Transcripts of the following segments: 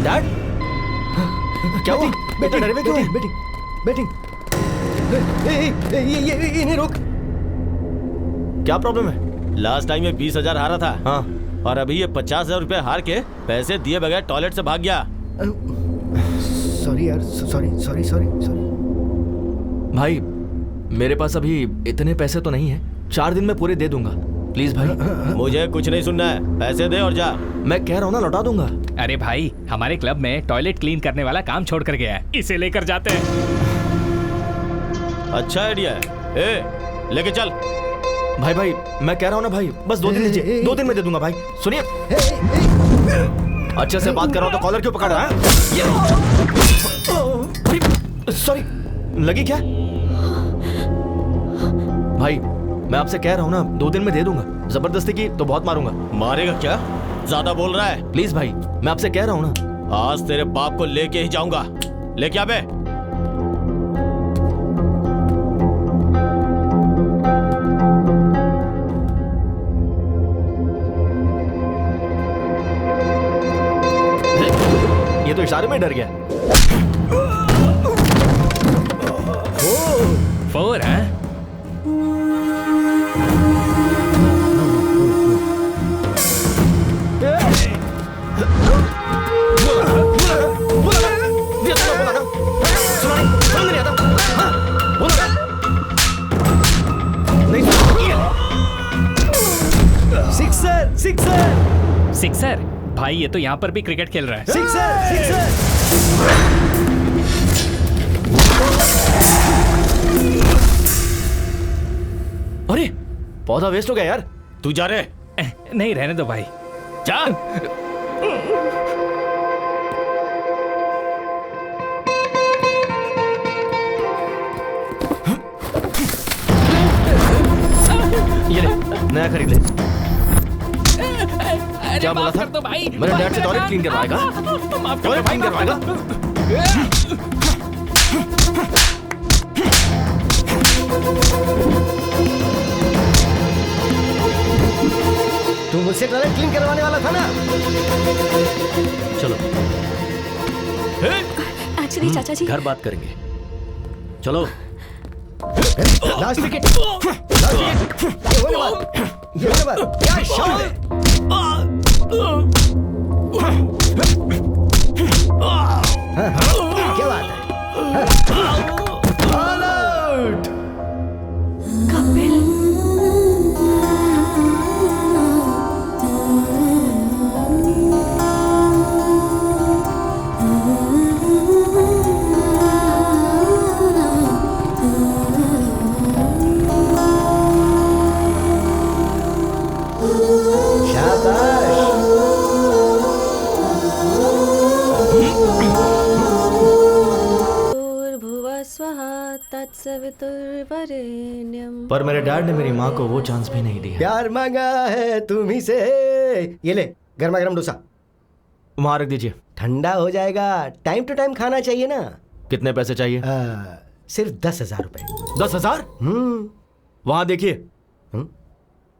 Dad क्या हुआ? बेटा डरे हुए क्यों है? बैटिंग ये इन्हें रोक। क्या प्रॉब्लम है? लास्ट टाइम ये 20,000 हारा था। हाँ, और अभी ये 50,000 रुपए हार के पैसे दिए बगैर टॉयलेट से भाग गया। सॉरी यार, सॉरी। भाई मेरे पास अभी इतने पैसे तो नहीं है, 4 दिन में पूरे दे दूंगा। प्लीज भाई। मुझे कुछ नहीं सुनना है, पैसे दे और जा। मैं कह रहा हूँ ना, लौटा दूंगा। अरे भाई, हमारे क्लब में टॉयलेट क्लीन करने वाला काम छोड़ कर गया है, इसे लेकर जाते हैं। अच्छा आइडिया है। ए, लेके चल। भाई मैं कह रहा हूँ ना भाई, बस 2 दिन लीजिए, 2 दिन में दे दूंगा भाई। सुनिए, अच्छे से बात कर रहा हूँ तो कॉलर क्यों पकड़ रहा है? सॉरी, लगी क्या? भाई मैं आपसे कह रहा हूँ ना, 2 दिन में दे दूंगा। जबरदस्ती की तो बहुत मारूंगा। मारेगा क्या? ज्यादा बोल रहा है। प्लीज भाई, मैं आपसे कह रहा हूँ ना। आज तेरे बाप को लेके ही जाऊंगा। लेके आबे। ये तो इशारे में डर गया। 4 है। सिक्सर? भाई ये तो यहाँ पर भी क्रिकेट खेल रहा है। सिक्सर। अरे पौधा वेस्ट हो गया यार। तू जा रे। नहीं, रहने दो भाई। जा। ये ले, नया खरीद ले। क्या बोला था? तो भाई, मेरे डैड से टॉयलेट क्लीन करवाएगा? टॉयलेट क्लीन करवाएगा? तू मुझसे टॉयलेट क्लीन करवाने वाला था ना? चलो एक्चुअली चाचा जी, घर बात करेंगे। चलो। Last wicket. ये होने वाला। क्या शॉट है? क्या बात है? All out. कपिल। पर मेरे डैड ने मेरी माँ को वो चांस भी नहीं दिया। प्यार मांगा है तुम्ही से। ये ले, गर्मा गर्म डोसा। वहां रख दीजिए। ठंडा हो जाएगा। टाइम टू टाइम खाना चाहिए ना। कितने पैसे चाहिए? सिर्फ 10,000 रुपए। 10,000? वहां देखिए।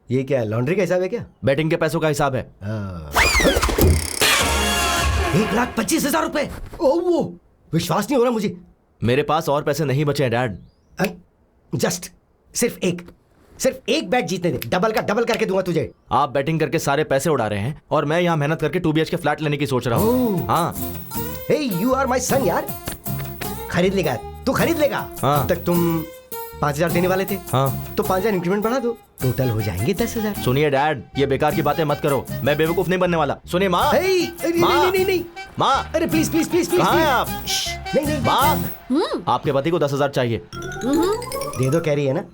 ये क्या लॉन्ड्री का हिसाब है क्या? बैटिंग के पैसों का हिसाब है। 1,25,000 रुपए। वो विश्वास नहीं हो रहा मुझे। मेरे पास और पैसे नहीं बचे हैं डैड। जस्ट सिर्फ एक बैट जीतने दे। डबल करके दूंगा तुझे। आप बैटिंग करके सारे पैसे उड़ा रहे हैं और मैं यहाँ मेहनत करके 2 BHK फ्लैट लेने की सोच रहा हूँ। हाँ। हे, यू आर माई सन यार। खरीद लेगा तू, खरीद लेगा। हाँ। तक तुम 5,000 देने वाले थे। हाँ। तो 5,000 इंक्रीमेंट बढ़ा दो, टोटल हो जाएंगे 10,000। सुनिए डैड, ये बेकार की बातें मत करो। मैं बेवकूफ नहीं बनने वाला। सुनिए माँ। नहीं माँ। अरे प्लीज प्लीज प्लीज प्लीज। कहाँ हैं आप? नहीं माँ, आपके पति को 10,000 चाहिए। दे दो कह रही है ना।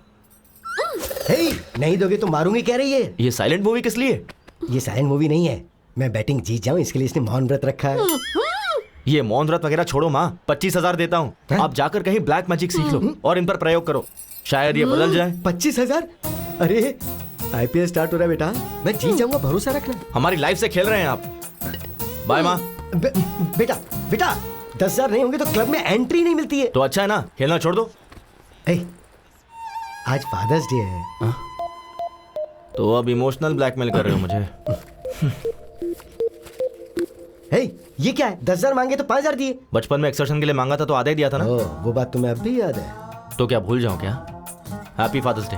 हे, नहीं दोगे तो मारूंगी कह रही है। ये साइलेंट मूवी किस लिए? ये साइलेंट मूवी नहीं है। मैं बैटिंग जीत जाऊं इसके लिए इसने मौन व्रत रखा है। ये मौन व्रत वगैरह छोड़ो माँ, 25,000 देता हूँ। आप जाकर कहीं ब्लैक मैजिक सीख लो और इन पर प्रयोग करो, शायद ये बदल जाए। 25,000? अरे IPL स्टार्ट हो रहा है बेटा, मैं जीत जाऊंगा, भरोसा रखना। हमारी लाइफ से खेल रहे हैं आप। बाय माँ। बेटा 10,000 नहीं होंगे तो क्लब में एंट्री नहीं मिलती है। तो अच्छा है ना, खेलना छोड़ दो। आज फादर्स डे है। तो अब इमोशनल ब्लैकमेल कर रहे हो मुझे। हे, ये क्या है? 10,000 मांगे तो 5,000 दिए। बचपन में एक्सर्शन के लिए मांगा था तो आधा ही दिया था ना। ओह, वो बात तुम्हें अब भी याद है? तो क्या भूल जाऊं क्या? Happy father's day.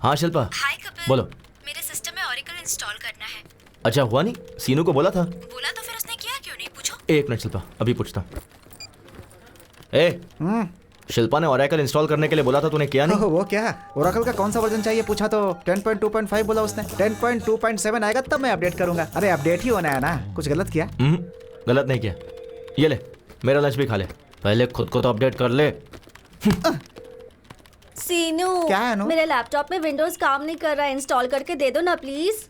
हाँ शिल्पा, हाय कपिल। बोलो। मेरे सिस्टम में ओरेकल इंस्टॉल करना है। अच्छा हुआ नहीं? सीनू को बोला था। बोला तो फिर उसने किया क्यों नहीं, पूछो। एक मिनट शिल्पा, अभी पूछता हूँ। ए, शिल्पा ने ओरेकल इंस्टॉल करने के लिए बोला था, तूने किया नहीं? ओह, वो क्या ओरेकल का कौन सा वर्जन चाहिए पूछा तो 10.2.5 बोला उसने। 10.2.7 आएगा तब मैं अपडेट करूंगा। अरे अपडेट ही होना है ना, कुछ गलत किया? गलत नहीं किया। ये ले, मेरा लंच भी खा ले। पहले खुद को तो अपडेट कर ले। सीनू, क्या है अनु? मेरे लैपटॉप में विंडोज काम नहीं कर रहा है, इंस्टॉल करके दे दो ना प्लीज।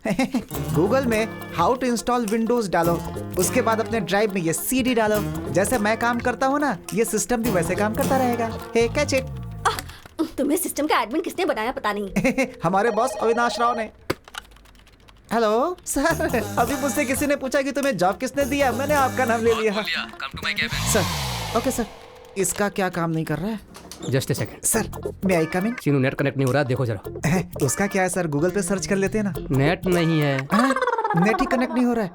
गूगल में हाउ टू इंस्टॉल विंडोज डालो, उसके बाद अपने ड्राइव में ये सीडी डालो। जैसे मैं काम करता हूँ ना, ये सिस्टम भी वैसे काम करता रहेगा। हे कैच इट। तुम्हें सिस्टम का एडमिन किसने बनाया पता नहीं। हमारे बॉस अविनाश राव ने। हेलो सर, अभी मुझसे किसी ने पूछा कि तुम्हें जॉब किसने दिया, मैंने आपका नाम ले लिया। सर, ओके सर, इसका क्या काम नहीं कर रहा है? जस्ट ए सेकंड सर, मैं आई कम इन? सीनू नेट कनेक्ट नहीं हो रहा, देखो जरा। उसका क्या है सर, गूगल पे सर्च कर लेते हैं ना। नेट नहीं है। नेट ही कनेक्ट नहीं हो रहा है।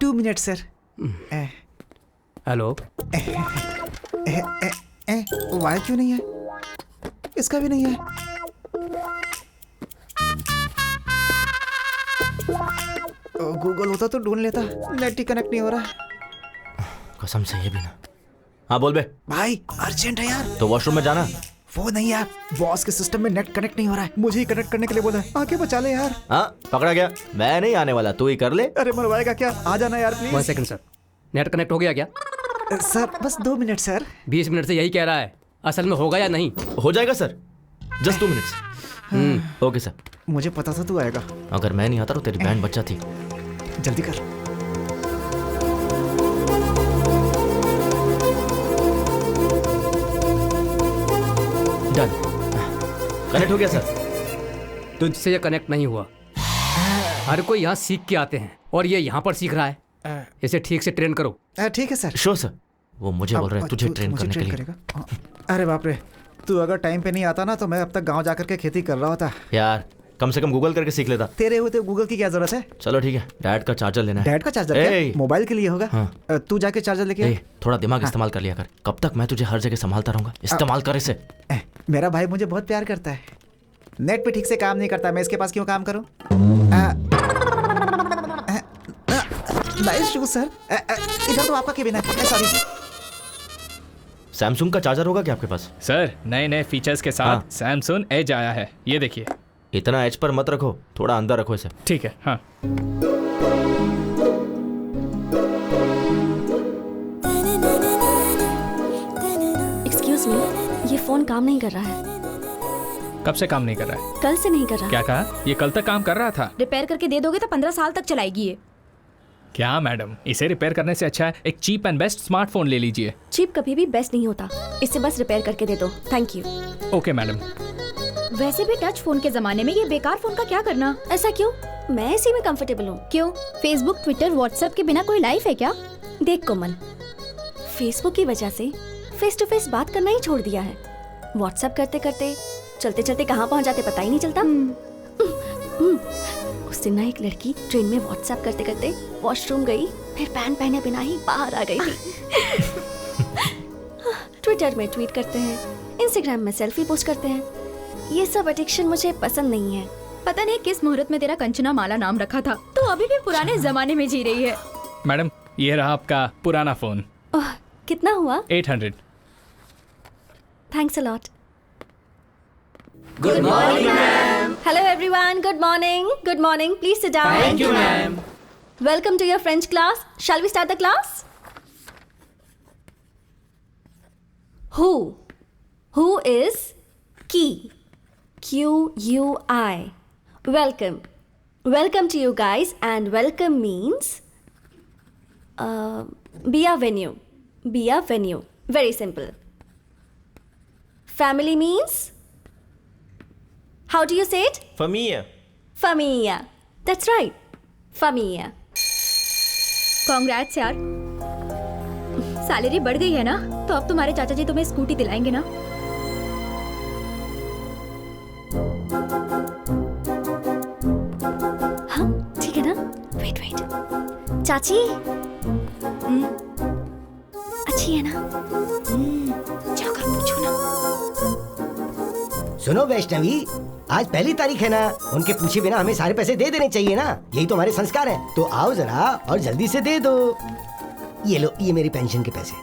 2 मिनट सर। हेलो, वाई क्यों नहीं है? इसका भी नहीं है। गूगल होता तो ढूंढ लेता। नेट ही कनेक्ट नहीं हो रहा। कसम से ये भी ना। हाँ बोल बे। भाई अर्जेंट है यार। तो वॉशरूम में जाना। वो नहीं यार, बॉस के सिस्टम में नेट कनेक्ट नहीं हो रहा है, मुझे ही कनेक्ट करने के लिए बोला है। आके बचा ले यार। हाँ पकड़ा गया, मैं नहीं आने वाला, तू ही कर ले। अरे मरवाएगा क्या, आ जाना यार 1 please. Second sir, net connect हो गया क्या? सर बस 2 मिनट सर। 20 मिनट से यही कह रहा है, असल में होगा या नहीं? हो जाएगा sir, just 2 minutes. Okay sir. मुझे पता था तू आएगा। अगर मैं नहीं आता तो तेरी बैंड बच जाती। जल्दी कर। डन, कनेक्ट हो गया सर। तुझसे ये कनेक्ट नहीं हुआ। हर कोई यहाँ सीख के आते हैं और ये यहाँ पर सीख रहा है। इसे ठीक से ट्रेन करो। ठीक है सर। Sure sir. वो मुझे बोल रहे हैं तुझे ट्रेन मुझे करने के लिए। करेगा? अरे बाप रे, तू अगर टाइम पे नहीं आता ना तो मैं अब तक गांव जाकर के खेती कर रहा होता। यार कम से कम गूगल करके सीख लेता। तेरे होते गूगल की क्या जरूरत है? चलो ठीक है, डैड का चार्जर लेना है। डैड का चार्जर ए, क्या? मोबाइल के लिए होगा। हाँ। तू जाके चार्जर लेके ए, थोड़ा दिमाग इस्तेमाल कर लिया कर। कब तक मैं तुझे हर जगह संभालता रहूंगा? इस्तेमाल कर इसे। मेरा भाई मुझे बहुत प्यार करता है। नेट पे ठीक से काम नहीं करता, मैं इसके पास क्यों काम करूं? Nice shoes sir. इधर तो आपका केबिन है। सॉरी। सैमसंग का चार्जर होगा क्या आपके पास? सर नए नए फीचर्स के हाँ। साथ सैमसंग एज आया है, ये देखिए। इतना एज पर मत रखो, थोड़ा अंदर रखो इसे। ठीक है। हाँ एक्सक्यूज मी, ये फोन काम नहीं कर रहा है। कब से काम नहीं कर रहा है? कल से नहीं कर रहा। क्या कहा? ये कल तक काम कर रहा था। रिपेयर करके दे दोगे तो 15 साल तक चलाएगी ये। क्या मैडम, इसे रिपेयर करने से अच्छा है एक चीप एंड बेस्ट स्मार्टफोन ले लीजिए। चीप कभी भी बेस्ट नहीं होता, इसे बस रिपेयर करके दे दो। Thank you. Okay madam. वैसे भी टच फोन के जमाने में ये बेकार फोन का क्या करना? ऐसा क्यों? मैं इसी में कंफर्टेबल हूँ। क्यों? फेसबुक, ट्विटर, व्हाट्सएप के बिना कोई लाइफ है क्या? देख कोमल, फेसबुक की वजह से फेस टू फेस बात करना ही छोड़ दिया है। व्हाट्सएप करते करते चलते चलते कहाँ पहुँच जाते पता ही नहीं चलता। उस दिन ना एक लड़की ट्रेन में व्हाट्सएप करते करते वॉशरूम गई, फिर पैंट पहने बिना ही बाहर आ गई थी। ट्विटर में ट्वीट करते हैं, इंस्टाग्राम में सेल्फी पोस्ट करते हैं। ये सब एडिक्शन मुझे पसंद नहीं है। पता नहीं किस मुहूर्त में तेरा कंचना माला नाम रखा था, तो अभी भी पुराने जमाने में जी रही है। मैडम ये रहा आपका पुराना फोन। ओह, कितना हुआ? 800। Thanks a lot. Good morning, ma'am. Hello, everyone. Good morning. Good morning. Please sit down. Thank you, ma'am. Welcome to your French class. Shall we start the class? Who? Who is key? Q-U-I. Welcome. Welcome to you guys, and welcome means be a venue. Be a venue. Very simple. Family means? How do you say it? Familia. Familia. That's right. Familia. Congrats यार, salary बढ़ गई है ना, तो अब तुम्हारे चाचा जी तुम्हें स्कूटी दिलाएंगे ना। चाची अच्छी है ना? जाकर पूछो ना। सुनो वैष्णवी, आज 1 तारीख है ना, उनके पूछे बिना हमें सारे पैसे दे देने चाहिए ना, यही तो हमारे संस्कार हैं। तो आओ जरा और जल्दी से दे दो। ये लो, ये मेरी पेंशन के पैसे।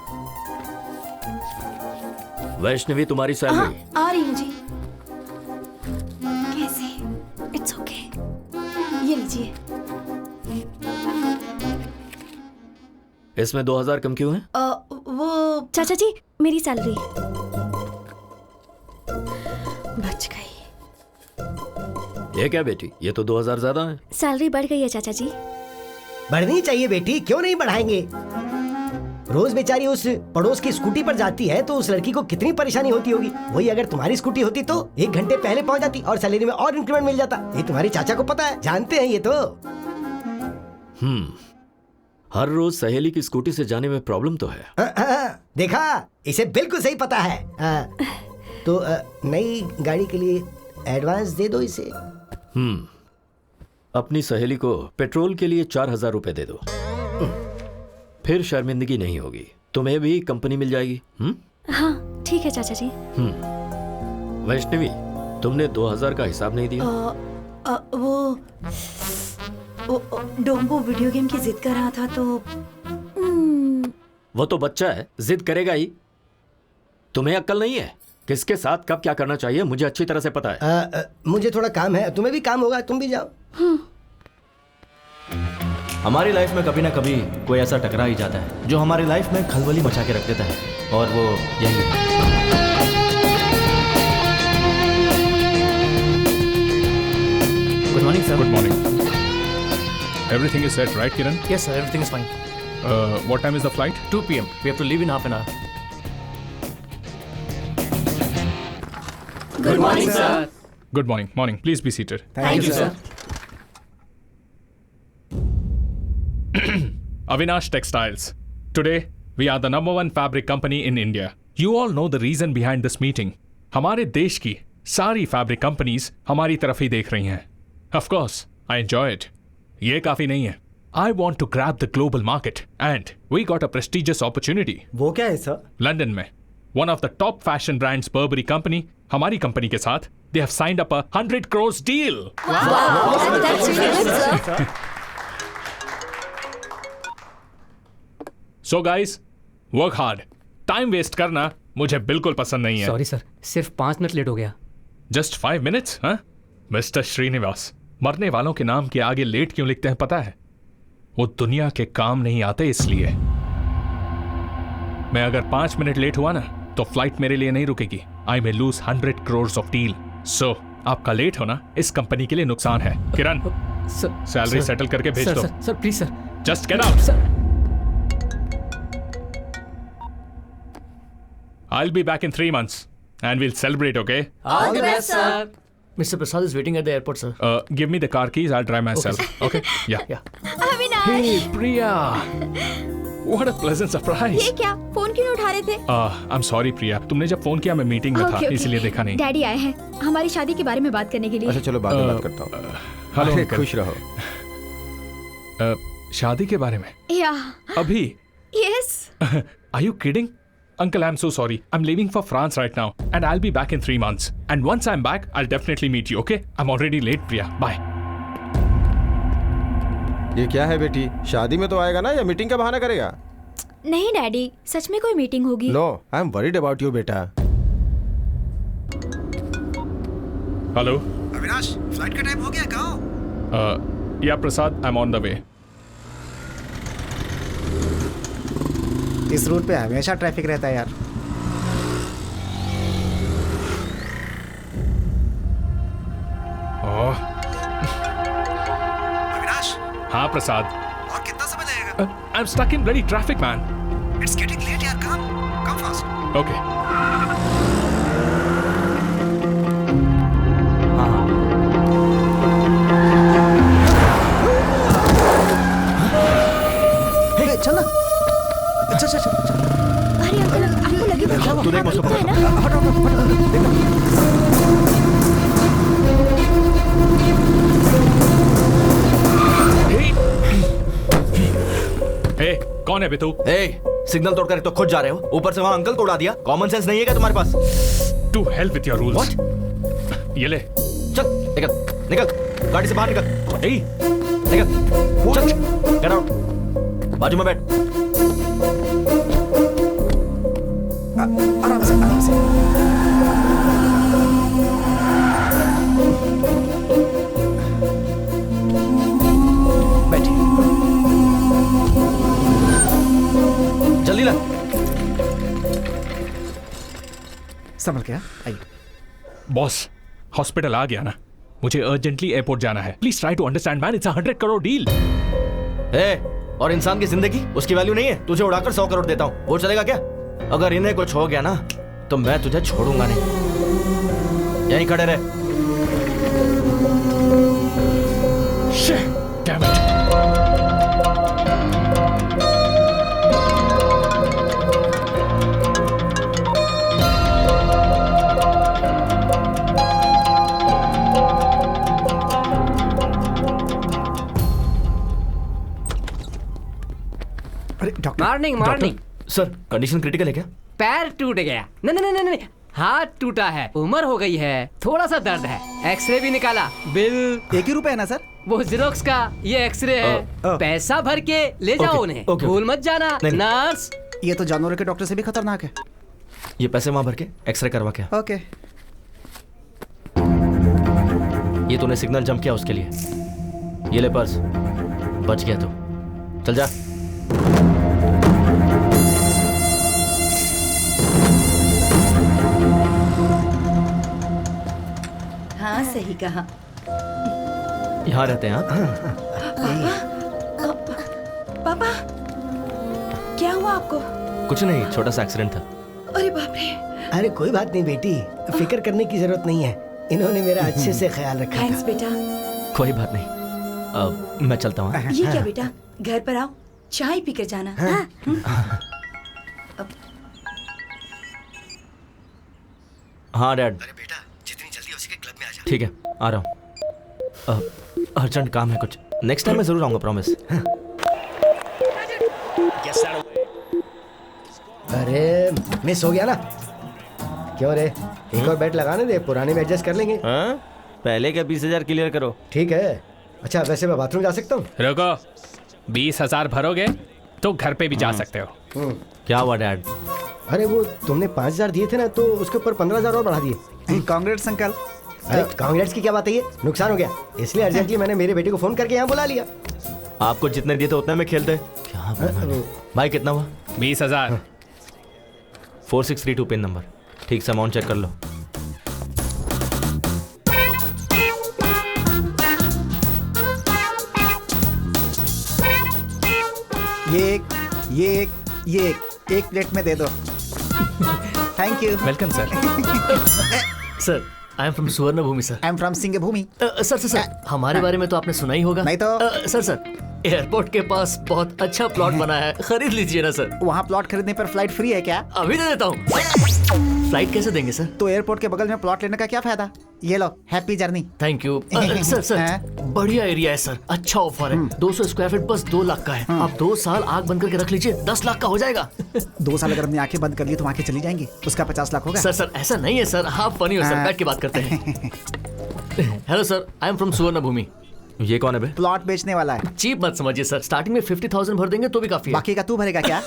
वैष्णवी तुम्हारी सैलरी। आ रही हूँ जी। कैसे? It's okay. ये लीजिए। इसमें 2000 कम क्यों है? वो चाचा जी, मेरी सैलरी बच गई। ये क्या बेटी, ये तो 2000 ज्यादा है। सैलरी बढ़ गई है चाचा जी। बढ़नी चाहिए बेटी, क्यों नहीं बढ़ाएंगे? रोज बेचारी उस पड़ोस की स्कूटी पर जाती है तो उस लड़की को कितनी परेशानी होती होगी। वही अगर तुम्हारी स्कूटी होती तो 1 घंटे पहले पहुंच जाती और सैलरी में और इंक्रीमेंट मिल जाता। ये तुम्हारे चाचा को पता है, जानते हैं ये तो। हर रोज सहेली की स्कूटी से जाने में प्रॉब्लम तो है। देखा, इसे बिल्कुल सही पता है। तो नई गाड़ी के लिए एडवांस दे दो इसे। अपनी सहेली को पेट्रोल के लिए 4000 रुपए दे दो, फिर शर्मिंदगी नहीं होगी। तुम्हें भी कंपनी मिल जाएगी। हाँ ठीक है चाचा जी। वैष्णवी, तुमने 2000 का हिसाब नहीं दिया। वो डोंगो वीडियो गेम की जिद कर रहा था तो वो तो बच्चा है, जिद करेगा ही। तुम्हें अक्ल नहीं है? किसके साथ कब क्या करना चाहिए मुझे अच्छी तरह से पता है। मुझे थोड़ा काम है, तुम्हें भी काम होगा, तुम भी जाओ। हमारी लाइफ में कभी ना कभी कोई ऐसा टकरा ही जाता है जो हमारी लाइफ में खलबली मचा के रख देता है, और वो यही है। Good morning sir. Good morning. Everything is set, right, Kiran? Yes, sir. Everything is fine. What time is the flight? 2 p.m. We have to leave in half an hour. Good morning sir. Good morning. Morning. Please be seated. Thank you, sir. Avinash Textiles. Today, we are the #1 fabric company in India. You all know the reason behind this meeting. हमारे देश की सारी fabric companies हमारी तरफ ही देख रही हैं. Of course, I enjoy it. ये काफी नहीं है. I want to grab the global market and we got a prestigious opportunity. वो क्या है सर? लंदन में one of the top fashion brands Burberry company हमारी कंपनी के साथ they have signed up a 100 crores deal. That's really good, sir. So guys, work hard. Time waste करना मुझे बिल्कुल पसंद नहीं है. सॉरी सर, सिर्फ 5 मिनट लेट हो गया. Just 5 minutes, हाँ? मिस्टर श्रीनिवास, मरने वालों के नाम के आगे लेट क्यों लिखते हैं पता है? वो दुनिया के काम नहीं आते इसलिए. मैं अगर 5 मिनट लेट हुआ ना तो फ्लाइट मेरे लिए नहीं रुकेगी. I may lose 100 crores of deal. So, आपका लेट होना इस कंपनी के लिए नुकसान है. किरण, सैलरी सेटल करके भेज दो. Sir please sir. Just get out. I'll be back in 3 months and we'll celebrate, okay? All the best, sir. Mr. Prasad is waiting at the airport, sir. Give me the car keys, I'll drive myself. Okay? Yeah. Hey, Priya. What a pleasant surprise. ये क्या? Phone क्यों नहीं उठा रहे थे? I'm sorry, Priya. तुमने जब phone किया मैं मीटिंग में था, इसलिए देखा नहीं. डैडी आए हैं हमारी शादी के बारे में बात करने के लिए. अच्छा चलो बाद में बात करता हूँ. हेलो अरे, अंकल. खुश रहो. शादी के बारे में? या अभी? Yes. Are you kidding? Uncle, I'm so sorry. I'm leaving for France right now and I'll be back in 3 months. And once I'm back, I'll definitely meet you, okay? I'm already late, Priya. Bye. ये क्या है बेटी, शादी में तो आएगा ना या मीटिंग का बहाना करेगा? नहीं डैडी, सच में कोई मीटिंग होगी. No, I am worried about you बेटा. हेलो अविनाश, फ्लाइट का टाइम हो गया, कहाँ हो? Yeah Prasad, I'm on the way. इस रूट पे हमेशा ट्रैफिक रहता है यार. अविनाश, हाँ प्रसाद. और कितना समय लगेगा? I'm stuck in bloody traffic, man. It's getting late यार, come fast. Okay. चल ना. चल. अरे अंकल, आपको लगी तो तू देख मुझको है ना? कौन है बे तू? ए, सिग्नल तोड़कर तो खुद जा रहे हो, ऊपर से वहाँ अंकल तोड़ा दिया। कॉमन सेंस नहीं है क्या तुम्हारे पास? To help with your rules. ये ले। चल निकल निकल, गाड़ी से बाहर निकल। ए, निकल चल, गेट आउट। बाजू में बैठ। आराम से आराम से। बैठिए। जल्दी ला। संभल गया, आइए। बॉस, हॉस्पिटल आ गया ना, मुझे अर्जेंटली एयरपोर्ट जाना है। Please try to understand man, it's a 100 crore deal. और इंसान की जिंदगी, उसकी वैल्यू नहीं है। तुझे उड़ाकर 100 करोड़ देता हूँ, वो चलेगा क्या? अगर इन्हें कुछ हो गया ना तो मैं तुझे छोड़ूंगा नहीं। यहीं खड़े रहे। Shit, damn it. अरे doctor, morning morning. Sir, condition critical है क्या? पैर टूट गया। नहीं नहीं नहीं नहीं, हाथ टूटा है, उम्र हो गई है, थोड़ा सा दर्द है। एक्सरे भी निकाला, बिल 1 ही रुपए है ना सर? वो जेरोक्स का, ये एक्सरे है। पैसा भर के ले जाओ उन्हें, भूल मत जाना। नर्स, ये तो जानवरों के डॉक्टर से भी खतरनाक है। ये पैसे वहां भर के एक्सरे करवा के। ओके। ये तूने सिग्नल जंप किया उसके लिए। ये ले पर्स, बच गया तू। चल जा। हाँ सही कहा। यहाँ रहते हैं आप? पापा, क्या हुआ आपको? कुछ नहीं, छोटा सा एक्सीडेंट था। अरे बाप रे। अरे कोई बात नहीं बेटी, फिक्र करने की जरूरत नहीं है। इन्होंने मेरा अच्छे से ख्याल रखा थैंक्स बेटा। कोई बात नहीं, अब मैं चलता हूँ। ये क्या बेटा, घर पर आओ, चाय पीकर जाना। हाँ डैड। अरे बेटा, जितनी जल्दी हो सके क्लब में आ जा। ठीक है, आ रहा हूँ। अर्जेंट काम है कुछ, नेक्स्ट टाइम मैं जरूर आऊंगा, प्रॉमिस। अरे मिस हो गया ना? क्यों रे, एक और बैट लगाने दे, पुराने में एडजस्ट कर लेंगे। हाँ? पहले क्या 20,000 क्लियर करो। ठीक है। अच्छा वैसे मैं बाथरूम जा सकता हूँ? रुको, 20,000 भरोगे तो घर पे भी जा सकते हो। क्या हुआ डैड? अरे वो तुमने 5,000 दिए थे ना, तो उसके ऊपर 15,000 और बढ़ा दिए। Congrats uncle. अरे कांग्रेट्स की क्या बात है, ये नुकसान हो गया, इसलिए अर्जेंटली मैंने मेरे बेटे को फोन करके यहाँ बुला लिया। आपको जितने दिए थे उतने में खेलते। क्या भाई, कितना हुआ? 20,000। 4632 पिन नंबर। ठीक से अमाउंट चेक कर लो। ये एक प्लेट में दे दो। Thank you. Welcome sir. Sir, I am from Suvarna Bhumi sir. I am from Singh Bhumi. Sir, हमारे बारे में तो आपने सुना ही होगा। नहीं तो। सर, एयरपोर्ट के पास बहुत अच्छा प्लॉट बना है, खरीद लीजिए ना सर। वहाँ प्लॉट खरीदने पर फ्लाइट फ्री है क्या? अभी दे देता हूँ। फ्लाइट कैसे देंगे सर? तो एयरपोर्ट के बगल में प्लॉट लेने का क्या फायदा? ये लो, happy journey. Thank you. Sir, बढ़िया एरिया है सर, अच्छा ऑफर है। 200 स्क्वायर फीट बस 2 लाख का है। आप 2 साल आग बंद करके रख लीजिए, 10 लाख का हो जाएगा। 2 साल अगर हमने आंखें बंद कर ली तो आंखें चली जाएंगी, उसका 50 लाख होगा। सर ऐसा नहीं है सर, आप फनी हो सर, बैठ के बात करते हैं। Hello sir, I am from Suvarna भूमि। ये कौन है बे? प्लॉट बेचने वाला है। चीप मत समझिए सर, स्टार्टिंग में 50,000 भर देंगे तो भी काफी है। बाकी का तू भरेगा क्या?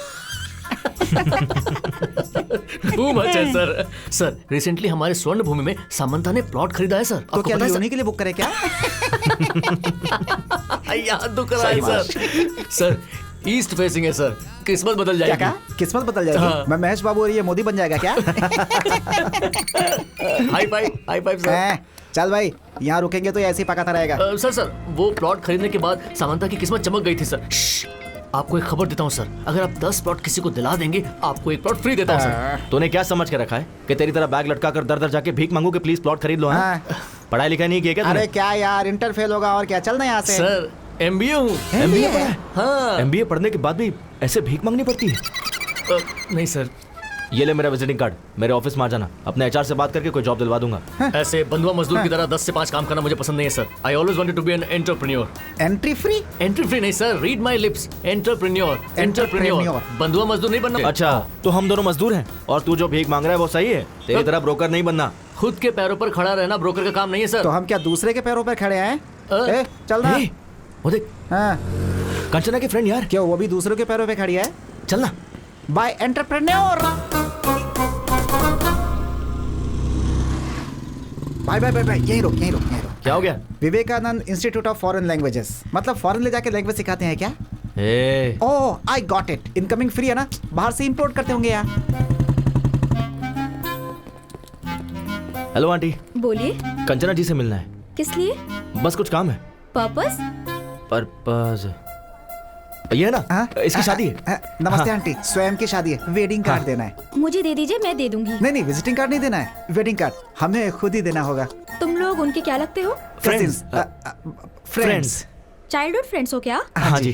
टू मच है सर। सर, रिसेंटली हमारे स्वर्ण भूमि में सामंता ने प्लॉट खरीदा है सर। तो क्या लियोनी के लिए बुक करे क्या? याद दुख रहा है सर। सर, ईस्ट फेसिंग है सर, किस्मत बदल जाएगी। क्या? किस्मत बदल जाएगी? हाँ। मैं महेश बाबू और ये मोदी बन जाएगा क्या? High five sir. चल भाई, यहाँ रुकेंगे तो ऐसे ही पकाता रहेगा। सर, वो प्लॉट खरीदने के बाद सामंता की किस्मत चमक गई थी सर। आपको एक खबर देता हूँ सर, अगर आप 10 प्लॉट किसी को दिला देंगे, आपको एक प्लॉट फ्री देता हूँ सर। तूने क्या समझ के रखा है कि तेरी तरह बैग लटका कर दर दर जाके भीख मांगू कि प्लीज प्लॉट खरीद लो? हाँ? पढ़ाई लिखाई नहीं किया क्या? अरे क्या यार, इंटर फेल होगा और क्या, चलना यहाँ से। सर, MBA हूँ। MBA पढ़ा है? हाँ। MBA पढ़ने के बाद भी ऐसे भीख मांगनी पड़ती है? नहीं सर, ये ले मेरा विजिटिंग कार्ड, मेरे ऑफिस में आ जाना, अपने एचआर से बात करके कोई जॉब दिलवा दूंगा। ऐसे बंधुआ मजदूर की तरह 10 से 5 काम करना मुझे पसंद नहीं है sir. I always wanted to be an entrepreneur. Entry free? Entry free नहीं sir, read my lips, entrepreneur. Entrepreneur, बंधुआ मजदूर नहीं बनना। अच्छा, तो हम दोनों मजदूर हैं और तू जो भीख मांग रहा है वो सही है? तेरी तरह ब्रोकर नहीं बनना। खुद के पैरों पर खड़ा रहना ब्रोकर का काम नहीं है सर। तो हम क्या दूसरे के पैरों पर खड़े हैं? चल ना। वो देख, हाँ, कंचना की फ्रेंड यार। क्या वो भी दूसरों के पैरों पे खड़ी है? चलना। Bye entrepreneur. Bye bye bye bye, यहीं रुक यहीं रुक यहीं रुक। क्या हो गया? Vivekananda institute of foreign languages, मतलब फॉरेन ले जाके लैंग्वेज सिखाते हैं क्या? Oh I got it, incoming free है ना, बाहर से इंपोर्ट करते होंगे यार। Hello aunty. बोलिए। कंचना जी से मिलना है। किस लिए? बस कुछ काम है। पर्पस? पर्पस ये है ना, इसकी शादी है। नमस्ते आंटी, स्वयं की शादी है, वेडिंग कार्ड देना है। मुझे दे दीजिए, मैं दे दूंगी। नहीं नहीं, विजिटिंग कार्ड नहीं देना है, वेडिंग कार्ड हमें खुद ही देना होगा। तुम लोग उनके क्या लगते हो? फ्रेंड्स। चाइल्डहुड फ्रेंड्स हो क्या? हाँ जी।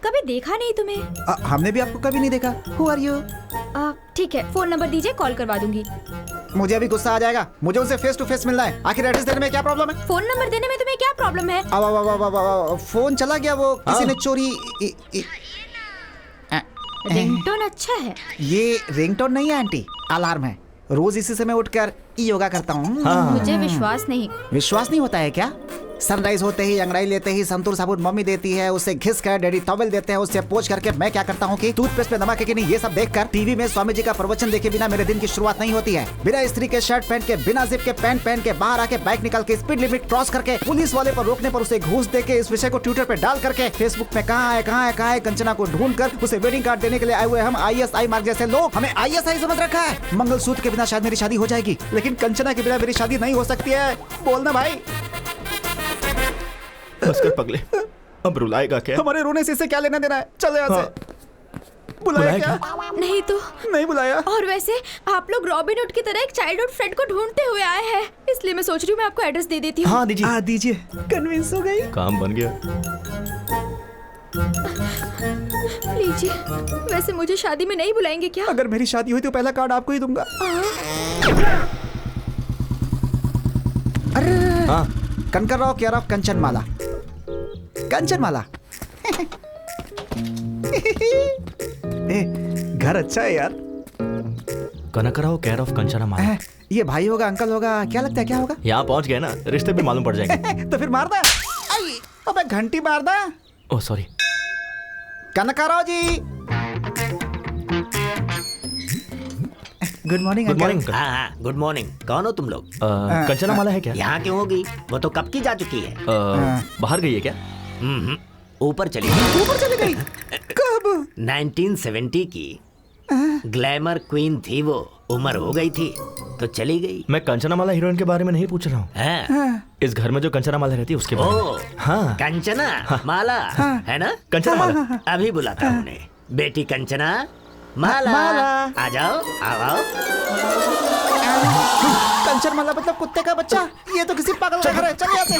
कभी देखा नहीं तुम्हें। हमने भी आपको कभी नहीं देखा। Who are you? ठीक है, फोन नंबर दीजिए, कॉल करवा दूंगी। मुझे अभी गुस्सा आ जाएगा, मुझे उनसे फेस टू फेस मिलना है। आखिर एड्रेस देने में क्या प्रॉब्लम है? फोन नंबर देने में तुम्हें क्या प्रॉब्लम है? अब फोन चला गया, वो किसी ने चोरी। रिंगटोन अच्छा है। ये रिंगटोन नहीं है आंटी, अलार्म है। रोज इसी समय उठकर योगा करता हूँ। मुझे विश्वास नहीं। विश्वास नहीं होता है क्या? सनराइज होते ही, अंगड़ाई लेते ही संतूर साबुन मम्मी देती है, उससे घिस कर डैडी टॉवेल देते हैं, उससे पोंछ करके मैं क्या करता हूँ कि टूथपेस्ट पे नमक है कि नहीं ये सब देखकर टीवी में स्वामी जी का प्रवचन देखे बिना मेरे दिन की शुरुआत नहीं होती है। बिना स्त्री के शर्ट पहन के, बिना जिप के पैंट पहन के, बाहर आके बाइक निकाल के स्पीड लिमिट क्रॉस करके, पुलिस वाले पर रोकने पर उसे घूस दे के, इस विषय को ट्विटर पे डाल करके, फेसबुक में कहाँ है कंचना को ढूंढ कर उसे वेडिंग कार्ड देने के लिए आए हुए हम ISI मार्ग जैसे लोग, हमें ISI समझ रखा है। मंगलसूत्र के बिना शायद मेरी शादी हो जाएगी, लेकिन कंचना के बिना मेरी शादी नहीं हो सकती है। बोलना भाई। बस कर पगले, अब रुलाएगा क्या? हमारे रोने से इससे क्या लेना देना है? चल यहाँ से। बुलाया क्या? नहीं तो नहीं बुलाया। और वैसे आप लोग रॉबिन हुड की तरह एक चाइल्डहुड फ्रेंड को ढूंढते हुए आए हैं, इसलिए मैं सोच रही हूँ मैं आपको एड्रेस दे देती हूँ। हाँ दीजिए। दीजिए। कन्विंस हो गई। काम बन गया। लीजिए। वैसे मुझे शादी में नहीं बुलाएंगे क्या? अगर मेरी शादी हुई तो पहला कार्ड आपको ही दूंगा। अरे हाँ। कनकरराव केयर ऑफ कंचनमाला। कंचनमाला। घर अच्छा है यार। कनकराव केयर ऑफ कंचनमाला। ये भाई होगा, अंकल होगा, क्या लगता है क्या होगा? यहाँ पहुँच गए ना, रिश्ते भी मालूम पड़ जाएंगे। तो फिर मार दे। अबे घंटी मार दे। Oh sorry. Kanakrao ji. Good morning. Good morning. हाँ, गुड मॉर्निंग। कौन हो तुम लोग? कंचनमाला है क्या? यहाँ क्यों होगी? वो तो कब की जा चुकी है। बाहर गई है क्या? ऊपर चली गई। ऊपर चली गई? कब? 1970 की ग्लैमर क्वीन थी वो, उम्र हो गई थी तो चली गई। मैं कंचनामाला हीरोइन के बारे में नहीं पूछ रहा हूँ। इस घर में जो कंचनामाला रहती है उसके बारे में। हाँ। कंचना माला है ना? कंचनामाला। अभी बुलाता हूँ उन्हें। बेटी कंचना माला, आ जाओ, आओ। कंचनमाला मतलब कुत्ते का बच्चा? ये तो किसी पागल का घर है। चल यहाँ से।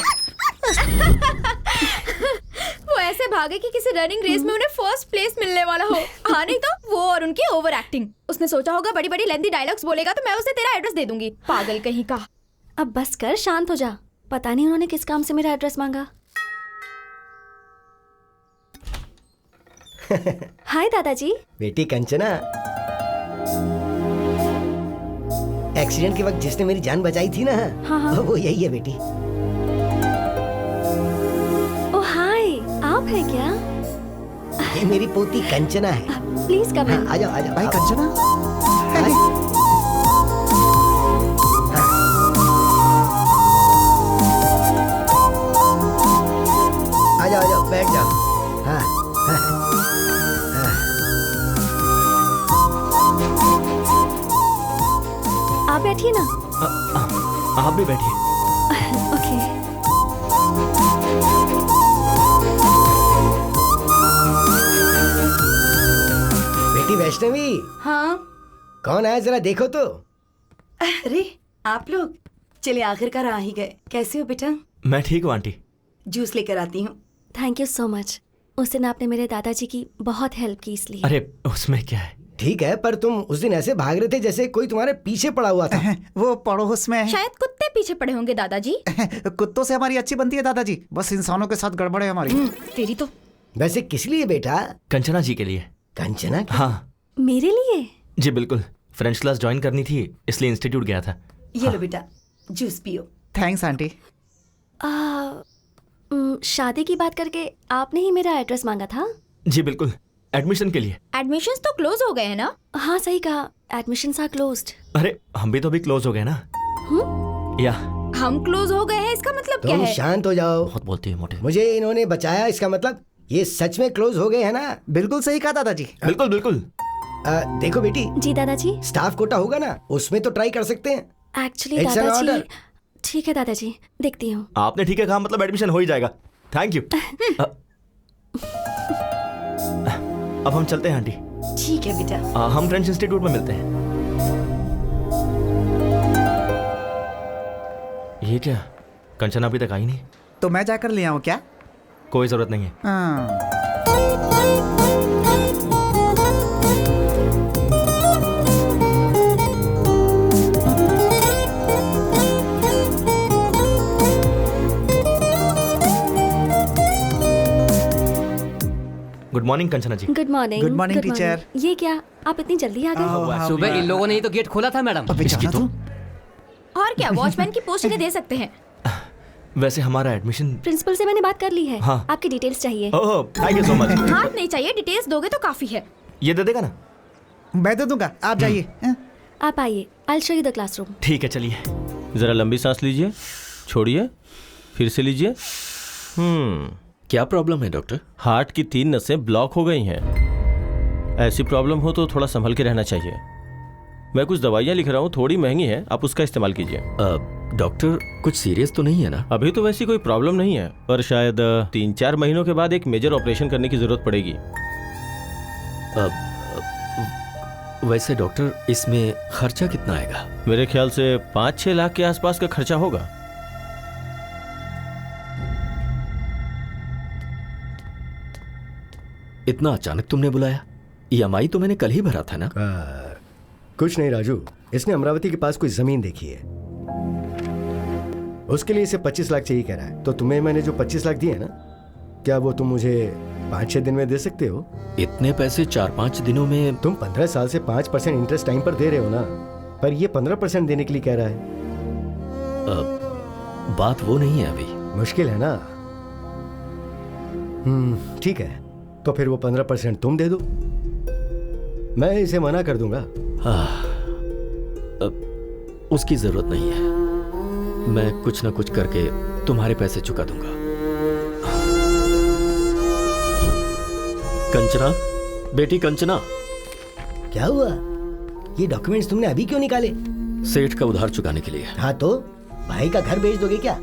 वो ऐसे भागे कि किसी रनिंग रेस में उन्हें फर्स्ट प्लेस मिलने वाला हो। हाँ नहीं तो वो और उनकी ओवर एक्टिंग। उसने सोचा होगा बड़ी बड़ी लेंथी डायलॉग्स बोलेगा तो मैं उसे तेरा एड्रेस दे दूंगी। पागल कहीं का। अब बस कर, शांत हो जा। पता नहीं उन्होंने किस काम से मेरा एड्रेस मांगा। हाय दादाजी। बेटी कंचना, एक्सीडेंट के वक्त जिसने मेरी जान बचाई थी ना, हाँ। वो यही है बेटी। ओ हाय, आप हैं क्या? ये मेरी पोती कंचना है। प्लीज कम इन। आ जाओ आ जाओ। भाई कंचना। आ जाओ बैठ जाओ। हाँ हाँ। आप बैठिए ना। आप भी बैठिए। ओके। बेटी वैष्णवी। हाँ। कौन आया जरा देखो तो। अरे आप लोग, चले आखिरकार आ ही गए। कैसे हो बेटा? मैं ठीक हूँ आंटी। जूस लेकर आती हूँ। Thank you so much. उस दिन आपने मेरे दादाजी की बहुत हेल्प की इसलिए। अरे उसमें क्या है, ठीक है, पर तुम उस दिन ऐसे भाग रहे थे जैसे कोई तुम्हारे पीछे पड़ा हुआ था। वो पड़ोस में शायद कुत्ते पीछे पड़े होंगे दादाजी। कुत्तों से हमारी अच्छी बनती है दादाजी, बस इंसानों के साथ गड़बड़ है हमारी। तेरी तो। वैसे किस लिए बेटा? कंचना जी के लिए। कंचना? हाँ मेरे लिए? जी बिल्कुल, फ्रेंच क्लास ज्वाइन करनी थी इसलिए इंस्टीट्यूट गया था। ये लो बेटा, जूस पियो। Thanks aunty. शादी की बात करके आपने ही मेरा एड्रेस मांगा था? जी बिल्कुल, एडमिशन के लिए। एडमिशंस तो क्लोज हो गए हैं ना? हाँ सही कहा, एडमिशंस आर क्लोज्ड। अरे हम भी तो अभी क्लोज हो गए ना। या हम क्लोज हो गए हैं इसका मतलब क्या तुम है? शांत हो जाओ। बहुत बोलती है मोटे। मुझे इन्होंने बचाया, इसका मतलब ये सच में क्लोज हो गए हैं ना? बिल्कुल सही कहा दादाजी। बिल्कुल बिल्कुल। देखो बेटी। जी दादाजी। स्टाफ कोटा होगा ना, उसमें तो ट्राई कर सकते हैं। एक्चुअली दादाजी। ठीक है दादाजी, देखती हूँ। आपने ठीक है कहा, मतलब एडमिशन हो ही जाएगा। Thank you. अब हम चलते हैं आंटी। ठीक है बेटा। हम फ्रेंच इंस्टीट्यूट में मिलते हैं। ये क्या, कंचना अभी तक आई नहीं? तो मैं जाकर ले आऊं क्या? कोई जरूरत नहीं है। Good morning Kanchana ji. Good morning. Good morning teacher. ये क्या, आप इतनी जल्दी आ गए? सुबह इन लोगों ने ही तो गेट खोला था मैडम। और क्या, वॉचमैन की पोस्ट के दे सकते हैं। वैसे हमारा एडमिशन प्रिंसिपल से मैंने बात कर ली है। हाँ। आपकी डिटेल्स चाहिए। ओह थैंक यू सो मच। हाथ नहीं चाहिए, डिटेल्स दोगे तो काफी है। ये दे देगा ना? मैं दे दूंगा, आप जाइए। आप आइए, I will show you the classroom. ठीक है चलिए। जरा लंबी सांस लीजिए, छोड़िए, फिर से लीजिए। क्या प्रॉब्लम है डॉक्टर? हार्ट की 3 नसें ब्लॉक हो गई हैं। ऐसी प्रॉब्लम हो तो थोड़ा संभल के रहना चाहिए। मैं कुछ दवाइयाँ लिख रहा हूँ, थोड़ी महंगी है, आप उसका इस्तेमाल कीजिए। डॉक्टर कुछ सीरियस तो नहीं है ना? अभी तो वैसी कोई प्रॉब्लम नहीं है, पर शायद 3-4 महीनों के बाद एक मेजर ऑपरेशन करने की जरूरत पड़ेगी। वैसे डॉक्टर इसमें खर्चा कितना आएगा? मेरे ख्याल से 5-6 लाख के आसपास का खर्चा होगा। इतना अचानक तुमने बुलाया? EMI तो मैंने कल ही भरा था ना? कुछ नहीं राजू, इसने अमरावती के पास कोई जमीन देखी है, उसके लिए इसे 25 लाख चाहिए कह रहा है। तो तुम्हें मैंने जो 25 लाख दिए ना, क्या वो तुम मुझे 5-6 दिन में दे सकते हो? इतने पैसे 4-5 दिनों में? तुम 15 साल से 5% इंटरेस्ट टाइम पर दे रहे हो ना, पर ये 15% देने के लिए कह रहा है। बात वो नहीं है अभी। मुश्किल है ना? ठीक है, तो फिर वो 15% तुम दे दो, मैं इसे मना कर दूंगा। उसकी जरूरत नहीं है, मैं कुछ ना कुछ करके तुम्हारे पैसे चुका दूंगा। कंचना, बेटी कंचना। क्या हुआ? ये डॉक्यूमेंट्स तुमने अभी क्यों निकाले? सेठ का उधार चुकाने के लिए। हाँ तो भाई का घर बेच दोगे क्या?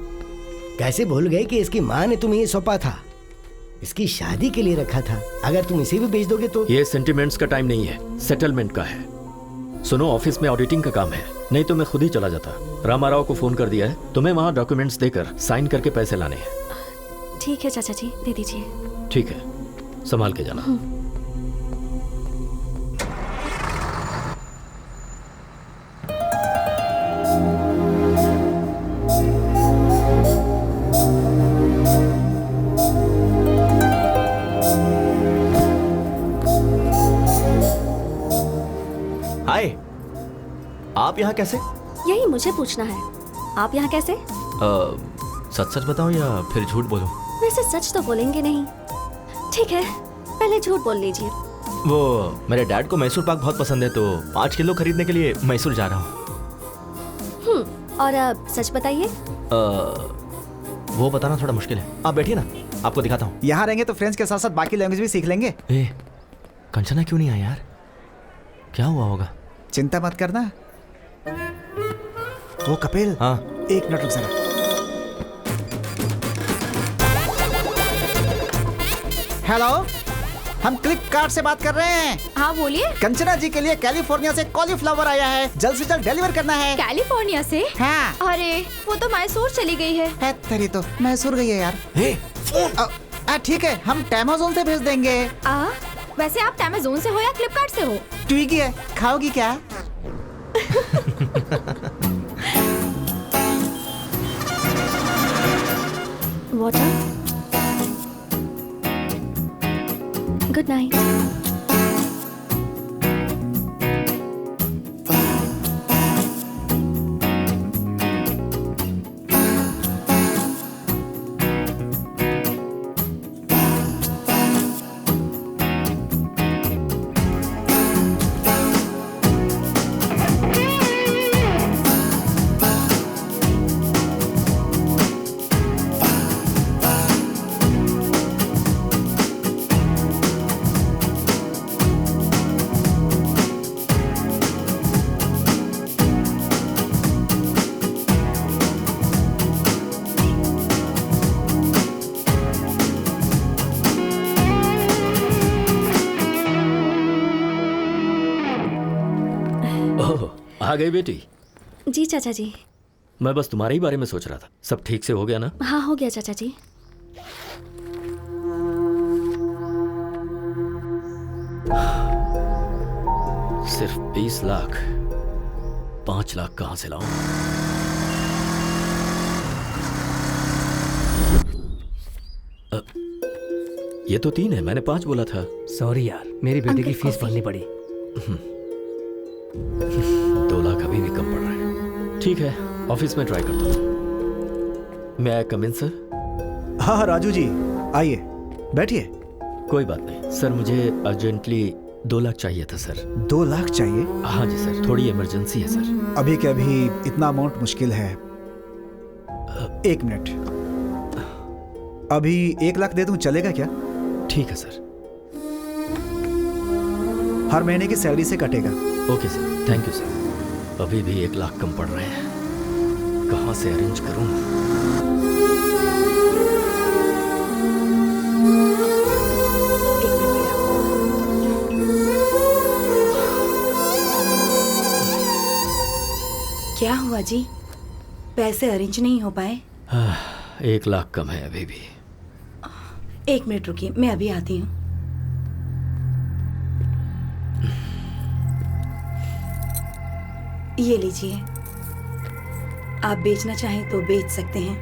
कैसे भूल गए कि इसकी माँ ने तुम्हें ये सौंपा था, इसकी शादी के लिए रखा था। अगर तुम इसे भी बेच दोगे तो? ये सेंटिमेंट्स का टाइम नहीं है, सेटलमेंट का है। सुनो, ऑफिस में ऑडिटिंग का काम है, नहीं तो मैं खुद ही चला जाता। रामाराव को फोन कर दिया है, तुम्हें वहाँ डॉक्यूमेंट्स देकर साइन करके पैसे लाने हैं। ठीक है चाचा जी, दे दीजिए। ठीक है, संभाल के जाना। हाय, आप यहाँ कैसे? यही मुझे पूछना है, आप यहाँ कैसे? सच सच बताऊं या फिर झूठ बोलूं? वैसे सच तो बोलेंगे नहीं। ठीक है, पहले झूठ बोल लीजिए। वो मेरे डैड को मैसूर पाक बहुत पसंद है, तो 5 किलो खरीदने के लिए मैसूर जा रहा हूँ। और अब सच बताइए। वो बताना थोड़ा मुश्किल है, आप बैठिए ना, आपको दिखाता हूँ। यहाँ रहेंगे तो फ्रेंच के साथ साथ बाकी लैंग्वेज भी सीख लेंगे। कंचना क्यों नहीं आई यार? क्या हुआ होगा? चिंता मत करना। वो कपिल, हाँ, 1 मिनट रुक जरा। हेलो, हम फ्लिपकार्ट से बात कर रहे हैं। हाँ बोलिए। कंचना जी के लिए कैलिफोर्निया से कॉलीफ्लावर आया है, जल्द से जल्द डिलीवर करना है। कैलिफोर्निया से? हाँ। अरे वो तो मैसूर चली गई है। तेरी तो मैसूर गई है यार। ठीक है, हम अमेज़न से भेज देंगे। वैसे आप अमेज़न से हो या फ्लिपकार्ट से हो? ट्विगी है, खाओगी क्या? वाटर। Good night. आ गई बेटी? जी चाचा जी। मैं बस तुम्हारे ही बारे में सोच रहा था। सब ठीक से हो गया ना? हाँ हो गया चाचा जी। सिर्फ 20 लाख, 5 लाख कहां से लाऊं? ये तो 3 है, मैंने 5 बोला था। सॉरी यार, मेरी बेटी की फीस भरनी पड़ी। 2 लाख अभी भी कम पड़ रहा है। ठीक है, ऑफिस में ट्राई करता हूँ। मैं कम इन सर? हाँ राजू जी, आइए बैठिए। कोई बात नहीं सर, मुझे अर्जेंटली 2 लाख चाहिए था सर। 2 लाख चाहिए? हाँ जी सर, थोड़ी इमरजेंसी है सर। अभी के अभी इतना अमाउंट मुश्किल है। 1 मिनट, अभी 1 लाख दे दूं, चलेगा क्या? ठीक है सर। हर महीने की सैलरी से कटेगा। Okay sir, thank you sir. अभी भी 1 लाख कम पड़ रहे हैं, कहाँ से अरेंज करूं? क्या हुआ जी, पैसे अरेंज नहीं हो पाए? 1 लाख कम है अभी भी। 1 मिनट रुकिए, मैं अभी आती हूँ। ये लीजिए, आप बेचना चाहें तो बेच सकते हैं।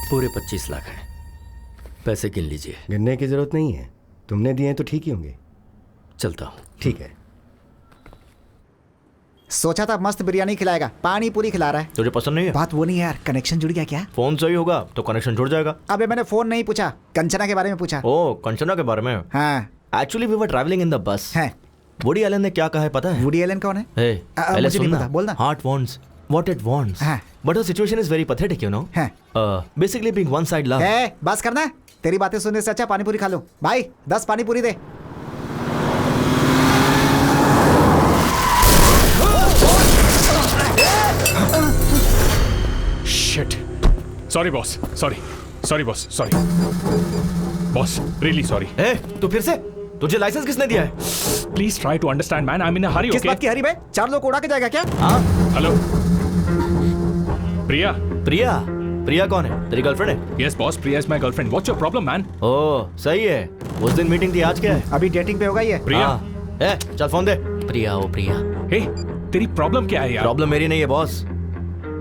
पूरे 25 लाख हैं, पैसे गिन लीजिए। गिनने की जरूरत नहीं है, तुमने दिए तो ठीक ही होंगे। चलता हूँ। ठीक है। सोचा था मस्त बिरयानी खिलाएगा, पानी पूरी खिला रहा है। तुझे पसंद नहीं है? बात वो नहीं है यार, कनेक्शन जुड़ गया क्या? फोन सही होगा तो कनेक्शन जुड़ जाएगा। अबे मैंने फोन नहीं पूछा, कंचना के बारे में पूछा। ओ, कंचना के बारे में? हाँ। Actually we were travelling in the bus. है। वुडी एलन ने क्या कहा है पता है? वुडी एलन कौन है? पहले मुझे नहीं सुनना। पता, बोलना। Heart wants what it wants. But the situation is very pathetic, you know. Basically being one side love. बस करना, तेरी बातें सुनने से अच्छा पानी पूरी खा लो। भाई 10 पानी पूरी दे। Shit. Sorry boss. Sorry boss. Sorry. Boss, really sorry. तू फिर से? तुझे लाइसेंस किसने दिया है? Please try to understand, man. I'm in a hurry. किस Okay? बात की हरी बे? 4 लोग उड़ा के जाएगा क्या? हेलो प्रिया। प्रिया कौन है? तेरी गर्लफ्रेंड है? Yes boss, Priya is my girlfriend. What's your problem, man? ओह सही है, उस दिन मीटिंग थी, आज क्या है? अभी डेटिंग पे होगा ये। प्रिया। चल फोन दे। प्रिया, ओ प्रिया। हे, तेरी प्रॉब्लम क्या है यार? प्रॉब्लम मेरी नहीं है बॉस,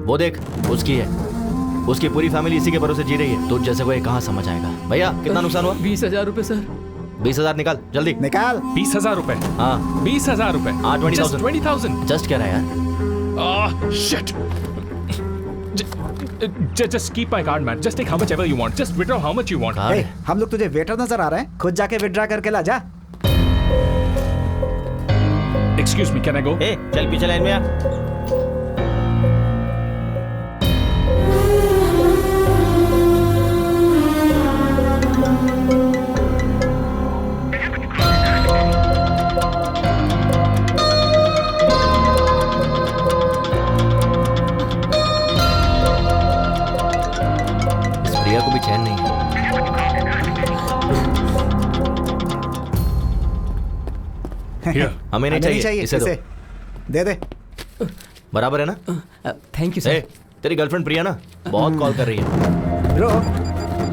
वो देख उसकी है। उसकी पूरी फैमिली इसी के भरोसे जी रही है। तुझ जैसे को ये कहाँ समझ आएगा? भैया कितना नुकसान हुआ? 20,000 रुपए सर। 20,000 निकाल जल्दी। निकाल। 20,000 रुपए? हाँ 20,000 रुपए। हाँ 20,000। 20,000। जस्ट कह रहा है यार। Shit. Just keep my card, man. Just take how much ever you want. Just withdraw how much you want. हम लोग तुझे वेटर नजर आ रहे हैं, खुद जाके विथड्रॉ करके ला जा। Excuse me, can I go? चल पीछे लाइन में आ। प्रिया को भी चैन नहीं है। हमें नहीं चाहिए, इसे दो। दे दे। बराबर है ना? Thank you sir. तेरी गर्लफ्रेंड प्रिया ना बहुत कॉल कर रही है। ब्रो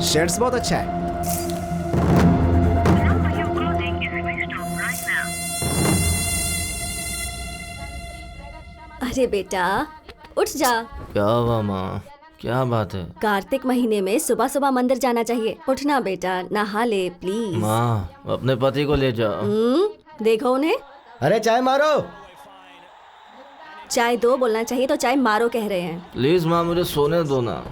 शर्ट्स बहुत अच्छा है। अरे बेटा उठ जा। क्या हुआ माँ, क्या बात है? कार्तिक महीने में सुबह सुबह मंदिर जाना चाहिए। उठना बेटा, नहा ले प्लीज। माँ अपने पति को ले जाओ। देखो उन्हें। अरे चाय मारो। चाय दो बोलना चाहिए तो चाय मारो कह रहे हैं। प्लीज माँ मुझे सोने दो ना।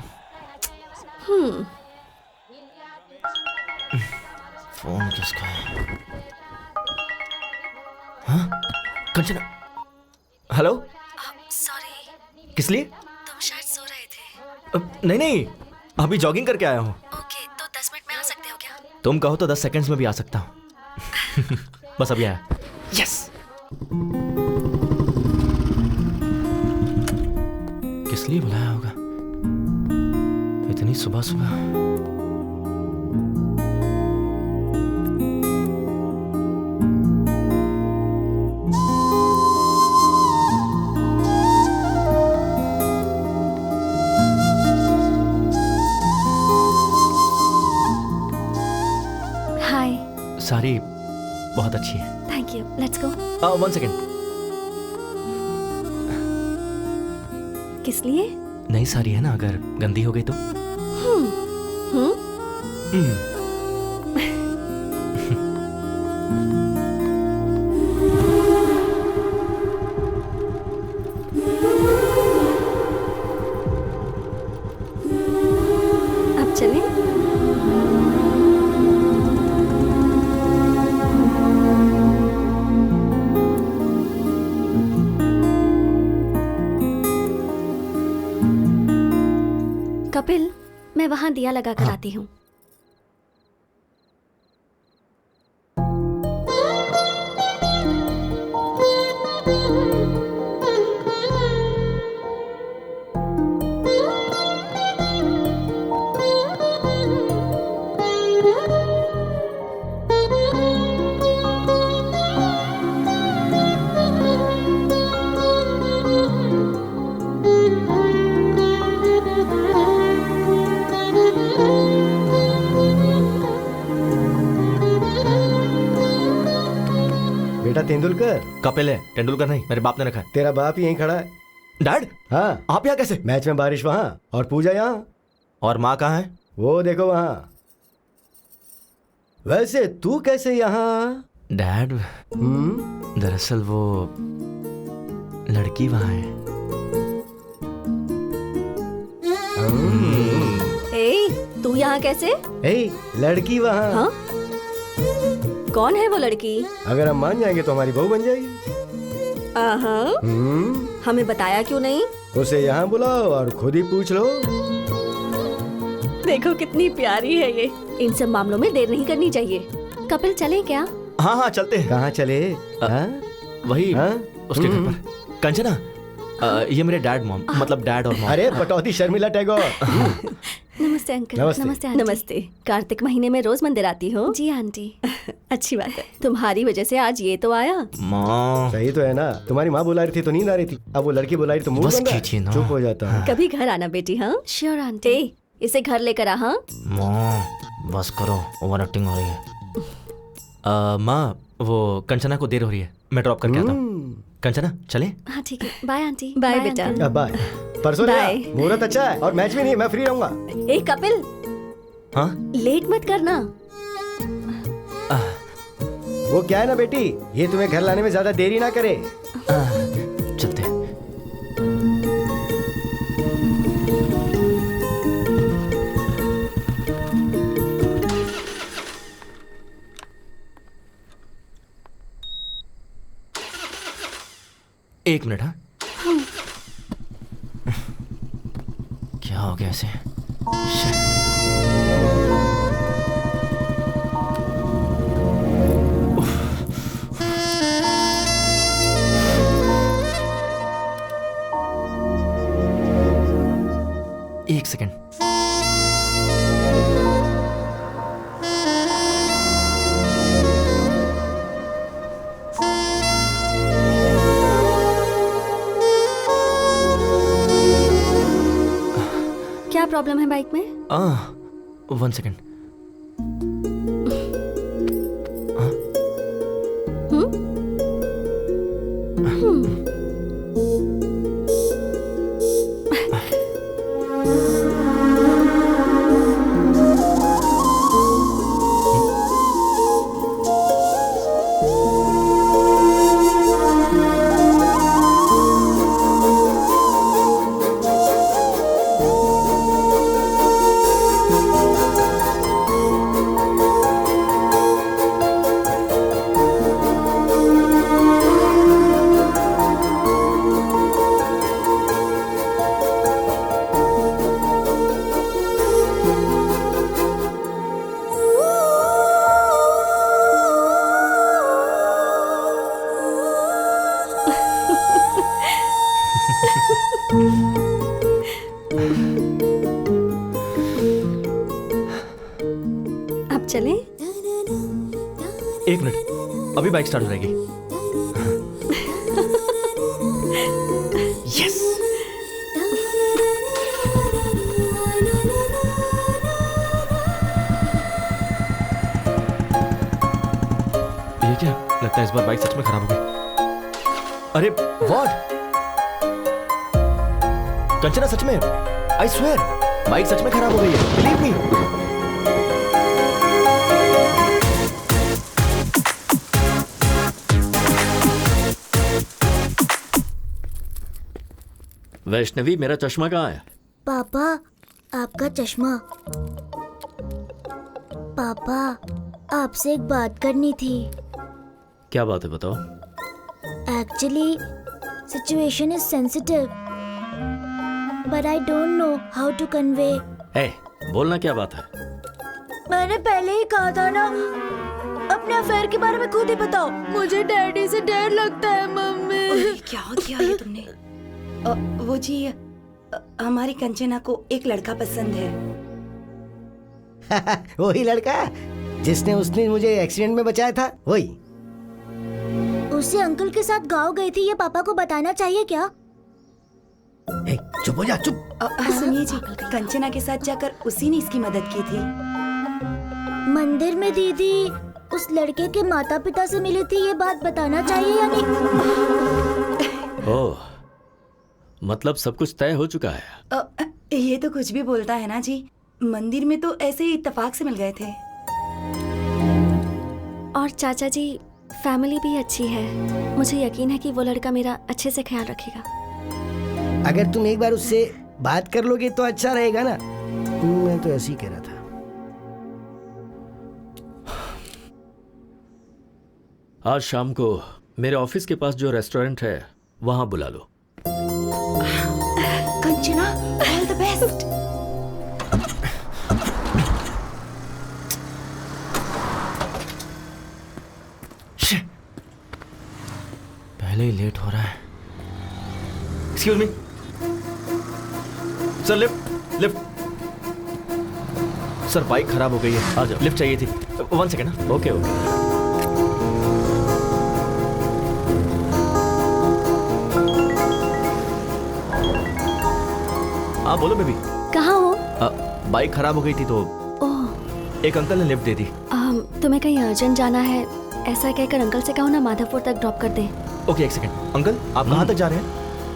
फोन किसका है? हाँ? कंचना। हेलो। सॉरी। किस लिए? तुम शायद सो रहे थे। नहीं नहीं, अभी जॉगिंग करके आया हूँ। ओके, तो 10 मिनट में आ सकते हो क्या? तुम कहो तो 10 सेकंड्स में भी आ सकता हूँ। बस अभी आया। यस। किस लिए बुलाया होगा इतनी सुबह सुबह? हाय। सारी बहुत अच्छी है। Thank you. Let's go. 1 second. किस लिए? नई साड़ी है ना, अगर गंदी हो गई तो? अब चलें? कपिल, मैं वहां दिया लगा कर आती हूँ। बेटा तेंदुलकर। कपिल है, तेंदुलकर नहीं। मेरे बाप ने रखा है। तेरा बाप ही यहीं खड़ा है। डैड? हाँ। आप यहाँ कैसे? मैच में बारिश वहां और पूजा यहाँ। और माँ कहाँ है? वो देखो वहां। वैसे तू कैसे यहाँ? डैड दरअसल वो लड़की वहां है। ए, तू यहाँ कैसे? ए, लड़की वहां। हाँ? कौन है वो लड़की? अगर हम मान जाएंगे तो हमारी बहू बन जाएगी। हमें बताया क्यों नहीं? उसे यहाँ बुलाओ और खुद ही पूछ लो। देखो कितनी प्यारी है ये। इन सब मामलों में देर नहीं करनी चाहिए। कपिल चले क्या? हाँ हाँ चलते हैं। कहाँ चले? वही उसके घर पर। कंचना, ये मेरे डैड मॉम, मतलब डैड और मॉम। अरे पटौदी शर्मिला टैगोर। नमस्ते अंकल। नमस्ते। नमस्ते। कार्तिक महीने में रोज मंदिर आती हो? जी आंटी। अच्छी बात है। तुम्हारी वजह से आज ये तो आया। माँ सही तो है ना। तुम्हारी माँ बुला रही थी तो नींद आ रही थी, अब वो लड़की बुला रही तो मुंह बंद है। चुप हो जाता हूँ। कभी घर आना बेटी। हाँ श्योर आंटी। इसे घर लेकर आ। हाँ माँ बस करो, ओवर एक्टिंग हो रही है। माँ वो कंचना को देर हो रही है, मैं ड्रॉप करके आता हूँ। कंचना चले? हाँ ठीक है। Bye aunty. बाय बेटा। बाय। परसों मुहूर्त अच्छा है और मैच भी नहीं, मैं फ्री रहूंगा। ए कपिल, हाँ लेट मत करना। वो क्या है ना बेटी, ये तुम्हें घर लाने में ज्यादा देरी ना करे। चलते। एक मिनट। हाँ क्या हो गया ऐसे? एक सेकेंड। क्या प्रॉब्लम है बाइक में? 1 सेकेंड। अब चलें? 1 मिनट, अभी बाइक स्टार्ट हो जाएगी। यस। ये क्या लगता है, इस बार बाइक सच में खराब हो गई। अरे व्हाट? कंचना सच में, आई स्वेयर बाइक सच में खराब हो गई है, बिलीव मी। वैष्णवी, मेरा चश्मा कहाँ है? पापा, आपका चश्मा। पापा, आपसे एक बात करनी थी। क्या बात है, बताओ। Actually situation is sensitive, but I don't know how to convey. Uh, बोलना क्या बात है? मैंने पहले ही कहा था ना, अपने अफेयर के बारे में खुद ही बताओ। मुझे डैडी से डर लगता है मम्मी। क्या किया ये तुमने? वो जी, हमारी कंचना को एक लड़का पसंद है। वही लड़का जिसने उसने मुझे एक्सीडेंट में बचाया था, वही। उसे अंकल के साथ गाँव गई थी, ये पापा को बताना चाहिए क्या? चुप हो जा, चुप। सुनिए जी, कंचना के साथ जाकर उसी ने इसकी मदद की थी। मंदिर में दीदी उस लड़के के माता पिता से मिली थी, ये बात बताना चाहिए या नहीं? ओह, मतलब सब कुछ तय हो चुका है। ये तो कुछ भी बोलता है ना जी। मंदिर में तो ऐसे ही इत्तेफाक से मिल गए थे। और चाचा जी, फैमिली भी अच्छी है। मुझे यकीन है कि वो लड़का मेरा अच्छे से ख्याल रखेगा। अगर तुम एक बार उससे बात कर लोगे तो अच्छा रहेगा ना। मैं तो ऐसे ही कह रहा था। आज शाम को मेरे ऑफिस के पास जो रेस्टोरेंट है वहां बुला लो। Kanchana, all the best. पहले ही लेट हो रहा है। Excuse me sir, lift lift. Sir bike खराब हो गई है, आ जाओ। लिफ्ट चाहिए थी। 1 सेकेंड ना। Okay okay. हाँ बोलो बेबी। कहाँ हो? बाइक खराब हो गई थी तो ओह, एक अंकल ने लिफ्ट दे दी। तुम्हें कहीं अर्जेंट जाना है, ऐसा कहकर अंकल से कहो ना माधवपुर तक ड्रॉप कर दे। Okay, 1 second. अंकल आप कहाँ तक जा रहे हैं?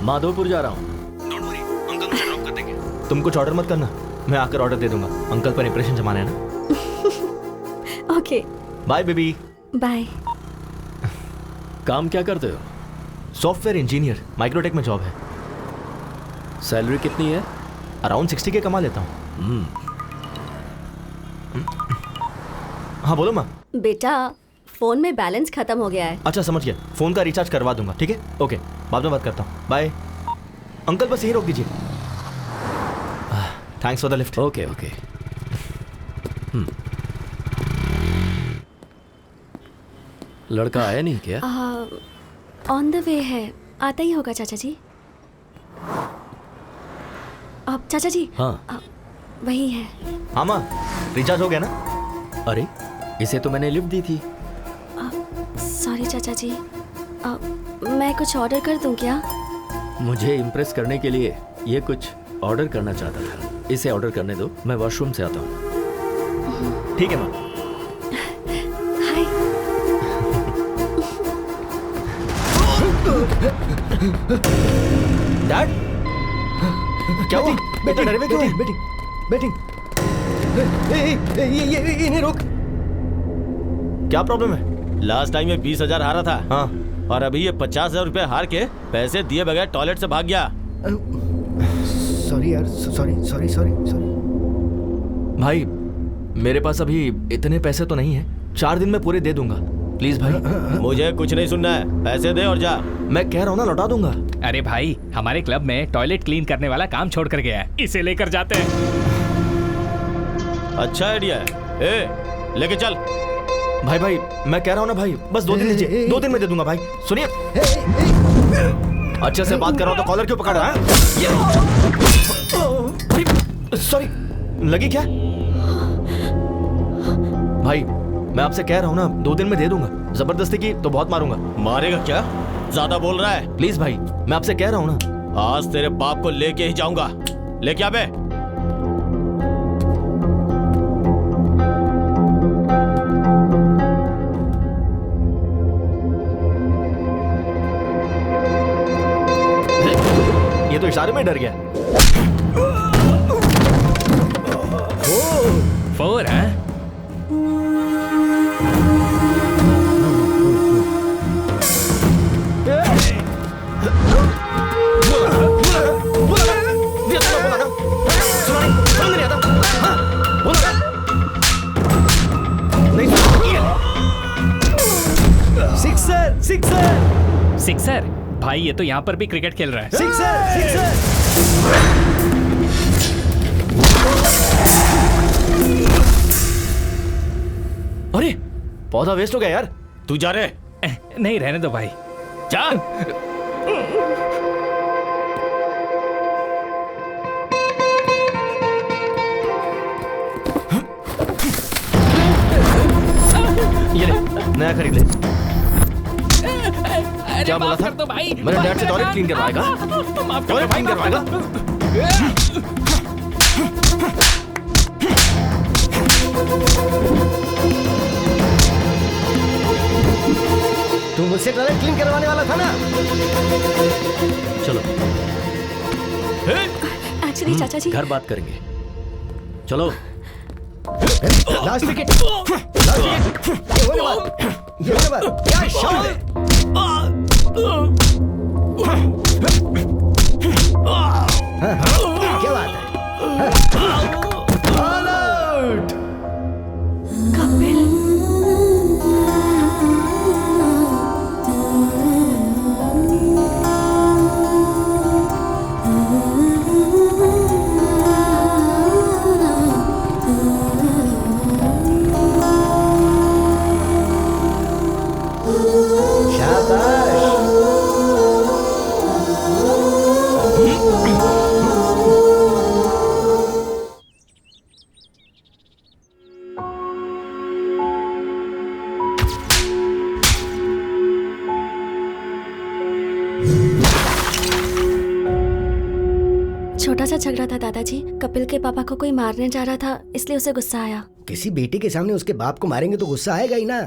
माधवपुर जा रहा हूँ। डोंट वरी, अंकल मुझे ड्रॉप कर देंगे। तुम कुछ ऑर्डर मत करना, मैं आकर ऑर्डर दे दूंगा। अंकल पर इंप्रेशन जमाना है ना। Okay, bye baby. बाय। काम क्या करते हो? सॉफ्टवेयर इंजीनियर, माइक्रोटेक में जॉब है। सैलरी कितनी है? अराउंड 60 के कमा लेता हूँ। हाँ बोलो माँ। बेटा, फोन में बैलेंस खत्म हो गया है। अच्छा समझ गया, फोन का रिचार्ज करवा दूंगा। ठीक है, ओके, बाद में बात करता हूँ। बाय अंकल, बस यही रोक दीजिए। Thanks for the lift. Okay okay. लड़का आया नहीं क्या? ऑन द वे है, आता ही होगा चाचा जी। अब चाचा जी। हाँ वही है। हाँ माँ, रिचार्ज हो गया ना? अरे इसे तो मैंने लिफ्ट दी थी। सॉरी चाचा जी, मैं कुछ ऑर्डर कर दूं क्या? मुझे इम्प्रेस करने के लिए ये कुछ ऑर्डर करना चाहता था। इसे ऑर्डर करने दो, मैं वॉशरूम से आता हूँ। ठीक है माँ। डैड क्या हुआ? बेटा डरे में क्यों है? बैटिंग ये इन्हें रोक। क्या प्रॉब्लम है? लास्ट टाइम ये 20,000 हारा था। हाँ। और अभी ये 50,000 रुपए हार के पैसे दिए बगैर टॉयलेट से भाग गया। सॉरी यार, सॉरी। भाई मेरे पास अभी इतने पैसे तो नहीं है, 4 दिन में पूरे दे दूंगा। प्लीज भाई। मुझे कुछ नहीं सुनना है, पैसे दे और जा। मैं कह रहा हूँ ना, लौटा दूंगा। अरे भाई, हमारे क्लब में टॉयलेट क्लीन करने वाला काम छोड़ कर गया है, इसे लेकर जाते हैं। अच्छा आइडिया है। ए, लेके चल। भाई मैं कह रहा हूँ ना भाई, बस 2 दिन दीजिए, 2 दिन में दे दूंगा भाई। सुनिए, अच्छे से बात कर रहा हूँ तो कॉलर क्यों पकड़ रहा है? सॉरी, लगी क्या? भाई मैं आपसे कह रहा हूँ ना, 2 दिन में दे दूंगा। जबरदस्ती की तो बहुत मारूंगा। मारेगा क्या? ज्यादा बोल रहा है। प्लीज भाई, मैं आपसे कह रहा हूँ ना। आज तेरे बाप को लेके ही जाऊंगा। लेके आ बे। ये तो इशारे में डर गया। 4 है? सिक्सर? भाई ये तो यहाँ पर भी क्रिकेट खेल रहा है। सिक्सर। अरे पौधा वेस्ट हो गया यार। तू जा रे। नहीं, रहने दो भाई। जा। ये ले, नया खरीद ले। क्या बोला था? तो भाई, मेरे डैड से टॉयलेट क्लीन करवाएगा? टॉयलेट क्लीन करवाएगा? तू मुझसे टॉयलेट क्लीन करवाने वाला था ना? चलो एक्चुअली चाचा जी, घर बात करेंगे। चलो। Last wicket. ये होने वाला। क्या शॉट है? क्या बात है? All out. कपिल। छोटा सा झगड़ा था दादाजी। कपिल के पापा को कोई मारने जा रहा था, इसलिए उसे गुस्सा आया। किसी बेटे के सामने उसके बाप को मारेंगे तो गुस्सा आएगा ही ना।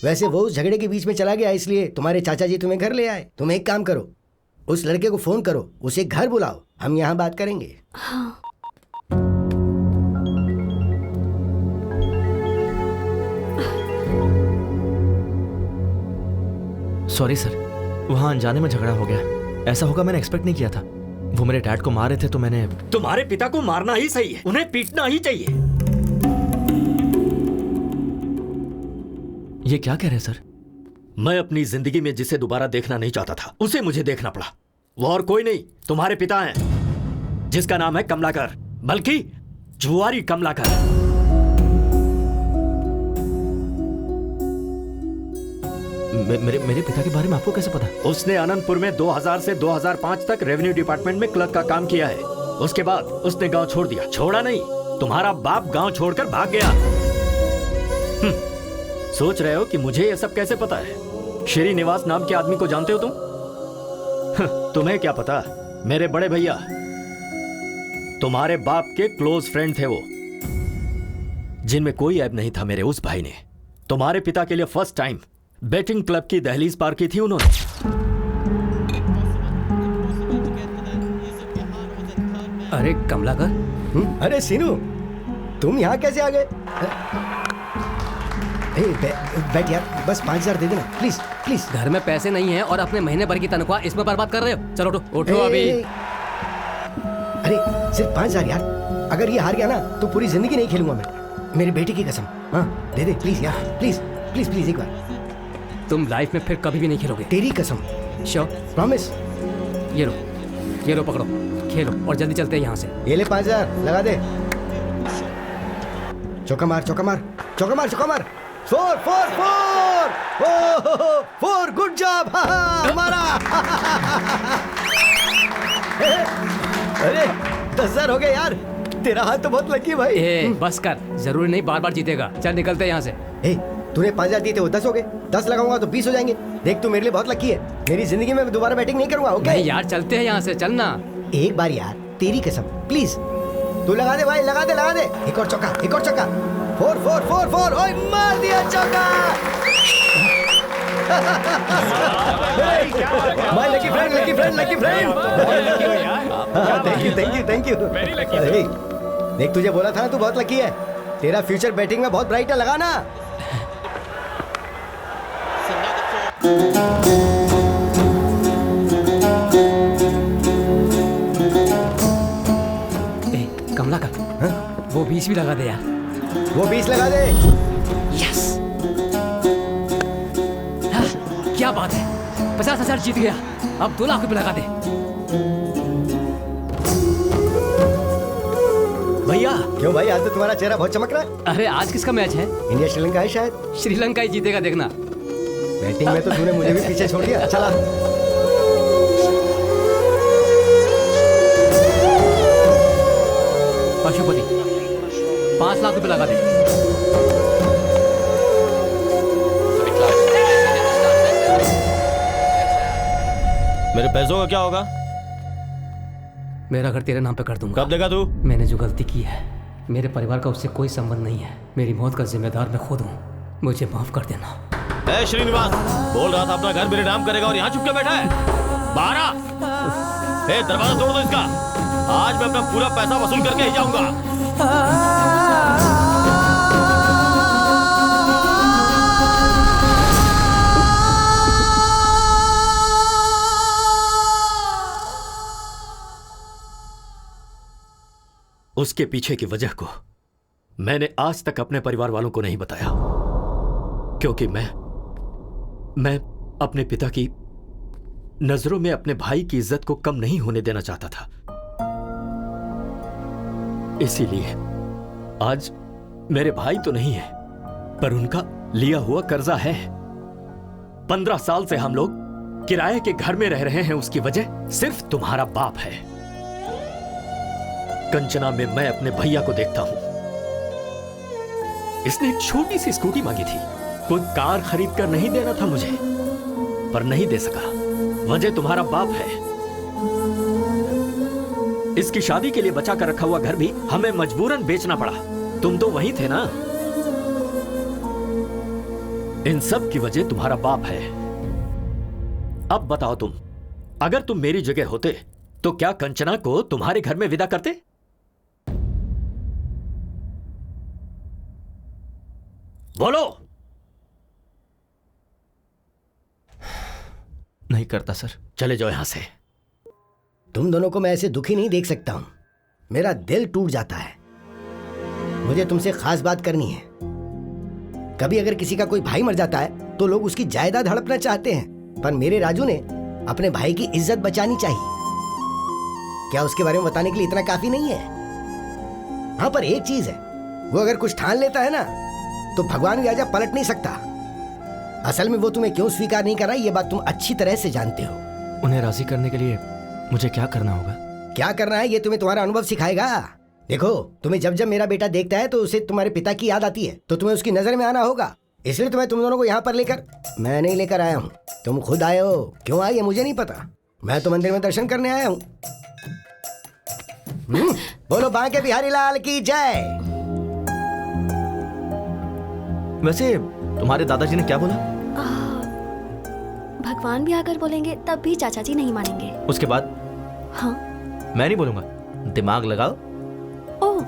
वैसे वो उस झगड़े के बीच में चला गया, इसलिए तुम्हारे चाचा जी तुम्हें घर ले आए। तुम एक काम करो, उस लड़के को फोन करो, उसे घर बुलाओ, हम यहाँ बात करेंगे। हाँ। सॉरी सर, वहाँ अनजाने में झगड़ा हो गया। ऐसा होगा मैंने एक्सपेक्ट नहीं किया था। वो मेरे डैड को मार रहे थे तो मैंने। तुम्हारे पिता को मारना ही सही है, उन्हें पीटना ही चाहिए। ये क्या कह रहे हैं सर? मैं अपनी जिंदगी में जिसे दोबारा देखना नहीं चाहता था, उसे मुझे देखना पड़ा। वो और कोई नहीं, तुम्हारे पिता हैं, जिसका नाम है कमलाकर, बल्कि जुआरी कमलाकर। मेरे पिता के बारे में आपको कैसे पता? उसने अनंतपुर में 2000 से 2005 तक रेवेन्यू डिपार्टमेंट में क्लर्क का काम किया है। उसके बाद उसने गांव छोड़ दिया। छोड़ा नहीं, तुम्हारा बाप गांव छोड़कर भाग गया। सोच रहे हो कि मुझे यह सब कैसे पता है? श्रीनिवास नाम के आदमी को जानते हो तुम? तुम्हें क्या पता, मेरे बड़े भैया तुम्हारे बाप के क्लोज फ्रेंड थे वो, जिनमें कोई ऐब नहीं था मेरे उस भाई ने। तुम्हारे पिता के लिए फर्स्ट टाइम बेटिंग क्लब की दहलीज पार की थी उन्होंने। अरे कमलाकर। अरे सीनू, तुम यहाँ कैसे आ गए? बैठ यार, बस 5,000 दे देना प्लीज प्लीज। घर में पैसे नहीं है और अपने महीने भर की तनख्वाह इसमें बर्बाद कर रहे हो। चलो उठो उठो अभी। अरे सिर्फ 5,000 यार, अगर ये हार गया ना तो पूरी जिंदगी नहीं खेलूंगा मैं, मेरी बेटी की कसम। हाँ दे दे प्लीज यार, प्लीज प्लीज प्लीज एक बार। तुम लाइफ में फिर कभी भी नहीं खेलोगे। तेरी कसम। श्योर? प्रॉमिस। ये लो पकड़ो, खेलो और जल्दी चलते हैं यहाँ से। ये ले 5,000 लगा दे। चौका मार चौका मार चौका मार चौका मार। 4 4 4 4 गुड जॉब हमारा। अरे 10,000 हो गए यार, तेरा हाथ तो बहुत लकी भाई। बस कर, जरूरी नहीं बार बार जीतेगा। चल निकलते हैं यहाँ से। तूने 5,000 दिए थे, वो 10 हो गए। 10 लगाऊंगा तो 20 हो जाएंगे। देख तू मेरे लिए बहुत लकी है, मेरी जिंदगी में मैं दोबारा बैटिंग नहीं करूंगा। ओके नहीं यार, चलते हैं यहाँ से, चलना। एक बार यार, तेरी कसम प्लीज। तू लगा दे भाई, लगा दे लगा दे। एक और चौका, एक और चौका। 4 4 4 4। ओए मार दिया चौका। My lucky friend, lucky friend, lucky friend. Thank you thank you thank you. देख तुझे बोला था ना, तू बहुत लकी है। तेरा फ्यूचर बैटिंग में बहुत ब्राइट है, लगा ना। कमला का वो 20 भी लगा दे यार। वो 20 लगा दे। यस, क्या बात है, 50,000 जीत गया। अब 2 लाख रुपए लगा दे। भैया। क्यों भाई, आज तो तुम्हारा चेहरा बहुत चमक रहा है। अरे आज किसका मैच है? इंडिया श्रीलंका है शायद। श्रीलंका ही जीतेगा, देखना। बैटिंग में तो तूने मुझे भी पीछे छोड़ दिया। चला। पशुपति 5 लाख रुपए लगा दे। मेरे पैसों का क्या होगा? मेरा घर तेरे नाम पे कर दूंगा। कब देगा तू? मैंने जो गलती की है, मेरे परिवार का उससे कोई संबंध नहीं है। मेरी मौत का जिम्मेदार मैं खुद हूँ, मुझे माफ कर देना। ए श्रीनिवास, बोल रहा था अपना घर मेरे नाम करेगा और यहाँ चुप के बैठा है। बाहर आ। दरवाजा तोड़ दो इसका। आज मैं अपना पूरा पैसा वसूल करके ही जाऊंगा। उसके पीछे की वजह को मैंने आज तक अपने परिवार वालों को नहीं बताया, क्योंकि मैं अपने पिता की नजरों में अपने भाई की इज्जत को कम नहीं होने देना चाहता था। इसीलिए आज मेरे भाई तो नहीं है, पर उनका लिया हुआ कर्जा है। 15 साल से हम लोग किराए के घर में रह रहे हैं, उसकी वजह सिर्फ तुम्हारा बाप है। कंचना में मैं अपने भैया को देखता हूं। इसने एक छोटी सी स्कूटी मांगी थी, कोई कार खरीद कर नहीं देना था मुझे, पर नहीं दे सका। वजह तुम्हारा बाप है। इसकी शादी के लिए बचा कर रखा हुआ घर भी हमें मजबूरन बेचना पड़ा। तुम तो वहीं थे ना। इन सब की वजह तुम्हारा बाप है। अब बताओ तुम, अगर तुम मेरी जगह होते तो क्या कंचना को तुम्हारे घर में विदा करते? बोलो। नहीं करता सर। चले जाओ यहां से। तुम दोनों को मैं ऐसे दुखी नहीं देख सकता हूं, मेरा दिल टूट जाता है। मुझे तुमसे खास बात करनी है। कभी अगर किसी का कोई भाई मर जाता है तो लोग उसकी जायदाद हड़पना चाहते हैं, पर मेरे राजू ने अपने भाई की इज्जत बचानी चाहिए। क्या उसके बारे में बताने के लिए इतना काफी नहीं है? हाँ, पर एक चीज है, वो अगर कुछ ठान लेता है ना तो भगवान भी आजा पलट नहीं सकता। असल में वो तुम्हें क्यों स्वीकार नहीं कर रहा, ये बात तुम अच्छी तरह से जानते हो। उन्हें राजी करने के लिए मुझे क्या करना होगा? क्या करना है ये तुम्हें तुम्हारा अनुभव सिखाएगा। देखो, तुम्हें जब जब मेरा बेटा देखता है तो उसे तुम्हारे पिता की याद आती है, तो तुम्हें उसकी नजर में आना होगा। इसलिए तो मैं तुम दोनों को यहाँ पर लेकर, मैं नहीं लेकर आया हूँ, तुम खुद आए हो। क्यों आए ये मुझे नहीं पता, मैं तो मंदिर में दर्शन करने आया हूँ। बोलो बांके बिहारी लाल की जय। वैसे तुम्हारे दादाजी ने क्या बोला? भगवान भी आकर बोलेंगे तब भी चाचा जी नहीं मानेंगे। उसके बाद? हाँ। मैं नहीं बोलूंगा, दिमाग लगाओ। ओह,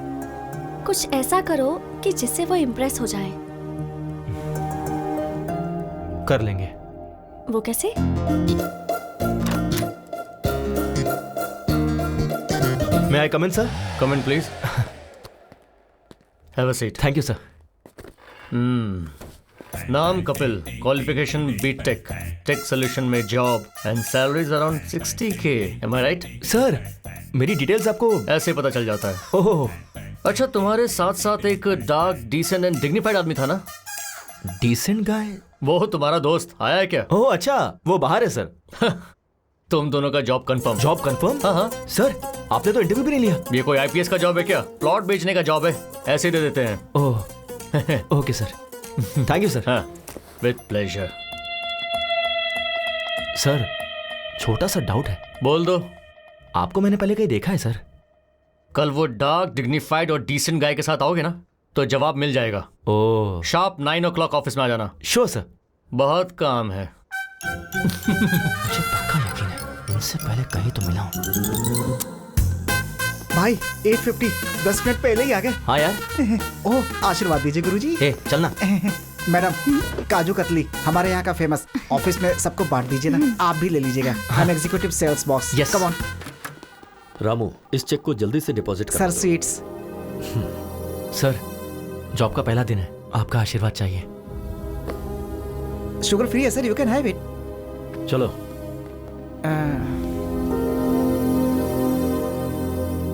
कुछ ऐसा करो कि जिससे वो इम्प्रेस हो जाए। कर लेंगे। वो कैसे? May I come in, sir? Come in, please. Have a seat. Thank you, sir. नाम Kapil, qualification BTech, tech solution में job and salary's around 60K. Am I right? Sir, मेरी डिटेल्स आपको ऐसे पता चल जाता है। ओह, अच्छा, तुम्हारे साथ साथ एक डार्क, डिसेंट एंड डिग्निफाइड आदमी था ना? Decent guy? वो तुम्हारा दोस्त आया है क्या? ओह अच्छा, वो बाहर है सर। तुम दोनों का जॉब कंफर्म। Job confirm? हाँ हाँ सर, आपने तो इंटरव्यू भी नहीं लिया। ये कोई आईपीएस का जॉब है क्या? प्लॉट बेचने का जॉब है, ऐसे ही दे देते हैं। Oh okay sir, thank you sir. हाँ, विद प्लेजर। सर, छोटा सा डाउट है। बोल दो। आपको मैंने पहले कहीं देखा है सर? कल वो डार्क, डिग्निफाइड और डिसेंट गाय के साथ आओगे ना तो जवाब मिल जाएगा। ओह, शार्प 9 o'clock ऑफिस में आ जाना। Sure sir. बहुत काम है। मुझे पक्का यकीन है, इनसे पहले कहीं तो मिला हूं। भाई 8:50, 10 मिनट पहले ही आ गए। हाँ यार। ओह, आशीर्वाद दीजिए गुरुजी। चलना। मैडम, काजू कतली हमारे यहाँ का फेमस। ऑफिस में सबको बांट दीजिए ना, आप भी ले लीजिएगा। हम executive sales boss. Yes. Come on. Ramu, इस चेक को जल्दी से डिपॉजिट कर सर, स्वीट्स। सर, जॉब का पहला दिन है, आपका आशीर्वाद चाहिए। शुगर फ्री है sir, you can have it. चलो।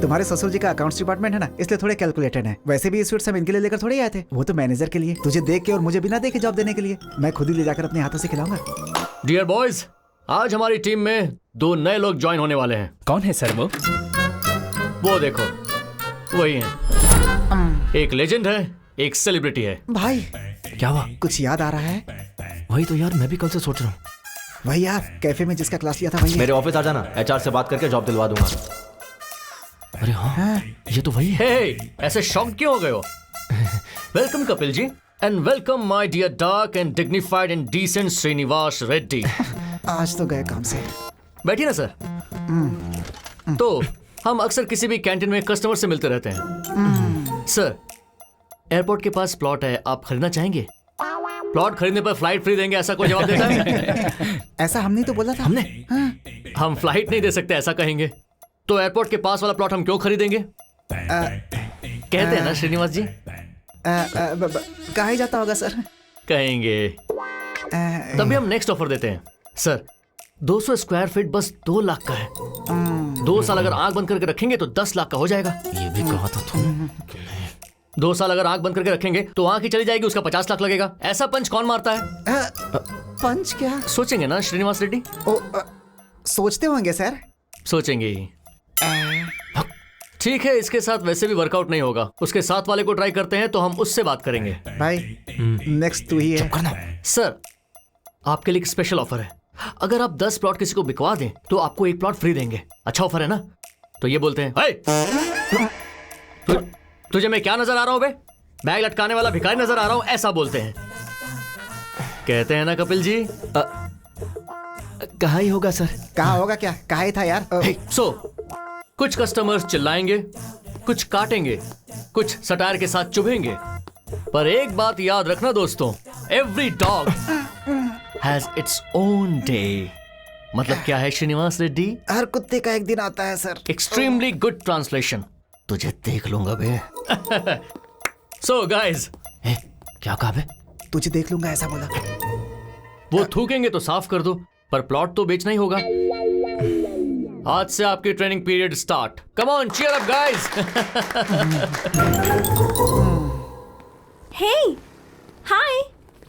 तुम्हारे ससुर जी का अकाउंट्स डिपार्टमेंट है ना, इसलिए थोड़े कैलकुलेटेड है। वैसे भी ये स्वीट्स हम इनके लिए लेकर थोड़े आए थे, वो तो मैनेजर के लिए, तुझे देख के और मुझे बिना देखे जॉब देने के लिए। मैं खुद ही ले जाकर अपने हाथों से खिलाऊंगा। डियर बॉयज, आज हमारी टीम में 2 नए लोग ज्वाइन होने वाले हैं। कौन है सर वो देखो, वही हैं। एक लेजेंड है, एक सेलिब्रिटी है। भाई क्या हुआ? कुछ याद आ रहा है? वही तो यार, मैं भी कल से सोच रहा हूँ। वही यार, कैफे में जिसका क्लास लिया था वही है। मेरे ऑफिस आ जाना, एचआर से बात करके जॉब दिलवा दूंगा। अरे हाँ, ये तो वही है। हे, ऐसे शॉक क्यों हो गए हो? Welcome Kapil ji, and welcome my dear dark and dignified and decent Srinivas Reddy. आज तो गए काम से। बैठिए ना सर। तो हम अक्सर किसी भी कैंटीन में कस्टमर से मिलते रहते हैं। सर, एयरपोर्ट के पास प्लॉट है, आप खरीदना चाहेंगे? प्लॉट खरीदने पर फ्लाइट फ्री देंगे, ऐसा कोई जवाब देता है? ऐसा हमने तो बोला था। हमने? हम फ्लाइट नहीं दे सकते ऐसा कहेंगे तो एयरपोर्ट के पास वाला प्लॉट हम क्यों खरीदेंगे? कहते हैं ना श्रीनिवास जी। कहा ही जाता होगा सर। कहेंगे। तभी हम नेक्स्ट ऑफर देते हैं। सर, 200 स्क्वायर फीट बस 2 लाख का है। 2 साल अगर आंख बंद करके रखेंगे तो 10 लाख का हो जाएगा। ये भी कहा था तुम। 2 साल अगर आंख बंद करके रखेंगे तो आंख ही चली जाएगी, उसका 50 लाख लगेगा। ऐसा पंच कौन मारता है? पंच क्या? सोचेंगे ना श्रीनिवास रेड्डी? सोचते होंगे सर। सोचेंगे ही। ठीक है, इसके साथ वैसे भी वर्कआउट नहीं होगा, उसके साथ वाले को ट्राई करते हैं तो हम उससे बात करेंगे। भाई नेक्स्ट तू ही है। सर, आपके लिए एक स्पेशल ऑफर है। अगर आप 10 प्लॉट किसी को बिकवा दें तो आपको 1 प्लॉट फ्री देंगे। अच्छा ऑफर है ना? तो ये बोलते हैं, तुझे मैं क्या नजर आ रहा हूं बे? बैग लटकाने वाला भिखारी नजर आ रहा हूं, ऐसा बोलते हैं। कहते हैं ना कपिल जी? कहा ही होगा सर। कहा होगा क्या? कहा ही था यार। कुछ कस्टमर्स चिल्लाएंगे, कुछ काटेंगे, कुछ सटायर के साथ चुभेंगे, पर एक बात याद रखना दोस्तों, every dog has its own day. मतलब क्या है श्रीनिवास रेड्डी? हर कुत्ते का एक दिन आता है सर। Extremely good translation. तुझे देख लूंगा बे। सो गाइस, क्या कहा बे? तुझे देख लूंगा ऐसा बोला। वो थूकेंगे तो साफ कर दो, पर प्लॉट तो बेचना ही होगा। आज से आपकी training period start. Come on, cheer up guys. Hey, hi.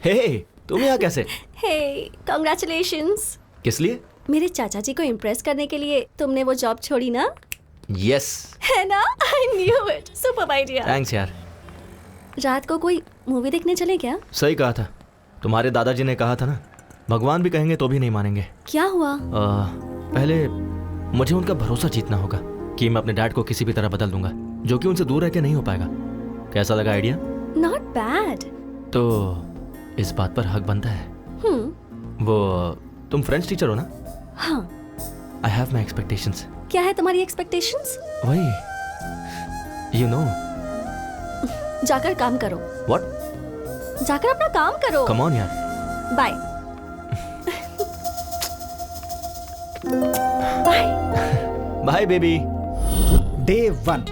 Hey, तुम यहाँ कैसे? Hey, congratulations. किस लिए? मेरे चाचा जी को इम्प्रेस करने के लिए तुमने वो जॉब छोड़ी ना? यस। है ना? I knew it. Superb idea. Thanks यार। रात को कोई मूवी देखने चले क्या? सही कहा था, तुम्हारे दादाजी ने कहा था ना, भगवान भी कहेंगे तो भी नहीं मानेंगे। क्या हुआ? पहले मुझे उनका भरोसा जीतना होगा कि मैं अपने डैड को किसी भी तरह बदल दूंगा, जो कि उनसे दूर रह के नहीं हो पाएगा। कैसा लगा आइडिया? Not bad. तो इस बात पर हक बनता है। वो तुम फ्रेंच टीचर हो ना? हाँ। I have my expectations. क्या है तुम्हारी एक्सपेक्टेशंस? वही, यू नो। जाकर काम करो। व्हाट? जाकर अपना काम करो। कम ऑन यार। Bye. Bye. Bye baby. Day 1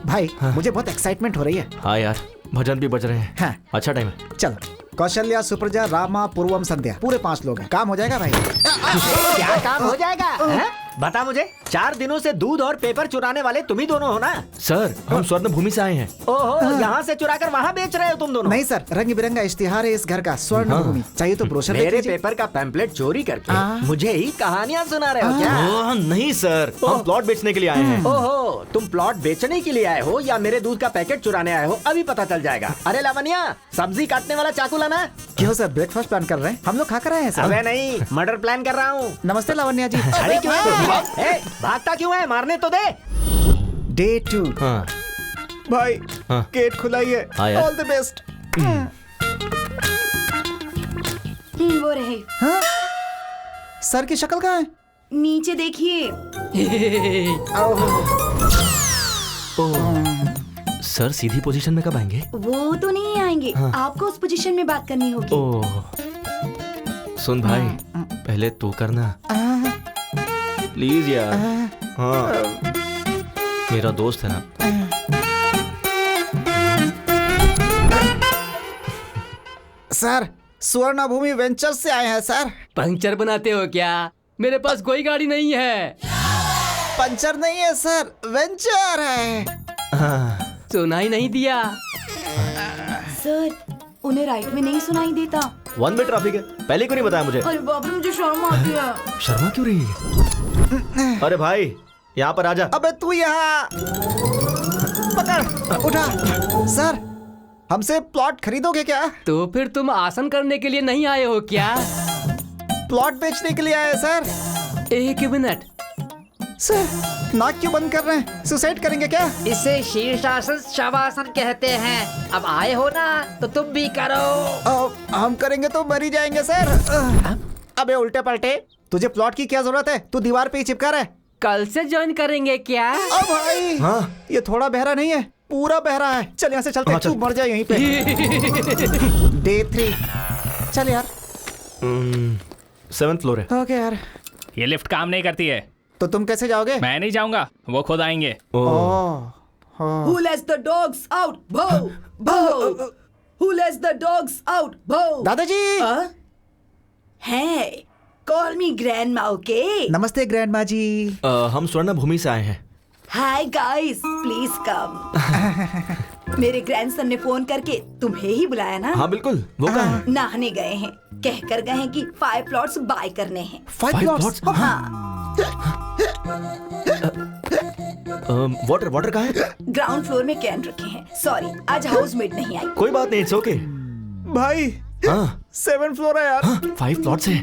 भाई, मुझे बहुत एक्साइटमेंट हो रही है। हाँ यार, भजन भी बज रहे हैं। हाँ। अच्छा टाइम है। चलो, कौशल्या, सुप्रजा, रामा, पूर्वम, संध्या, पूरे 5 लोग हैं। काम हो जाएगा भाई। क्या काम हो जाएगा है? बता मुझे, 4 दिनों से दूध और पेपर चुराने वाले तुम ही दोनों हो ना? सर, हम स्वर्ण भूमि से आए हैं। ओहो, यहाँ से चुरा कर वहाँ बेच रहे हो तुम दोनों? नहीं सर, रंग बिरंगा इश्तिहार है इस घर का, स्वर्ण भूमि। चाहिए तो ब्रोशर देख मेरे लीजिए। पेपर का पैम्पलेट चोरी करके मुझे ही कहानियाँ सुना रहे हो क्या? ओह, नहीं सर, हम प्लॉट बेचने के लिए आए हैं। ओहो, तुम प्लॉट बेचने के लिए आए हो या मेरे दूध का पैकेट चुराने आए हो, अभी पता चल जाएगा। अरे लावण्या, सब्जी काटने वाला चाकू लाना। क्यों सर, ब्रेकफास्ट प्लान कर रहे हैं? हम लोग खा कर आए हैं सर। अबे नहीं, मर्डर प्लान कर रहा हूँ। नमस्ते लावण्या जी। अरे क्यों है? भागता क्यों है? मारने तो दे। डे 2। हाँ। भाई, हाँ। गेट खुला ही है। हाँ यार। All the best. वो रहे। हाँ? सर की शक्ल कहाँ है? नीचे देखिए। सर सीधी पोजीशन में कब आएंगे? वो तो नहीं आएंगे। हाँ। आपको उस पोजीशन में बात करनी होगी। ओह, सुन भाई, पहले तू करना प्लीज यार। हाँ, मेरा दोस्त है ना। सर, स्वर्ण भूमि वेंचर्स से आए हैं सर। पंक्चर बनाते हो क्या? मेरे पास कोई गाड़ी नहीं है। पंचर नहीं है सर, वेंचर है। सुनाई नहीं दिया। सर, उन्हें राइट में नहीं सुनाई देता। 1 वे ट्रैफिक है, पहले क्यों नहीं बताया मुझे? अरे बाप रे, मुझे शर्म आती है। शर्मा क्यों रही है? अरे भाई, यहाँ पर आजा। अबे तू यहाँ पकड़, उठा। सर, हमसे प्लॉट खरीदोगे क्या? तो फिर तुम आसन करने के लिए नहीं आए हो क्या? प्लॉट बेचने के लिए आए सर। एक मिनट सर, नाक क्यों बंद कर रहे हैं? सुसाइड करेंगे क्या? इसे शीर्षासन शवासन कहते हैं। अब आए हो ना तो तुम भी करो। हम करेंगे तो मर ही जाएंगे सर। अबे उल्टे पलटे, तुझे प्लॉट की क्या जरूरत है? तू दीवार पे ही चिपका रहा है। कल से ज्वाइन करेंगे क्या? अब भाई, हाँ? ये थोड़ा बहरा नहीं है, पूरा बहरा है। चल यहाँ से चलते हैं। तू मर जाए यहीं पे। डे 3। चल यार। 7th फ्लोर है। ओके यार। ये लिफ्ट काम नहीं करती है। तो तुम कैसे जाओगे? मैं नहीं जाऊंगा, वो खुद आएंगे। Who lets the dogs out? Bow, bow. Who lets the dogs out? Bow. दादाजी। Hey, call me grandma, okay? नमस्ते ग्रैंडमा जी। हम स्वर्ण भूमि से आए हैं। Hi guys, please come. मेरे ग्रैंडसन ने फोन करके तुम्हें ही बुलाया ना? हाँ बिल्कुल, वो कहाँ है? नहाने गए हैं। कहकर गए हैं कि 5 प्लॉट्स बाय करने हैं। 5 प्लॉट्स? हाँ। वाटर कहाँ है? ग्राउंड फ्लोर में कैन रखे हैं। सॉरी, आज हाउसमेट नहीं आई। कोई बात नहीं, इट्स ओके। भाई, हाँ 7 फ्लोर है यार। 5 प्लॉट्स है।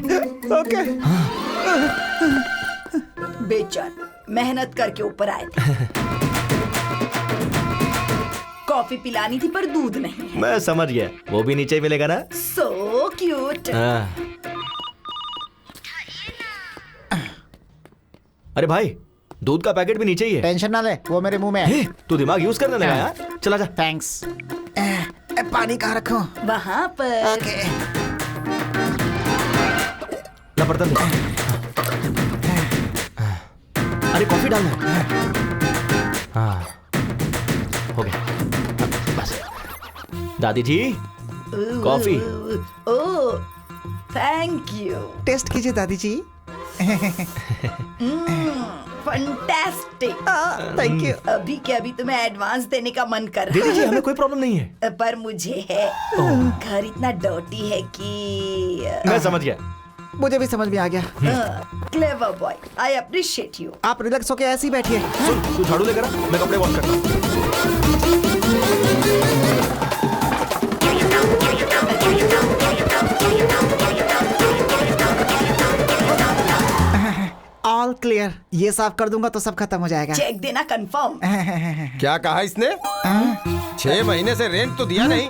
ओके। बेचार मेहनत करके ऊपर आए थे। कॉफी पिलानी थी पर दूध नहीं। मैं समझ गया, वो भी नीचे मिलेगा ना। So cute. अरे भाई, दूध का पैकेट भी नीचे ही है। टेंशन ना ले, वो मेरे मुंह में है। तू दिमाग यूज करने लगा यार। चला जा। थैंक्स। पानी कहाँ रखूं? वहाँ पर। ओके। ना बर्तन दे। अरे कॉफी डालना है। हाँ, हो गया। बस। दादी जी, coffee. Oh, thank you. Test कीजिए दादी जी। फंटास्टिक। Thank you. अभी के अभी तुम्हें एडवांस देने का मन कर रहा दीदी जी, हमें कोई प्रॉब्लम नहीं है। पर मुझे है। घर इतना डर्टी है कि मैं समझ गया। मुझे भी समझ में आ गया। Clever boy, I appreciate you. आप रिलैक्स होके ऐसे ही बैठिए। सुन, तू झाड़ू लेकर आ, मैं कपड़े वॉश करता हूँ। All clear. ये साफ कर दूंगा तो सब खत्म हो जाएगा। चेक देना कंफर्म। क्या कहा इसने? 6 महीने से रेंट तो दिया नहीं।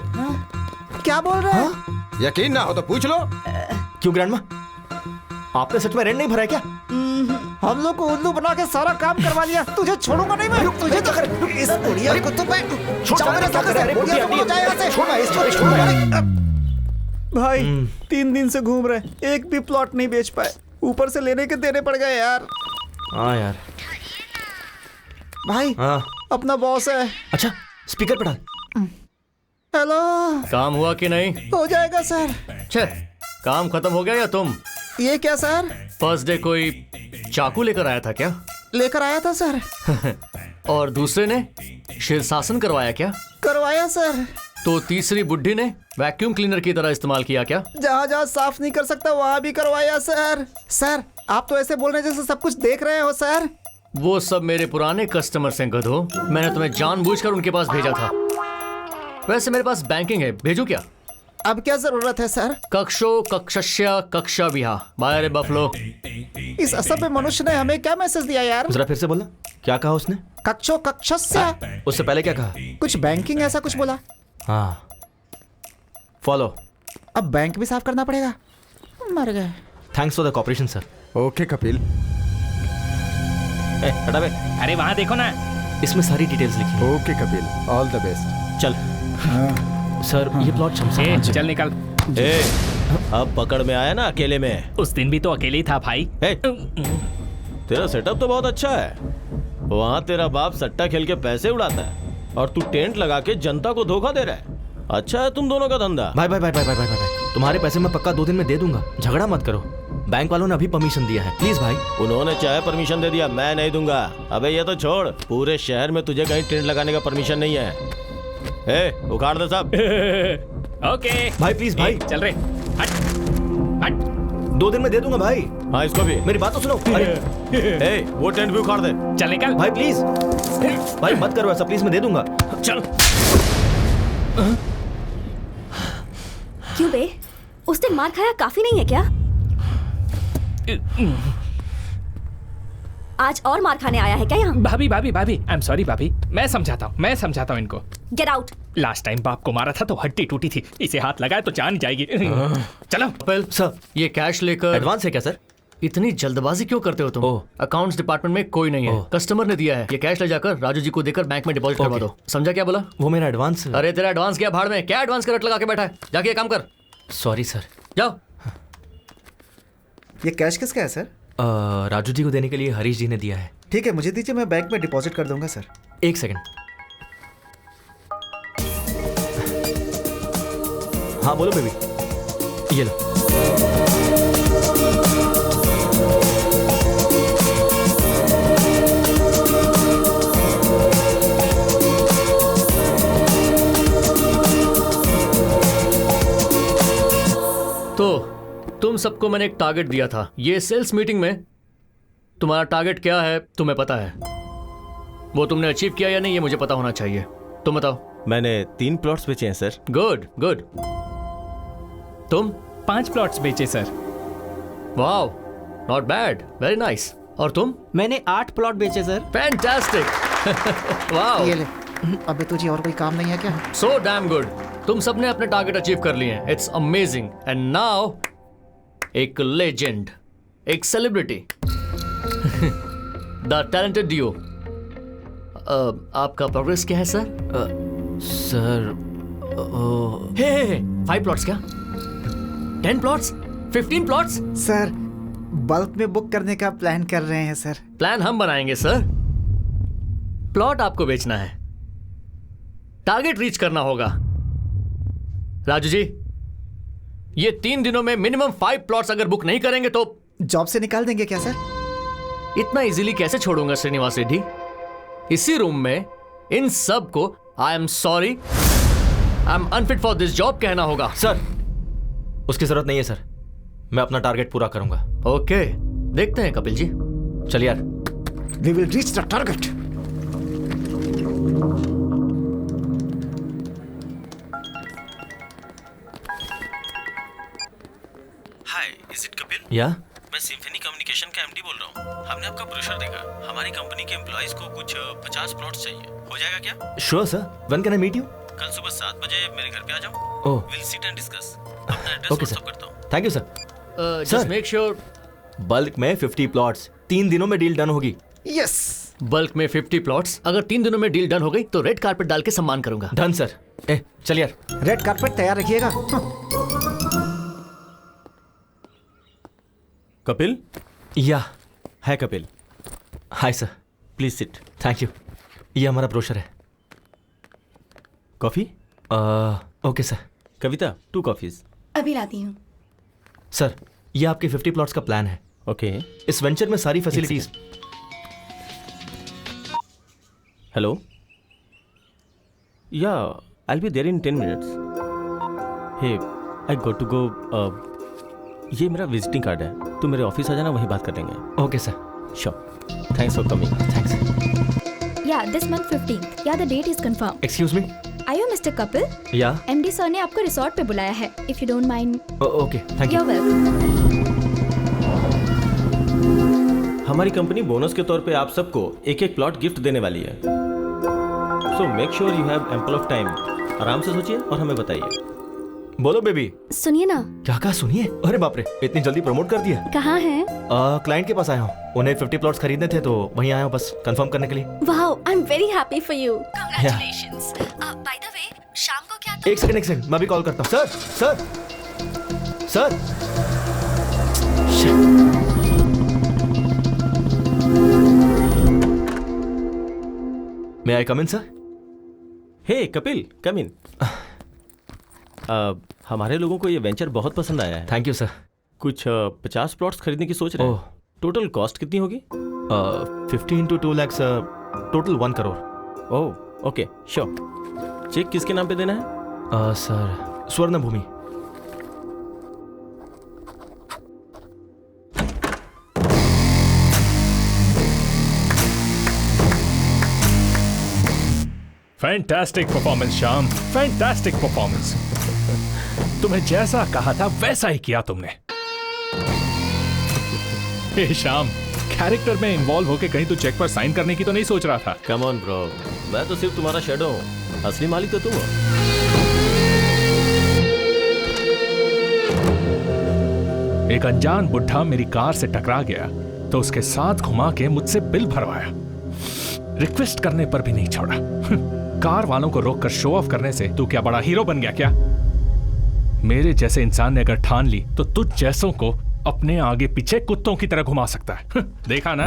क्या बोल रहे हैं? यकीन ना हो तो पूछ लो। क्यों ग्रैंडमा, आपने सच में रेंट नहीं भरा है क्या? हम लोग को उल्लू बना के सारा काम करवा लिया। तुझे छोड़ूंगा नहीं मैं। तुझे तो इस बुढ़िया को तो मैं जाओ मेरे साथ से। बुढ़िया को जाए यहाँ से। छोड़ भाई 3 दिन से घूम रहे, एक भी प्लॉट नहीं बेच पाए, ऊपर से लेने के देने पड़ गए यार। हाँ यार। भाई अपना बॉस है। अच्छा स्पीकर पे डाल। हेलो, काम हुआ कि नहीं? हो जाएगा सर। छे, काम खत्म हो गया या तुम? ये क्या सर? फर्स्ट डे कोई चाकू लेकर आया था क्या? लेकर आया था सर। और दूसरे ने शीर्षासन करवाया क्या? करवाया सर। तो तीसरी बुड्ढी ने वैक्यूम क्लीनर की तरह इस्तेमाल किया क्या? जहाँ जहाँ साफ नहीं कर सकता वहाँ भी करवाया सर। सर आप तो ऐसे बोल रहे जैसे सब कुछ देख रहे हो सर। वो सब मेरे पुराने कस्टमर्स हैं गधो। मैंने तुम्हें जानबूझकर उनके पास भेजा था। वैसे मेरे पास बैंकिंग है, भेजू क्या? अब क्या जरूरत है सर? कक्षो कक्षस्य कक्षा विहा बाय बफलो। इस असभ्य मनुष्य ने हमें क्या मैसेज दिया यार? जरा फिर से बोलना, क्या कहा उसने? कक्षो कक्षस्य। उससे पहले क्या कहा? कुछ बैंकिंग ऐसा कुछ बोला। हाँ फॉलो। अब बैंक भी साफ करना पड़ेगा। मर गए। Thanks for the cooperation sir. Okay Kapil. हटा बे। अरे वहां देखो ना, इसमें सारी डिटेल्स लिखी हैं। Okay Kapil, all the best. चल सर ये प्लॉट शमशान। चल निकल। अब पकड़ में आया ना अकेले में। उस दिन भी तो अकेले ही था भाई। तेरा सेटअप तो बहुत अच्छा है। वहाँ तेरा बाप सट्टा खेल के पैसे उड़ाता है और तू टेंट लगा के जनता को धोखा दे रहा है। अच्छा है तुम दोनों का धंधा। भाई भाई भाई भाई भाई भाई भाई, तुम्हारे पैसे मैं पक्का 2 दिन में दे दूंगा, झगड़ा मत करो। बैंक वालों ने अभी परमिशन दिया है, प्लीज भाई। उन्होंने चाहे परमिशन दे दिया, मैं नहीं दूंगा। अबे ये तो छोड़, पूरे शहर में तुझे कहीं टेंट लगाने का परमिशन नहीं है। उखाड़ दे सब। ओके भाई प्लीज भाई। चल रहे हट हट। 2 दिन में दे दूंगा भाई। हाँ इसको भी मेरी बात तो सुनो। अरे वो टेंट भी उखाड़ दे। चल निकल भाई प्लीज। भाई मत करो ऐसा प्लीज, मैं दे दूंगा। चल। क्यों बे, उस दिन मार खाया काफी नहीं है क्या? आज और मार खाने आया है क्या यहाँ? भाभी भाभी भाभी, आई एम सॉरी भाभी, मैं समझाता हूँ इनको। Get out. लास्ट टाइम बाप को मारा था तो हड्डी टूटी थी, इसे हाथ लगाए तो जान जाएगी। चलो सर, ये कैश लेकर। एडवांस है क्या सर? इतनी जल्दबाजी क्यों करते हो तुम? अकाउंट्स डिपार्टमेंट में कोई नहीं है, कस्टमर ने दिया है। ये कैश ले जाकर राजू जी को देकर बैंक में डिपॉजिट करवा दो। समझा क्या बोला? वो मेरा एडवांस। अरे तेरा एडवांस क्या भाड़ में? क्या एडवांस का रट लगा के बैठा है? जाके काम कर। Sorry sir. जाओ। ये कैश किसका है सर? राजू जी को देने के लिए हरीश जी ने दिया है। ठीक है मुझे दीजिए, मैं बैंक में डिपॉजिट कर दूंगा सर। 1 सेकंड। हाँ बोलो बेबी। ये लो। तो तुम सबको मैंने एक टारगेट दिया था। ये सेल्स मीटिंग में तुम्हारा टारगेट क्या है तुम्हें पता है? वो तुमने अचीव किया या नहीं ये मुझे पता होना चाहिए। तुम बताओ। मैंने 3 प्लॉट्स बेचे हैं सर। Good good. तुम? 5 प्लॉट्स बेचे sir. Wow, not bad, very nice. और तुम? मैंने 8 प्लॉट बेचे सर। फैंटास्टिक। वाओ। ये ले। अबे तुझे और कोई काम नहीं है क्या? So damn good. तुम सबने अपने टारगेट अचीव कर लिए हैं। It's amazing. एंड नाउ एक लेजेंड, एक सेलिब्रिटी, द टैलेंटेड डियो। आपका प्रोग्रेस क्या है सर? सर 5 प्लॉट्स क्या? 10 प्लॉट्स? 15 प्लॉट्स? सर बल्क में बुक करने का प्लान कर रहे हैं सर। प्लान हम बनाएंगे सर, प्लॉट आपको बेचना है, टारगेट रीच करना होगा। राजू जी, ये 3 दिनों में मिनिमम 5 प्लॉट्स अगर बुक नहीं करेंगे तो जॉब से निकाल देंगे क्या सर? इतना इजीली कैसे छोड़ूंगा श्रीनिवास रेड्डी? इसी रूम में इन सब को I am sorry, I am unfit for this job कहना होगा। सर उसकी जरूरत नहीं है सर, मैं अपना टारगेट पूरा करूंगा। ओके, देखते हैं कपिल जी। चल यार। We will reach the target. Hi, is it Kapil? या? मैं सिम्फनी कम्युनिकेशन का एमडी बोल रहा हूँ। हमने आपका ब्रोशर देखा। हमारी कंपनी के एम्प्लॉइज को कुछ 50 प्लॉट्स चाहिए। हो जाएगा क्या? Sure sir, when can I meet you? कल सुबह 7 बजे मेरे घर पे आ जाओ। Oh, will sit and discuss. अपना एड्रेस ओके व्हाट्सएप सर, करता हूँ। Thank you sir. Just make sure bulk में 50 प्लॉट्स, 3 दिनों में डील डन होगी। यस। बल्क में 50 प्लॉट्स, अगर 3 दिनों में डील डन हो गई तो रेड कारपेट डाल के सम्मान करूंगा। Done sir. ए चल यार, रेड कारपेट तैयार रखिएगा। कपिल? या है Kapil. Hi sir, please sit. Thank you. ये हमारा ब्रोशर है। Coffee? Okay sir. Kavita, 2 coffees. अभी लाती हूँ। सर, ये आपके 50 प्लॉट्स का प्लान है। ओके। इस वेंचर में सारी facilities. Hello? Yeah I will be there in 10 minutes. Hey, I got to go. ये मेरा विजिटिंग कार्ड है, तू मेरे ऑफिस आ जाना, वहीं बात कर लेंगे। Okay sir. Sure. Thanks for coming. Thanks. Yeah, this month 15th. Yeah, the date is confirmed. Excuse me? Are you Mr. Kapil? या MD सर ने आपको रिसोर्ट पे बुलाया है. If you don't mind. Okay, thank you. You're welcome. हमारी company bonus के तौर पे आप सबको एक प्लॉट गिफ्ट देने वाली है। So make sure you have ample of time. आराम से सोचिए और हमें बताइए। बोलो बेबी। सुनिए ना। क्या कहा? सुनिए? अरे बाप रे, इतनी जल्दी प्रमोट कर दिया। कहाँ हैं? क्लाइंट के पास आया हूँ, उन्हें 50 प्लॉट्स खरीदने थे तो वहीं आया हूँ बस कंफर्म करने के लिए। Wow, I am very happy for you. Congratulations. By the way, शाम को क्या एक सेकंड, मैं भी कॉल करता हूँ। Sir sir sir. May I come in sir? Hey Kapil, come in. हमारे लोगों को ये वेंचर बहुत पसंद आया है। Thank you sir. कुछ 50 प्लॉट्स खरीदने की सोच रहे हैं। टोटल कॉस्ट कितनी होगी? 50 into 2 lakhs, total 1 crore. Oh okay, sure. Check किसके नाम पे देना है? Sir, Swarn Bhoomi. Fantastic performance Shyam, fantastic performance. तुम्हें जैसा कहा था वैसा ही किया तुमने। हे श्याम, कैरेक्टर में इन्वॉल्व होके कहीं तू चेक पर साइन करने की तो नहीं सोच रहा था? कम ऑन ब्रो, मैं तो सिर्फ तुम्हारा शैडो हूँ, असली मालिक तो तुम हो। एक अनजान बुढ़ा मेरी कार से टकरा गया तो उसके साथ घुमा के मुझसे बिल भरवाया, रिक्वेस्ट करने पर भी नहीं छोड़ा। कार वालों को रोककर शो ऑफ करने से तू क्या बड़ा हीरो बन गया क्या? मेरे जैसे इंसान ने अगर ठान ली तो तुझ जैसों को अपने आगे पीछे कुत्तों की तरह घुमा सकता है। देखा ना?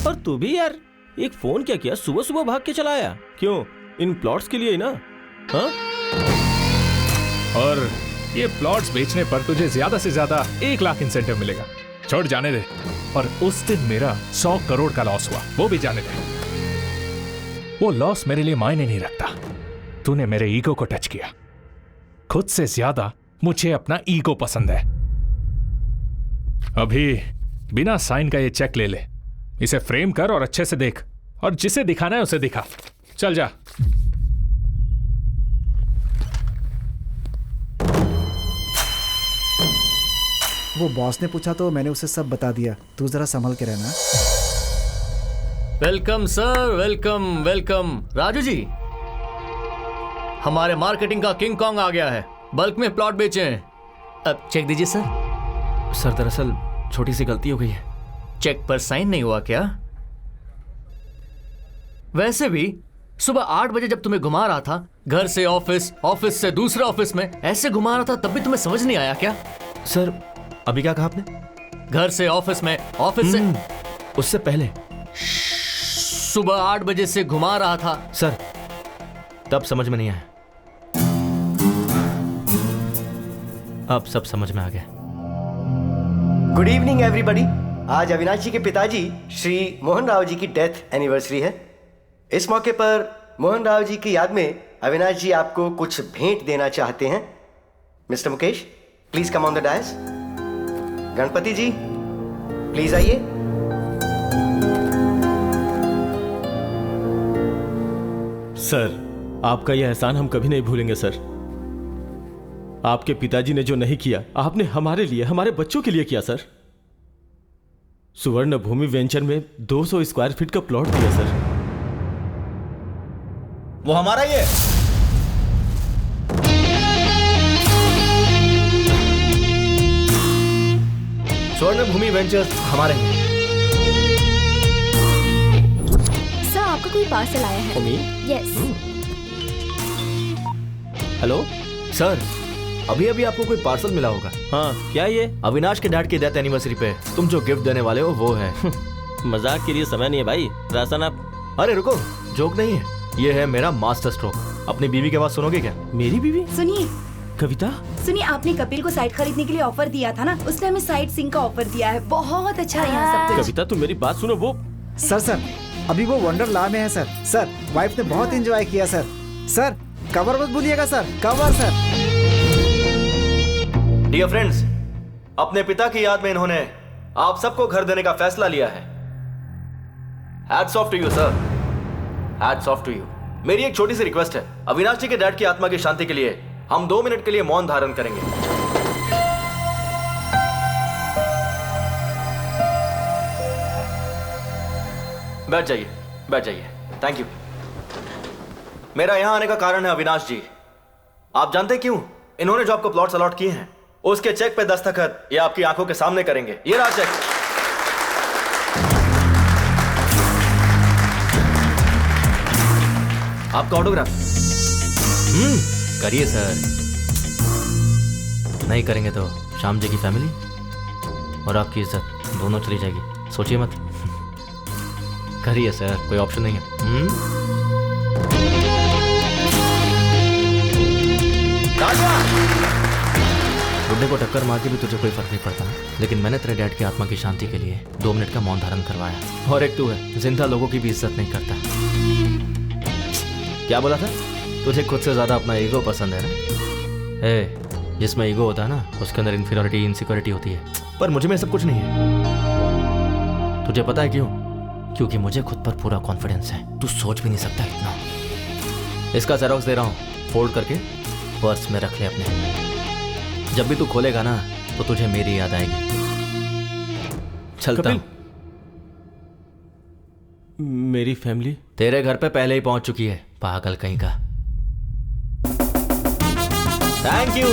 और तू भी यार, एक फोन क्या किया, सुबह सुबह भाग के चला आया। क्यों? इन प्लॉट्स के लिए ही ना? हाँ? और ये प्लॉट्स बेचने पर तुझे ज्यादा से ज्यादा 1 लाख इंसेंटिव मिलेगा। छोड़, जाने दे। और उस दिन मेरा 100 करोड़ का लॉस हुआ, वो भी जाने दे। वो लॉस मेरे लिए मायने नहीं रखता। तूने मेरे ईगो को टच किया। खुद से ज्यादा मुझे अपना ईगो पसंद है। अभी बिना साइन का ये चेक ले ले, इसे फ्रेम कर और अच्छे से देख, और जिसे दिखाना है उसे दिखा। चल जा। वो बॉस ने पूछा तो मैंने उसे सब बता दिया। तू जरा संभल के रहना। Welcome sir, welcome welcome. Raju ji, हमारे मार्केटिंग का किंग कॉन्ग आ गया है। बल्क में प्लॉट बेचे हैं। अब चेक दीजिए सर। सर, दरअसल छोटी सी गलती हो गई है। चेक पर साइन नहीं हुआ क्या? वैसे भी सुबह 8 बजे जब तुम्हें घुमा रहा था, घर से ऑफिस, ऑफिस से दूसरे ऑफिस में, ऐसे घुमा रहा था, तब भी तुम्हें समझ नहीं आया क्या? सर, अभी क्या कहा आपने? घर से ऑफिस में, ऑफिस से उससे पहले सुबह 8 बजे से घुमा रहा था। सर, तब समझ में नहीं आया, अब सब समझ में आ गया। Good evening everybody. आज अविनाश जी के पिताजी श्री मोहन राव जी की डेथ एनिवर्सरी है। इस मौके पर मोहन राव जी की याद में अविनाश जी आपको कुछ भेंट देना चाहते हैं। Mister Mukesh, please come on the dais. Ganpati ji, please आइए। सर, आपका यह एहसान हम कभी नहीं भूलेंगे सर। आपके पिताजी ने जो नहीं किया आपने हमारे लिए, हमारे बच्चों के लिए किया सर। सुवर्ण भूमि वेंचर में 200 स्क्वायर फीट का प्लॉट दिया सर। वो हमारा ही है। स्वर्ण भूमि वेंचर्स हमारे हैं। सर आपका कोई पार्सल आया है। यस। हेलो सर, अभी अभी आपको कोई पार्सल मिला होगा। हाँ, क्या ये? अविनाश के डैड की डेथ एनिवर्सरी पे तुम जो गिफ्ट देने वाले हो वो है। मजाक के लिए समय नहीं है भाई। राशन आप। अरे रुको, जोक नहीं है, ये है मेरा मास्टर स्ट्रोक। अपनी बीवी की बात सुनोगे क्या? मेरी बीवी? सुनिए कविता, सुनिए, आपने कपिल को साइट खरीदने के लिए ऑफर दिया था ना, उसने हमें साइट सिंह का ऑफर दिया है। बहुत अच्छा है यहाँ सब कुछ। कविता तुम मेरी बात सुनो। वो सर अभी वो वंडरला में है सर। वाइफ ने बहुत एंजॉय किया सर। कवर मत भूलिएगा sir, cover sir. Dear friends, अपने पिता की याद में इन्होंने आप सबको घर देने का फैसला लिया है। Hats off to you sir, hats off to you. मेरी एक छोटी सी रिक्वेस्ट है, अविनाश जी के डैड की आत्मा की शांति के लिए हम 2 मिनट के लिए मौन धारण करेंगे। बैठ जाइए, बैठ जाइए। Thank you. मेरा यहां आने का कारण है अविनाश जी। आप जानते क्यों? इन्होंने जो आपको प्लॉट्स अलॉट किए हैं उसके चेक पे दस्तखत ये आपकी आंखों के सामने करेंगे। ये रहा चेक। आपका ऑटोग्राफ। करिए सर। नहीं करेंगे तो श्याम जी की फैमिली और आपकी इज्जत दोनों चली जाएगी। सोचिए मत। करिए सर, कोई ऑप्शन नहीं है। बुड्ढे को टक्कर मार के भी तुझे कोई फर्क नहीं पड़ता, लेकिन मैंने तेरे डैड की आत्मा की शांति के लिए 2 मिनट का मौन धारण करवाया। और एक तू है जिंदा लोगों की भी इज्जत नहीं करता। क्या बोला था? तुझे खुद से ज्यादा अपना ईगो पसंद है ना? जिसमें ईगो होता है ना, उसके अंदर इन्फीरियरिटी, इनसिक्योरिटी होती है। पर मुझे में सब कुछ नहीं है। तुझे पता है क्यों? क्योंकि मुझे खुद पर पूरा कॉन्फिडेंस है। तू सोच भी नहीं सकता इतना। इसका जेरॉक्स दे रहा हूँ, फोल्ड करके पर्स में रख ले अपने। जब भी तू खोलेगा ना तो तुझे मेरी याद आएगी। चलता हूं। मेरी फैमिली तेरे घर पे पहले ही पहुंच चुकी है, पागल कहीं का। Thank you.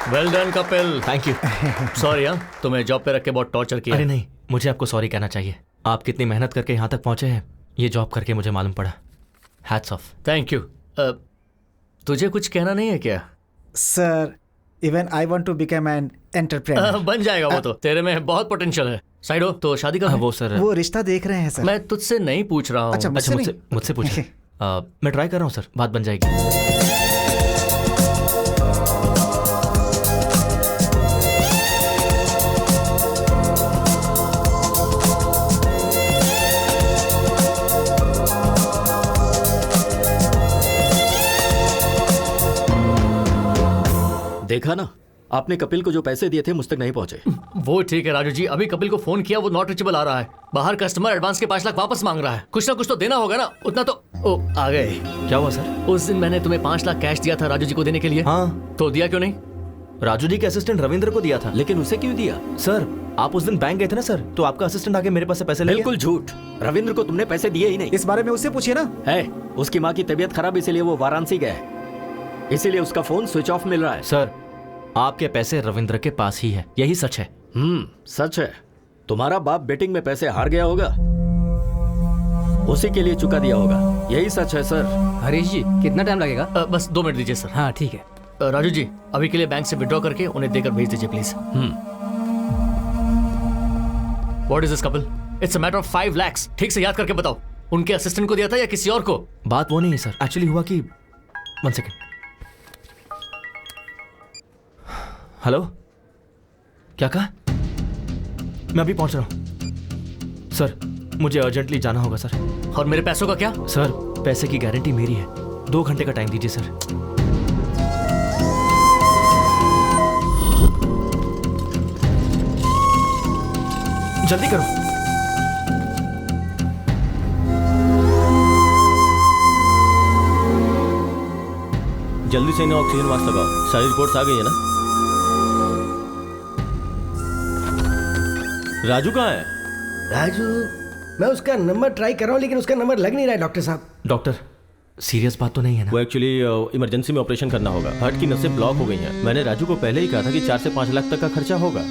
Well done Kapil. Thank you. Sorry यार, तुम्हें जॉब पे रख के बहुत टॉर्चर किया। अरे नहीं, मुझे आपको सॉरी कहना चाहिए। आप कितनी मेहनत करके यहाँ तक पहुंचे हैं, ये जॉब करके मुझे मालूम पड़ा। Hats off. Thank you. तुझे कुछ कहना नहीं है क्या? Sir, even I want to become an entrepreneur. बन जाएगा वो तो, तेरे में बहुत पोटेंशियल है। साइड हो तो शादी का वो सर, वो रिश्ता देख रहे हैं सर। मैं तुझसे नहीं पूछ रहा हूँ। अच्छा, मुझसे पूछिए। मैं ट्राई कर रहा हूँ सर, बात बन जाएगी। देखा ना, आपने कपिल को जो पैसे दिए थे मुझ तक नहीं पहुंचे। वो ठीक है राजू जी, अभी कपिल को फोन किया, वो नॉट रीचेबल आ रहा है। बाहर कस्टमर एडवांस के 5 लाख वापस मांग रहा है। कुछ ना कुछ तो देना होगा ना, उतना तो। ओ, आ गए। क्या हुआ सर? उस दिन मैंने तुम्हें 5 लाख कैश दिया था राजू जी को देने के लिए। हाँ, तो दिया क्यों नहीं? राजू जी के असिस्टेंट रविंद्र को दिया था। लेकिन उसे क्यों दिया? सर, आप उस दिन बैंक गए थे ना सर, तो आपका असिस्टेंट आके मेरे पास से पैसे ले गया। बिल्कुल झूठ। रविंद्र को तुमने पैसे दिए ही नहीं। इस बारे में उससे पूछिए ना। है, उसकी माँ की तबीयत खराब, इसीलिए वो वाराणसी गया है, इसीलिए उसका फोन स्विच ऑफ मिल रहा है। सर, आपके पैसे रविंद्र के पास ही है, यही सच है। सच है। तुम्हारा बाप बेटिंग में पैसे हार गया होगा, उसी के लिए चुका दिया होगा, यही सच है सर। हरीश जी, कितना टाइम लगेगा? बस 2 मिनट दीजिए सर। हाँ ठीक है। राजू जी, अभी के लिए बैंक से विड्रॉ करके उन्हें देकर भेज दीजिए please. What is this Kapil? It's a matter of 5 lakhs। ठीक से याद करके बताओ, उनके असिस्टेंट को दिया था या किसी और को? बात वो नहीं है सर, एक्चुअली हुआ कि 1 सेकेंड। हेलो, क्या कहा? मैं अभी पहुंच रहा हूं सर, मुझे अर्जेंटली जाना होगा सर। और मेरे पैसों का क्या? सर, पैसे की गारंटी मेरी है, 2 घंटे का टाइम दीजिए सर। जल्दी करो। जल्दी से इन्हें ऑक्सीजन मास्क लगाओ। सारी रिपोर्ट्स आ गई है ना? राजू कहाँ है? राजू, मैं उसका नंबर ट्राई कर रहा हूँ लेकिन उसका नंबर लग नहीं रहा है डॉक्टर साहब। डॉक्टर, सीरियस बात तो नहीं है ना? वो एक्चुअली इमरजेंसी में ऑपरेशन करना होगा। हार्ट की नसें ब्लॉक हो गई हैं। मैंने राजू को पहले ही कहा था कि 4 से 5 लाख तक का खर्चा होगा।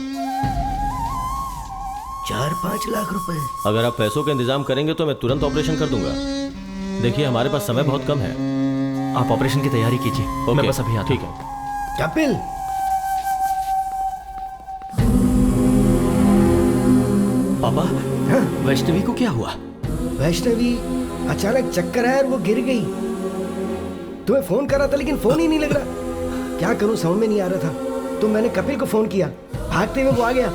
4-5 लाख रुपए? अगर आप पैसों का इंतजाम करेंगे तो मैं तुरंत ऑपरेशन कर दूंगा। देखिए हमारे पास समय बहुत कम है। आप ऑपरेशन की तैयारी कीजिए, मैं बस अभी आता हूं। ठीक है। कपिल, पापा, वैष्णवी को क्या हुआ? वैष्णवी अचानक चक्कर आया और वो गिर गई। तुम्हें फोन कर रहा था लेकिन फोन ही नहीं लग रहा। क्या करूं, समझ में नहीं आ रहा था। तो मैंने कपिल को फोन किया, भागते हुए वो आ गया।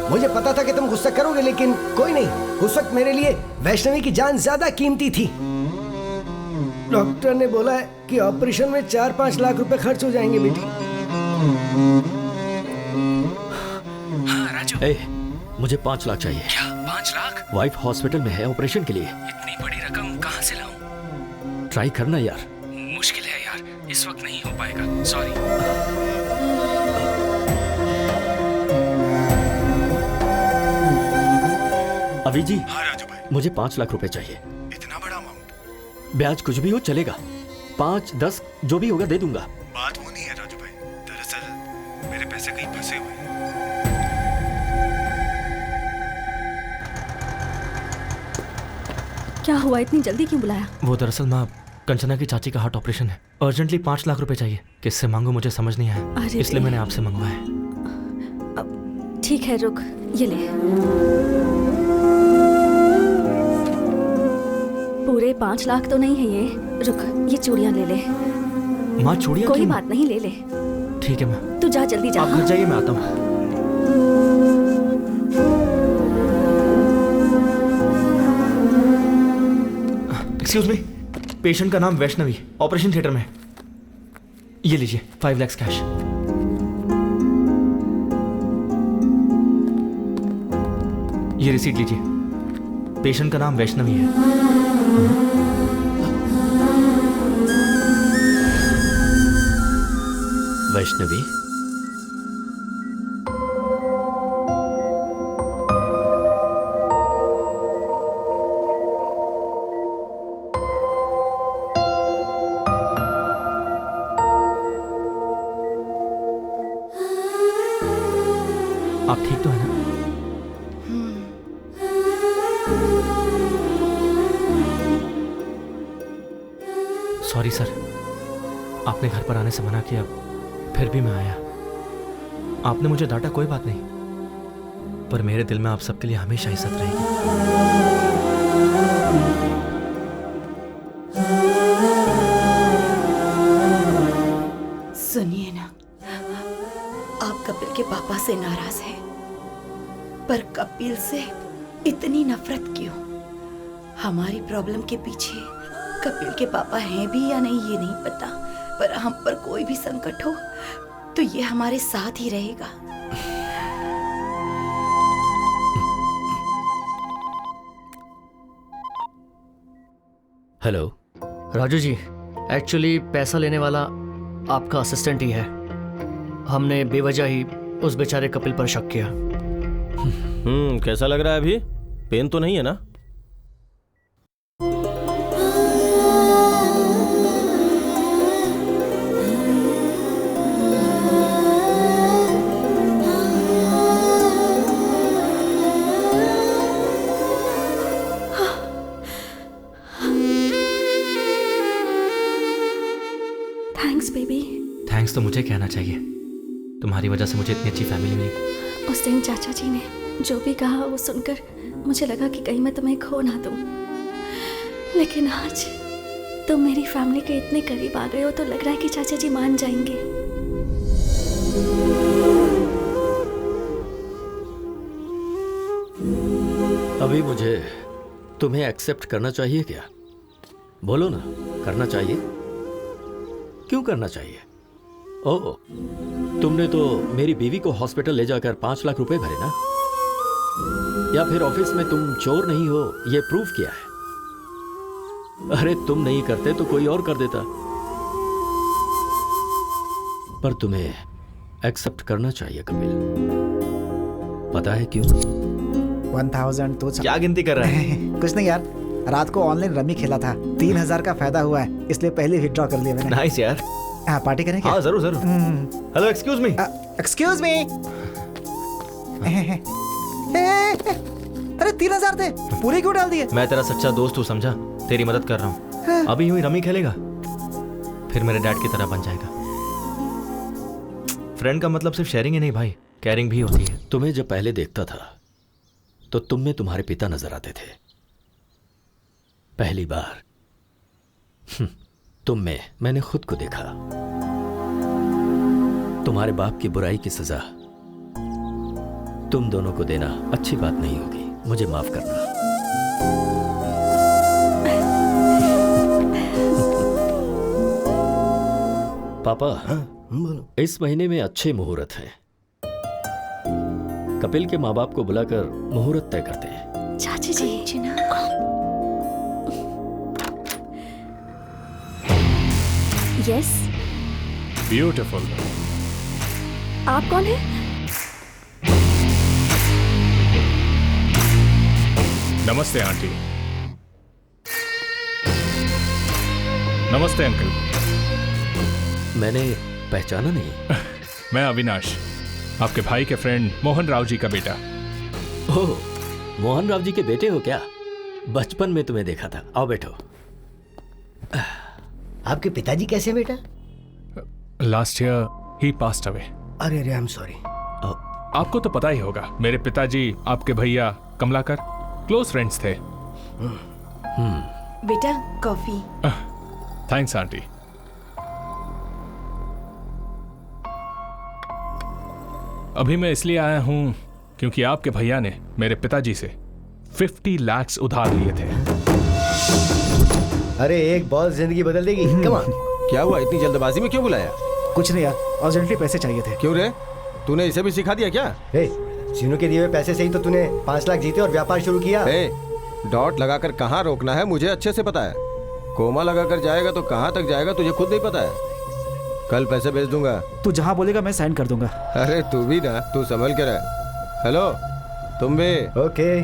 मुझे पता था कि तुम गुस्सा करोगे लेकिन कोई नहीं, उस वक्त मेरे लिए वैष्णवी की जान ज्यादा कीमती थी। डॉक्टर ने बोला है कि ऑपरेशन में 4-5 लाख रुपए खर्च हो जाएंगे बेटी। हाँ राजू, मुझे 5 लाख चाहिए। क्या 5 लाख? वाइफ हॉस्पिटल में है ऑपरेशन के लिए। इतनी बड़ी रकम कहाँ से लाऊं? ट्राई करना यार। मुश्किल है यार, इस वक्त नहीं हो पाएगा, सॉरी। अभी जी। हाँ राजू भाई, मुझे 5 लाख रुपए चाहिए। इतना बड़ा अमाउंट? ब्याज कुछ भी हो चलेगा, 5-10 जो भी होगा दे दूंगा। बात वो नहीं है राजू भाई, दरअसल मेरे पैसे कहीं फंसे हुए हैं। क्या हुआ, इतनी जल्दी क्यों बुलाया? वो दरअसल माँ, कंचना की चाची का हार्ट ऑपरेशन है। अर्जेंटली 5 लाख रुपए चाहिए। किससे मांगू मुझे समझ नहीं आया, इसलिए मैंने आपसे मंगवाया। ठीक है रुक, ये ले। पूरे 5 लाख तो नहीं है ये। रुक, ये चूड़ियां ले ले। माँ चूड़ियां? कोई बात नहीं, ले ले। ठीक है माँ। तू जा, जल्दी जा। आप घर जाइए, मैं आता हूँ। एक्सक्यूज मी, पेशेंट का नाम वैष्णवी, ऑपरेशन थिएटर में। ये लीजिए 5 लाख कैश। ये रिसीट लीजिए। पेशेंट का नाम वैष्णवी है। वैष्णवी, आप ठीक तो है ना? सॉरी सर, आपने घर पर आने से मना किया, फिर भी मैं आया। आपने मुझे डांटा, कोई बात नहीं, पर मेरे दिल में आप सबके लिए हमेशा इज्जत रहेगी। सुनिए ना, आप कपिल के पापा से नाराज हैं, पर कपिल से इतनी नफरत क्यों? हमारी प्रॉब्लम के पीछे कपिल के पापा हैं भी या नहीं ये नहीं पता, पर हम पर कोई भी संकट हो तो ये हमारे साथ ही रहेगा। हेलो राजू जी, एक्चुअली पैसा लेने वाला आपका असिस्टेंट ही है। हमने बेवजह ही उस बेचारे कपिल पर शक किया। कैसा लग रहा है अभी? पेन तो नहीं है ना? Thanks baby. थैंक्स तो मुझे कहना चाहिए, तुम्हारी वजह से मुझे इतनी अच्छी फैमिली मिली। उस दिन चाचा जी ने जो भी कहा वो सुनकर मुझे लगा कि कहीं मैं तुम्हें खो ना दूं, लेकिन आज तुम मेरी फैमिली के इतने करीब आ गए हो तो लग रहा है कि चाचा जी मान जाएंगे। अभी मुझे तुम्हें एक्सेप्ट करना चाहिए क्या? बोलो ना, करना चाहिए? क्यों करना चाहिए? ओह, तुमने तो मेरी बीवी को हॉस्पिटल ले जाकर 5 लाख रुपए भरे ना? या फिर ऑफिस में तुम चोर नहीं हो ये प्रूफ किया है। अरे तुम नहीं करते तो कोई और कर देता, पर तुम्हें एक्सेप्ट करना चाहिए कपिल। पता है क्यों? 1000 तो क्या गिनती कर रहा है? कुछ नहीं यार, रात को ऑनलाइन रमी खेला था, 3000 का फायदा हुआ है, इसलिए पहले विथड्रॉ कर लिया मैंने। नाइस यार। हाँ, पार्टी करें क्या? हाँ जरूर जरूर। Hello excuse me. Excuse me. अरे 3000 थे, पूरे क्यों डाल दिए? मैं तेरा सच्चा दोस्त हूँ, समझा? तेरी मदद कर रहा हूँ। अभी यूं ही रमी खेलेगा, फिर मेरे डैड की तरह बन जाएगा। फ्रेंड का मतलब सिर्फ शेयरिंग ही नहीं भाई, केयरिंग भी होती है। तुम्हें जब पहले देखता था तो तुम में तुम्हारे पिता नजर आते थे। पहली बार तुम में मैंने खुद को देखा। तुम्हारे बाप की बुराई की सजा तुम दोनों को देना अच्छी बात नहीं होगी, मुझे माफ करना। पापा, इस महीने में अच्छे मुहूर्त हैं। कपिल के माँ बाप को बुलाकर मुहूर्त तय करते हैं। चाची जी ना। यस। ब्यूटीफुल। आप कौन है? नमस्ते आंटी। नमस्ते अंकल। मैंने पहचाना नहीं। मैं अविनाश, आपके भाई के फ्रेंड मोहन राव जी का बेटा। ओह, मोहन राव जी के बेटे हो क्या? बचपन में तुम्हें देखा था। आओ बैठो। आपके पिताजी कैसे बेटा? लास्ट ईयर ही पास्ड अवे। अरे अरे, आई एम सॉरी। आपको तो पता ही होगा, मेरे पिताजी आपके भैया कमलाकर क्लोज फ्रेंड्स थे। बेटा कॉफी। Thanks aunty. अभी मैं इसलिए आया हूं क्योंकि आपके भैया ने मेरे पिताजी से 50 लाख उधार लिए थे। अरे एक बॉल जिंदगी बदल देगी। Come on. क्या हुआ, इतनी जल्दबाजी में क्यों बुलाया? कुछ नहीं यार, अर्जेंटली पैसे चाहिए थे। क्यों रे, तूने इसे भी सिखा दिया क्या? सीनू के दिए हुए पैसे से ही तो तूने 5 लाख जीते और व्यापार शुरू किया। डॉट लगाकर कहाँ रोकना है मुझे अच्छे से पता है। कोमा लगाकर जाएगा तो कहाँ तक जाएगा तुझे खुद नहीं पता है। कल पैसे भेज दूंगा। तू जहाँ बोलेगा मैं साइन कर दूंगा। अरे तू भी ना, तू संभल के रह। हेलो तुम भी? ओके,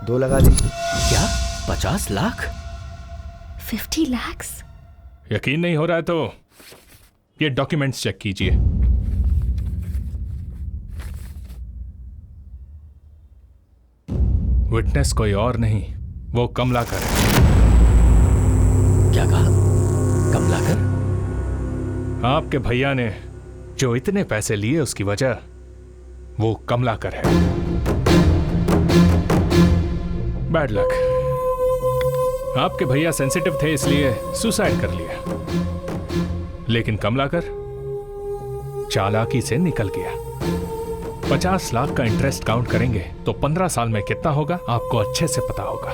2 लगा दी। क्या 50 लाख? 50 लाख? यकीन नहीं हो रहा है तो ये डॉक्यूमेंट्स चेक कीजिए। विटनेस कोई और नहीं, वो कमलाकर है। क्या कहा? कमलाकर? आपके भैया ने जो इतने पैसे लिए उसकी वजह वो कमलाकर है। Bad luck. आपके भैया सेंसिटिव थे इसलिए सुसाइड कर लिया, लेकिन कमलाकर चालाकी से निकल गया। 50 लाख का इंटरेस्ट काउंट करेंगे तो 15 साल में कितना होगा आपको अच्छे से पता होगा।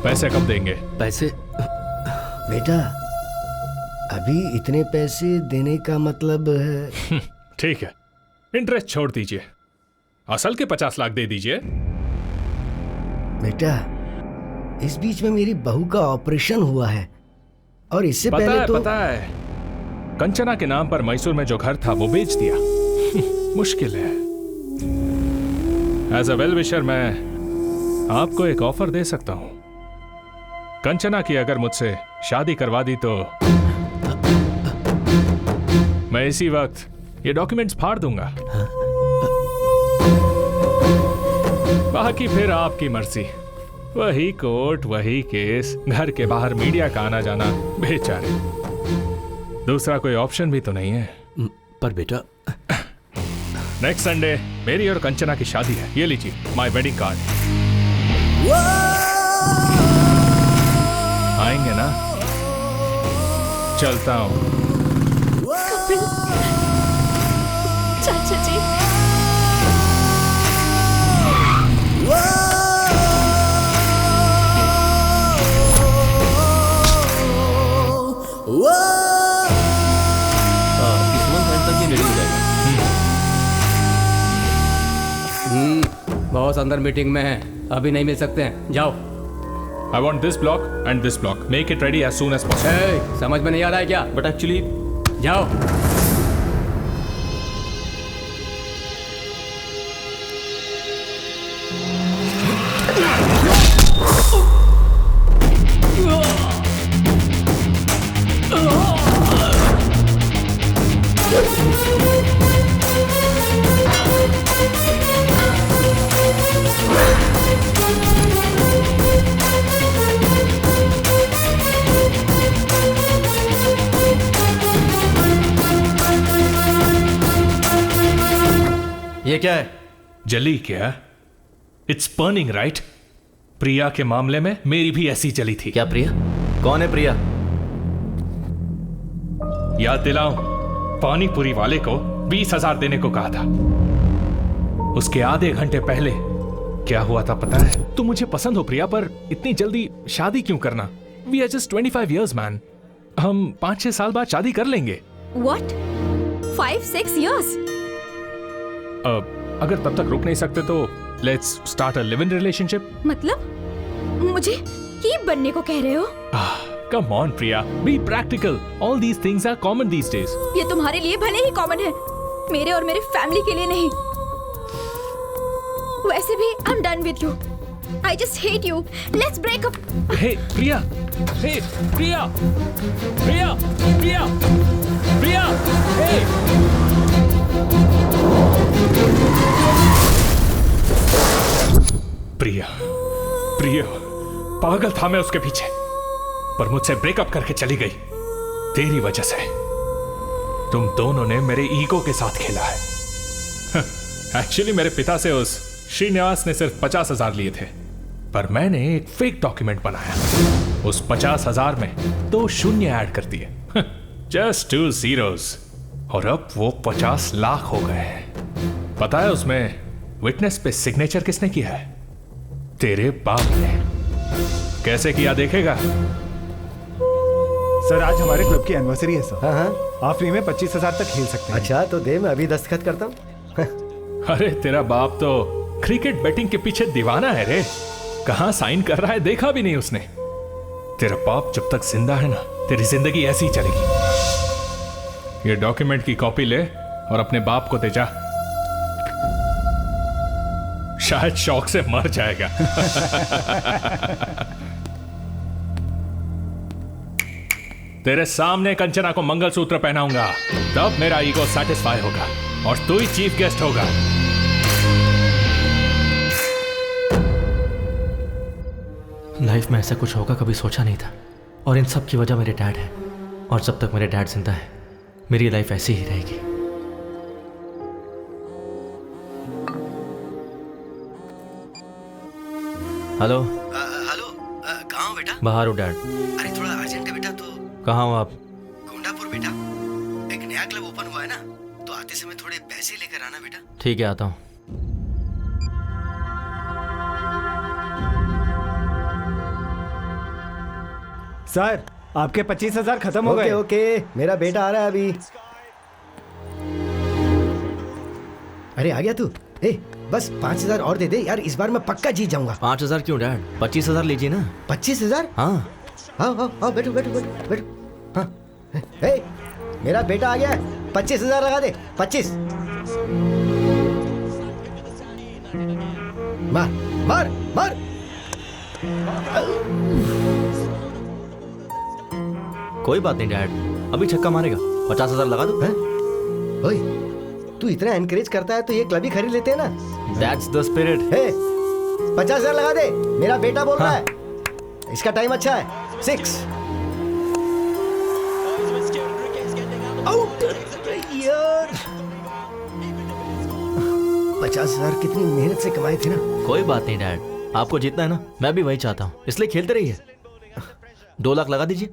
पैसे कब देंगे? पैसे बेटा, अभी इतने पैसे देने का मतलब है। ठीक है, इंटरेस्ट छोड़ दीजिए, असल के 50 लाख दे दीजिए। बेटा, इस बीच में मेरी बहू का ऑपरेशन हुआ है और इससे पहले तो पता है, कंचना के नाम पर मैसूर में जो घर था वो बेच दिया। मुश्किल है। एज अ वेल विशर मैं आपको एक ऑफर दे सकता हूं। कंचना की अगर मुझसे शादी करवा दी तो मैं इसी वक्त ये डॉक्यूमेंट्स फाड़ दूंगा। बाकी फिर आपकी मर्जी। वही कोर्ट, वही केस, घर के बाहर मीडिया का आना जाना, बेचारे। दूसरा कोई ऑप्शन भी तो नहीं है। पर बेटा, नेक्स्ट संडे मेरी और कंचना की शादी है। ये लीजिए माय वेडिंग कार्ड। आएंगे ना? चलता हूं। कपिल, चाचा जी। इस मंथ एंड तक ये रेडी हो जाएगा। बॉस अंदर मीटिंग में है, अभी नहीं मिल सकते हैं, जाओ। I want this block and this block. Make it ready as soon as possible. Hey, समझ में नहीं आ रहा है क्या? बट एक्चुअली जाओ। ये क्या है? जली क्या? It's burning right? प्रिया के मामले में मेरी भी ऐसी जली थी। क्या प्रिया? कौन है प्रिया? याद दिलाऊं, पानीपुरी वाले को 20,000 देने को कहा था। उसके आधे घंटे पहले क्या हुआ था पता है? तुम मुझे पसंद हो प्रिया, पर इतनी जल्दी शादी क्यों करना? We are just 25 years man. हम 5-6 साल बाद शादी कर लेंगे। What? 5-6 years? अगर तब तक रुक नहीं सकते तो let's start a live in relationship. मतलब मुझे कीप बनने को कह रहे हो? Come on Priya, be practical. All these things are common these days. ये तुम्हारे लिए भले ही कॉमन है, मेरे और मेरे फैमिली के लिए नहीं। वैसे भी I am done with you. I just hate you. Let's break up. Hey, Priya. Hey, Priya. Priya. Priya. Priya. Hey. प्रिया, प्रिया, पागल था मैं उसके पीछे, पर मुझसे ब्रेकअप करके चली गई तेरी वजह से। तुम दोनों ने मेरे ईगो के साथ खेला है। एक्चुअली मेरे पिता से उस श्रीनिवास ने सिर्फ 50,000 लिए थे, पर मैंने एक फेक डॉक्यूमेंट बनाया। उस 50,000 में 2 शून्य ऐड कर दिए, जस्ट 2 zeros, और अब वो 50 लाख हो गए हैं। पता है उसमें विटनेस पे सिग्नेचर किसने किया है? तेरे बाप ने। कैसे किया देखेगा? सर आज हमारे क्लब की एनिवर्सरी है सर। हाँ। आप फ्री में 25,000 तक खेल सकते हैं। अच्छा तो दे, मैं अभी दस्तखत करता हूँ। अरे तेरा बाप तो क्रिकेट बैटिंग के पीछे दीवाना है रे। कहां साइन कर रहा है देखा भी नहीं उसने। तेरा बाप जब तक जिंदा है ना, तेरी जिंदगी ऐसी ही चलेगी। ये डॉक्यूमेंट की कॉपी ले और अपने बाप को दे जा, शायद शौक से मर जाएगा। तेरे सामने कंचना को मंगलसूत्र पहनाऊंगा, तब मेरा ईगो सेटिस्फाई होगा और तू ही चीफ गेस्ट होगा। लाइफ में ऐसा कुछ होगा कभी सोचा नहीं था, और इन सब की वजह मेरे डैड है। और जब तक मेरे डैड जिंदा है मेरी लाइफ ऐसी ही रहेगी। हेलो हेलो, कहाँ हो बेटा? बाहर हो डैड। अरे थोड़ा अर्जेंट है बेटा। तो कहाँ हो आप? गोंडापुर बेटा, एक नया क्लब ओपन हुआ है ना, तो आते समय थोड़े पैसे लेकर आना बेटा। ठीक है, आता हूँ। सर आपके 25,000 खत्म हो गए। ओके, मेरा बेटा आ रहा है अभी। अरे आ गया तू? ए, बस 5,000 और दे दे यार, इस बार मैं पक्का जीत जाऊंगा। 5,000 क्यों डैड? 25,000 लीजिए ना। 25,000? हाँ। आओ बैठो बैठो बैठो बैठो। हाँ, ए, मेरा बेटा आ गया है। 25,000 लगा दे। 25। मार मार मार। कोई बात नहीं डैड, अभी छक्का मारेगा। 50,000 लगा दो। ओए, तू इतना एनकरेज करता है तो ये क्लब ही खरीद लेते हैं ना। That's the spirit. 50,000 लगा दे, मेरा बेटा बोल रहा है। इसका टाइम अच्छा है। 6 आउट यार। 50,000 कितनी मेहनत से कमाए थे ना। कोई बात नहीं डैड, आपको जीतना है ना, मैं भी वही चाहता हूँ, इसलिए खेलते रहिए। 2 लाख लगा दीजिए।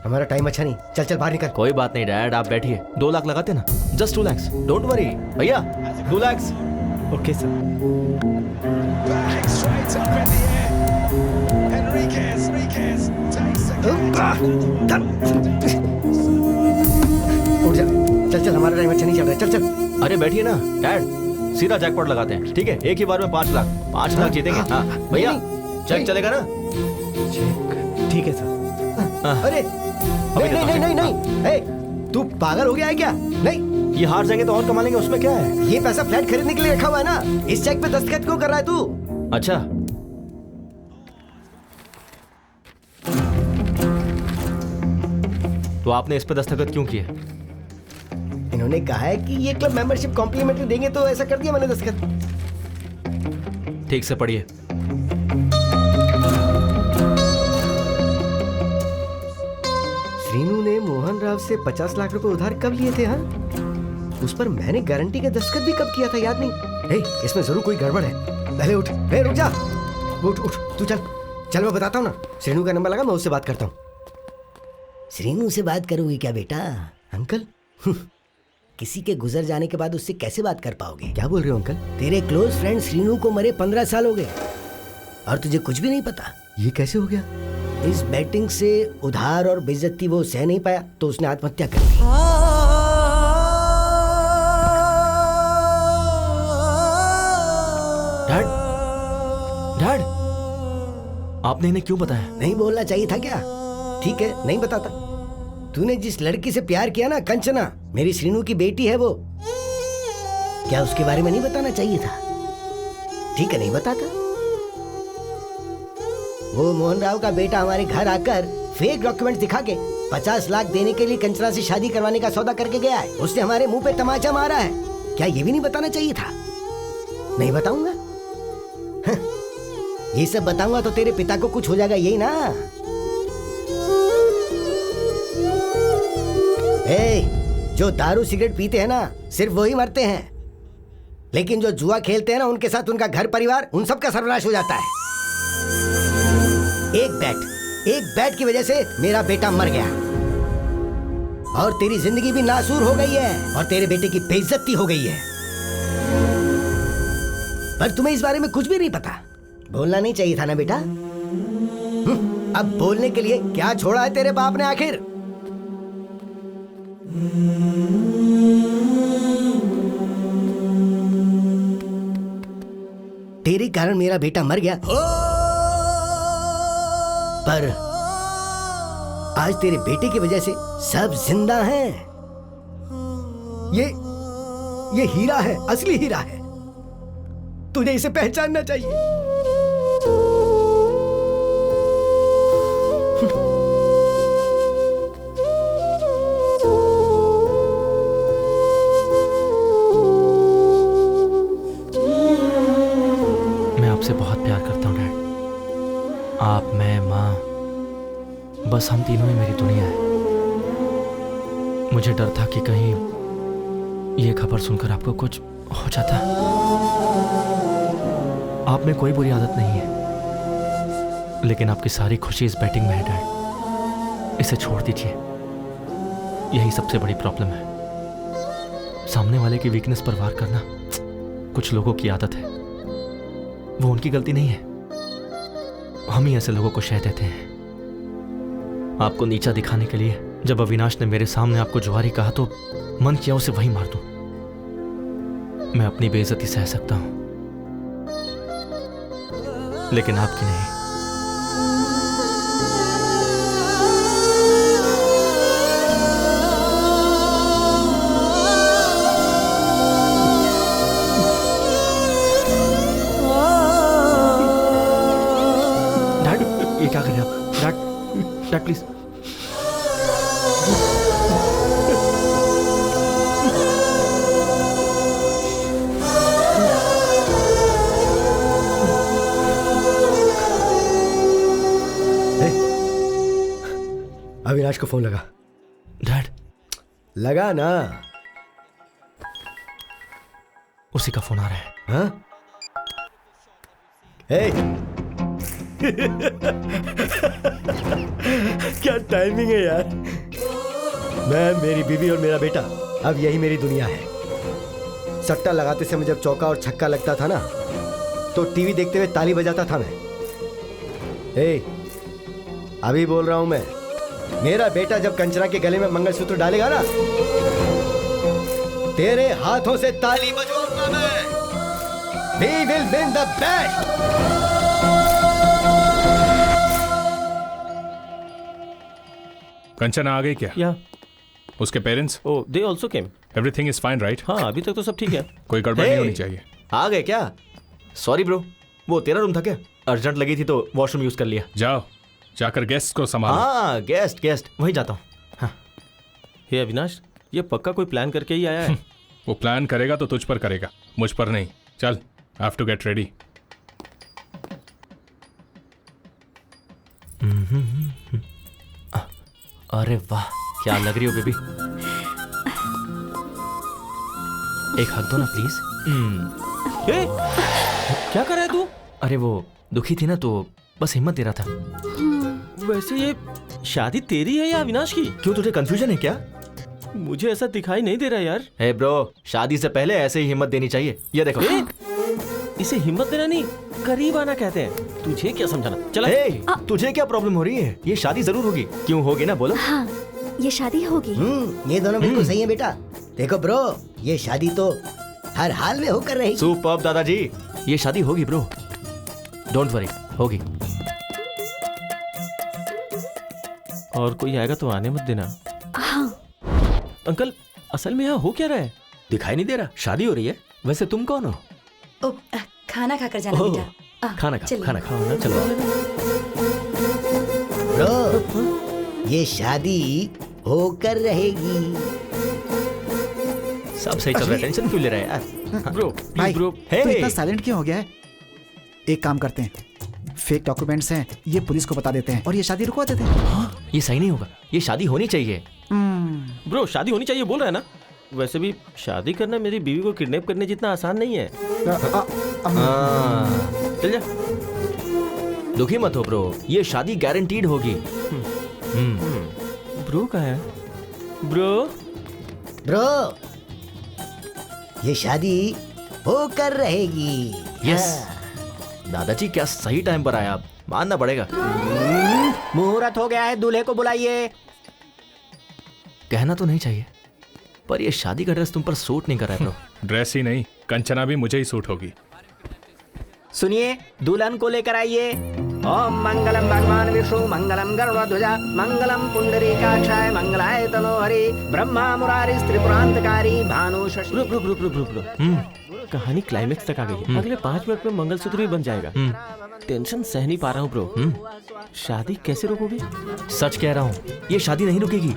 हमारा टाइम अच्छा नहीं, चल चल बाहर निकल। कोई बात नहीं डैड, आप बैठिए। 2 लाख लगाते ना, जस्ट 2 lakhs, डोंट वरी भैया। 2 lakhs। Okay sir. उठ जा, चल चल, हमारा टाइम अच्छा नहीं चल रहा है। चल चल। अरे बैठिए ना डैड। सीधा जैकपॉट लगाते हैं, ठीक है? एक ही बार में 5 लाख, 5 लाख जीतेंगे। हाँ भैया, चेक चलेगा ना? ठीक है सर। अरे नहीं नहीं नहीं नहीं, ए, तू पागल हो गया है क्या? नहीं, ये हार जाएंगे तो और कमा लेंगे, उसमें क्या है? ये पैसा फ्लैट खरीदने के लिए रखा हुआ है ना, इस चेक पे दस्तखत क्यों कर रहा है तू? अच्छा, तो आपने इस पे दस्तखत क्यों किए? इन्होंने कहा है कि ये क्लब मेंबरशिप कॉम्प्लीमेंट्री देंगे, तो ऐसा कर दिया मैंने दस्तखत। ठीक से पढ़िए। श्रीनू ने मोहन राव से 50 लाख रुपए उधार कब लिए थे? हाँ, उस पर मैंने गारंटी का दस्तखत भी कब किया था, याद नहीं। हे, इसमें जरूर कोई गड़बड़ है। पहले उठ, हे रुक जा, उठ उठ, तू चल चल, मैं बताता हूँ ना। श्रीनू का नंबर लगा, मैं उससे बात करता हूँ। श्रीनू से बात करोगी क्या बेटा? अंकल किसी के गुजर जाने के बाद उससे कैसे बात कर पाओगे? क्या बोल रहे हो अंकल? तेरे क्लोज फ्रेंड श्रीनू को मरे 15 साल हो गए और तुझे कुछ भी नहीं पता। ये कैसे हो गया? इस बैटिंग से उधार और बेइज्जती वो सह नहीं पाया, तो उसने आत्महत्या कर ली। डैड, डैड, आपने इन्हें क्यों बताया? नहीं बोलना चाहिए था क्या? ठीक है, नहीं बताता। तूने जिस लड़की से प्यार किया ना, कंचना, मेरी श्रीनू की बेटी है वो, क्या उसके बारे में नहीं बताना चाहिए था? ठीक है, नहीं बताता। वो मोहन राव का बेटा हमारे घर आकर फेक डॉक्यूमेंट दिखा के 50 लाख देने के लिए कंचना से शादी करवाने का सौदा करके गया है। उसने हमारे मुंह पे तमाचा मारा है। क्या ये भी नहीं बताना चाहिए था? नहीं बताऊंगा। ये सब बताऊंगा तो तेरे पिता को कुछ हो जाएगा, यही ना? जो दारू सिगरेट पीते हैं ना, सिर्फ वही मरते हैं, लेकिन जो जुआ खेलते हैं ना, उनके साथ उनका घर परिवार, उन सब का सर्वनाश हो जाता है। एक बैट की वजह से मेरा बेटा मर गया और तेरी जिंदगी भी नासूर हो गई है और तेरे बेटे की बेइज्जती हो गई है। पर तुम्हें इस बारे में कुछ भी नहीं पता। बोलना नहीं चाहिए था ना बेटा? अब बोलने के लिए क्या छोड़ा है तेरे बाप ने आखिर? तेरे कारण मेरा बेटा मर गया, पर आज तेरे बेटे की वजह से सब जिंदा हैं। ये हीरा है, असली हीरा है। तुझे इसे पहचानना चाहिए। आपसे बहुत प्यार करता हूँ डैड। आप, मैं, माँ, बस हम तीनों ही मेरी दुनिया है। मुझे डर था कि कहीं ये खबर सुनकर आपको कुछ हो जाता। आप में कोई बुरी आदत नहीं है, लेकिन आपकी सारी खुशी इस बैटिंग में है डैड। इसे छोड़ दीजिए, यही सबसे बड़ी प्रॉब्लम है। सामने वाले की वीकनेस पर वार करना कुछ लोगों की आदत है, वो उनकी गलती नहीं है। हम ही ऐसे लोगों को शह देते हैं। आपको नीचा दिखाने के लिए जब अविनाश ने मेरे सामने आपको जुआरी कहा तो मन किया उसे वहीं मार दूं। मैं अपनी बेइज्जती सह सकता हूं, लेकिन आपकी नहीं। ये क्या कर रहे हैं आप? Dad please. अविनाश को फोन लगा। डैड लगा ना? उसी का फोन आ रहा है। हाँ? क्या टाइमिंग है यार। मैं, मेरी बीवी और मेरा बेटा, अब यही मेरी दुनिया है। सट्टा लगाते समय जब चौका और छक्का लगता था ना, तो टीवी देखते हुए ताली बजाता था मैं। अभी बोल रहा हूं मैं, मेरा बेटा जब कंचना के गले में मंगलसूत्र डालेगा ना, तेरे हाथों से ताली बजाऊंगा मैं। We will win the bet. Kanchana आ गई क्या? या उसके parents? Oh they also came. Everything is fine right? हाँ अभी तक तो सब ठीक है। कोई गड़बड़ नहीं होनी चाहिए। आ गए क्या? सॉरी ब्रो, वो तेरा रूम था क्या? अर्जेंट लगी थी तो वॉशरूम यूज कर लिया। जाओ जाकर गेस्ट को संभालो। हाँ गेस्ट वहीं जाता हूँ। हाँ। हे अविनाश, ये पक्का कोई प्लान करके ही आया है। वो प्लान करेगा तो तुझ पर करेगा, मुझ पर नहीं। चल, हैव टू गेट रेडी। अरे वाह क्या लग रही हो बेबी। एक हक दो ना प्लीज। क्या कर रहा है तू? अरे वो दुखी थी ना तो बस हिम्मत दे रहा था। वैसे ये शादी तेरी है या अविनाश की? क्यों तुझे कंफ्यूजन है क्या? मुझे ऐसा दिखाई नहीं दे रहा यार। हे ब्रो, शादी से पहले ऐसे ही हिम्मत देनी चाहिए। ये देखो। इसे हिम्मत देना नहीं, करीब आना कहते हैं। तुझे क्या समझाना? चला। तुझे क्या प्रॉब्लम हो रही है? ये शादी जरूर होगी। क्यों होगी ना, बोलो। हाँ ये शादी होगी। ये दोनों बिल्कुल सही है बेटा। देखो ब्रो, ये शादी तो हर हाल में होकर रहेगी। सुपर्ब दादाजी, ये शादी होगी ब्रो, डोंट वरी, होगी। और कोई आएगा तो आने मत देना। हाँ। अंकल असल में यहाँ हो क्या रहा है? दिखाई नहीं दे रहा? शादी हो रही है। वैसे तुम कौन हो? ओ, खाना खाकर जाना बेटा। खाना खाओ ना, चलो। ब्रो, ये शादी होकर रहेगी। सब सही चल रहा है, टेंशन क्यों ले रहा है यार? ब्रो भाई, ब्रो, तू इतना साइलेंट क्यों हो गया है? एक काम करते हैं, फेक डॉक्यूमेंट्स हैं, ये पुलिस को बता देते हैं और ये शादी रुकवा देते हैं। हाँ, ये सही नहीं होगा, ये शादी होनी चाहिए। ब्रो शादी होनी चाहिए बोल रहा है ना? वैसे भी शादी करना मेरी बीवी को किडनैप करने जितना आसान नहीं है। चल जा। दुखी मत हो ब्रो, ये शादी गारंटीड होगी। ब्रो कहाँ है? ब्रो ये शादी होकर रहेगी। यस दादाजी, क्या सही टाइम पर आया आप, मानना पड़ेगा। मुहूर्त हो गया है, दूल्हे को बुलाइए। कहना तो नहीं चाहिए पर ये शादी का ड्रेस तुम पर सूट नहीं कर रहा है ब्रो। ड्रेस ही नहीं, कंचना भी मुझे ही सूट होगी। सुनिए, दुल्हन को लेकर आइए। ओम मंगलम भगवान विष्णु, मंगलम गरुड़ध्वजा, मंगलम पुंडरीकाक्षाय, मंगलाय तनोहरि, ब्रह्मा मुरारी त्रिपुरांतकारी, भानु शशि। ब्रो कहानी क्लाइमेक्स तक आ गई है। अगले 5 मिनट में मंगलसूत्र भी बन जाएगा। टेंशन सह नहीं पा रहा हूँ ब्रो। शादी कैसे रोकोगे? सच कह रहा हूँ, ये शादी नहीं रुकेगी।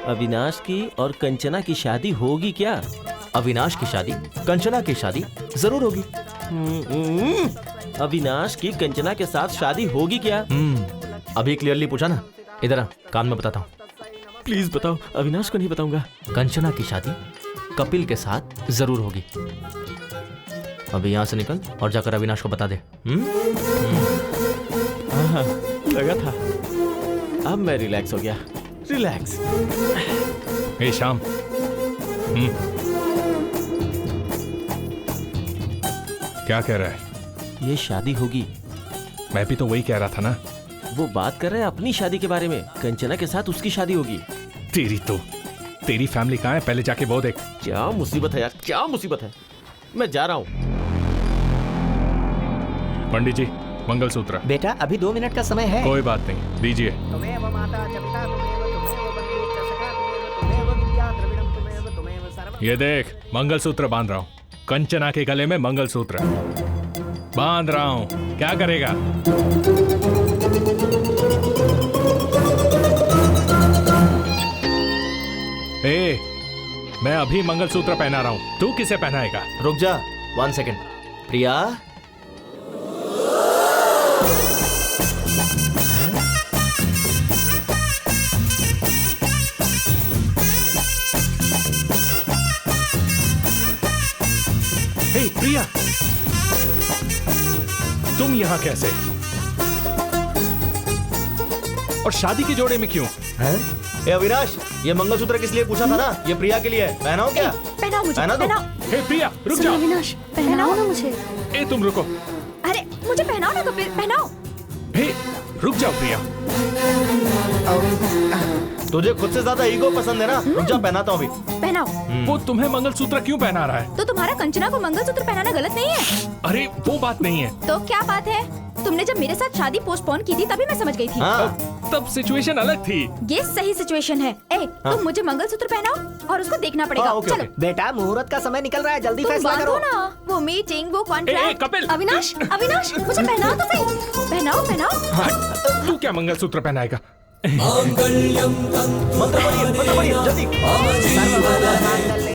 अविनाश की और कंचना की शादी होगी क्या? अविनाश की शादी, कंचना की शादी जरूर होगी। अविनाश की कंचना के साथ शादी होगी क्या? अभी क्लियरली पूछा ना, इधर आ, कान में बताता हूँ। प्लीज बताओ, अविनाश को नहीं बताऊंगा। कंचना की शादी कपिल के साथ जरूर होगी। अभी यहाँ से निकल और जाकर अविनाश को बता दे। हाँ, लगा था। अब मैं रिलैक्स हो गया। रिलैक्स। हे श्याम, क्या कह रहा है? ये शादी होगी। मैं भी तो वही कह रहा था ना। वो बात कर रहे हैं अपनी शादी के बारे में। कंचना के साथ उसकी शादी होगी। तेरी फैमिली कहाँ है? पहले जाके वो देख। क्या मुसीबत है यार, क्या मुसीबत है। मैं जा रहा हूँ। पंडित जी, मंगलसूत्र। बेटा अभी 2 मिनट का समय है। कोई बात नहीं, दीजिए। ये देख, मंगलसूत्र बांध रहा हूँ। कंचना के गले में मंगलसूत्र बांध रहा हूँ। क्या करेगा? मैं अभी मंगलसूत्र पहना रहा हूँ, तू किसे पहनाएगा? रुक जा 1 सेकेंड। प्रिया, प्रिया, तुम यहाँ कैसे? और शादी के जोड़े में क्यों? ए अविनाश, ये मंगलसूत्र किस लिए पूछा था ना? ये प्रिया के लिए है। पहनाओ क्या? पहनाओ मुझे, पहना दो। हे प्रिया, रुक जाओ। अविनाश पहनाओ ना मुझे। ए तुम रुको। अरे मुझे पहनाओ ना कपिल, पहनाओ। हे रुक जाओ प्रिया। तुझे खुद से ज्यादा ईगो पसंद है ना? रुक जा, पहनाता हूँ अभी। पहनाओ। वो तुम्हें मंगलसूत्र क्यों पहना रहा है? तो तुम्हारा कंचना को मंगलसूत्र पहनाना गलत नहीं है? अरे वो बात नहीं है। तो क्या बात है? तुमने जब मेरे साथ शादी पोस्टपोन की थी तभी मैं समझ गई थी। तब सिचुएशन अलग थी। ये सही सिचुएशन है। तुम मुझे मंगलसूत्र पहनाओ और उसको देखना पड़ेगा। चलो बेटा, मुहूर्त का समय निकल रहा है, जल्दी तुम फैसला करो ना। वो मीटिंग, वो कॉन्ट्रैक्ट। कपिल, अविनाश, अविनाश, मुझे पहनाओ तो सही। पहनाओ, पहनाओ। तू क्या मंगलसूत्र पहनाएगा? मंत्र पढ़िए, जल्दी।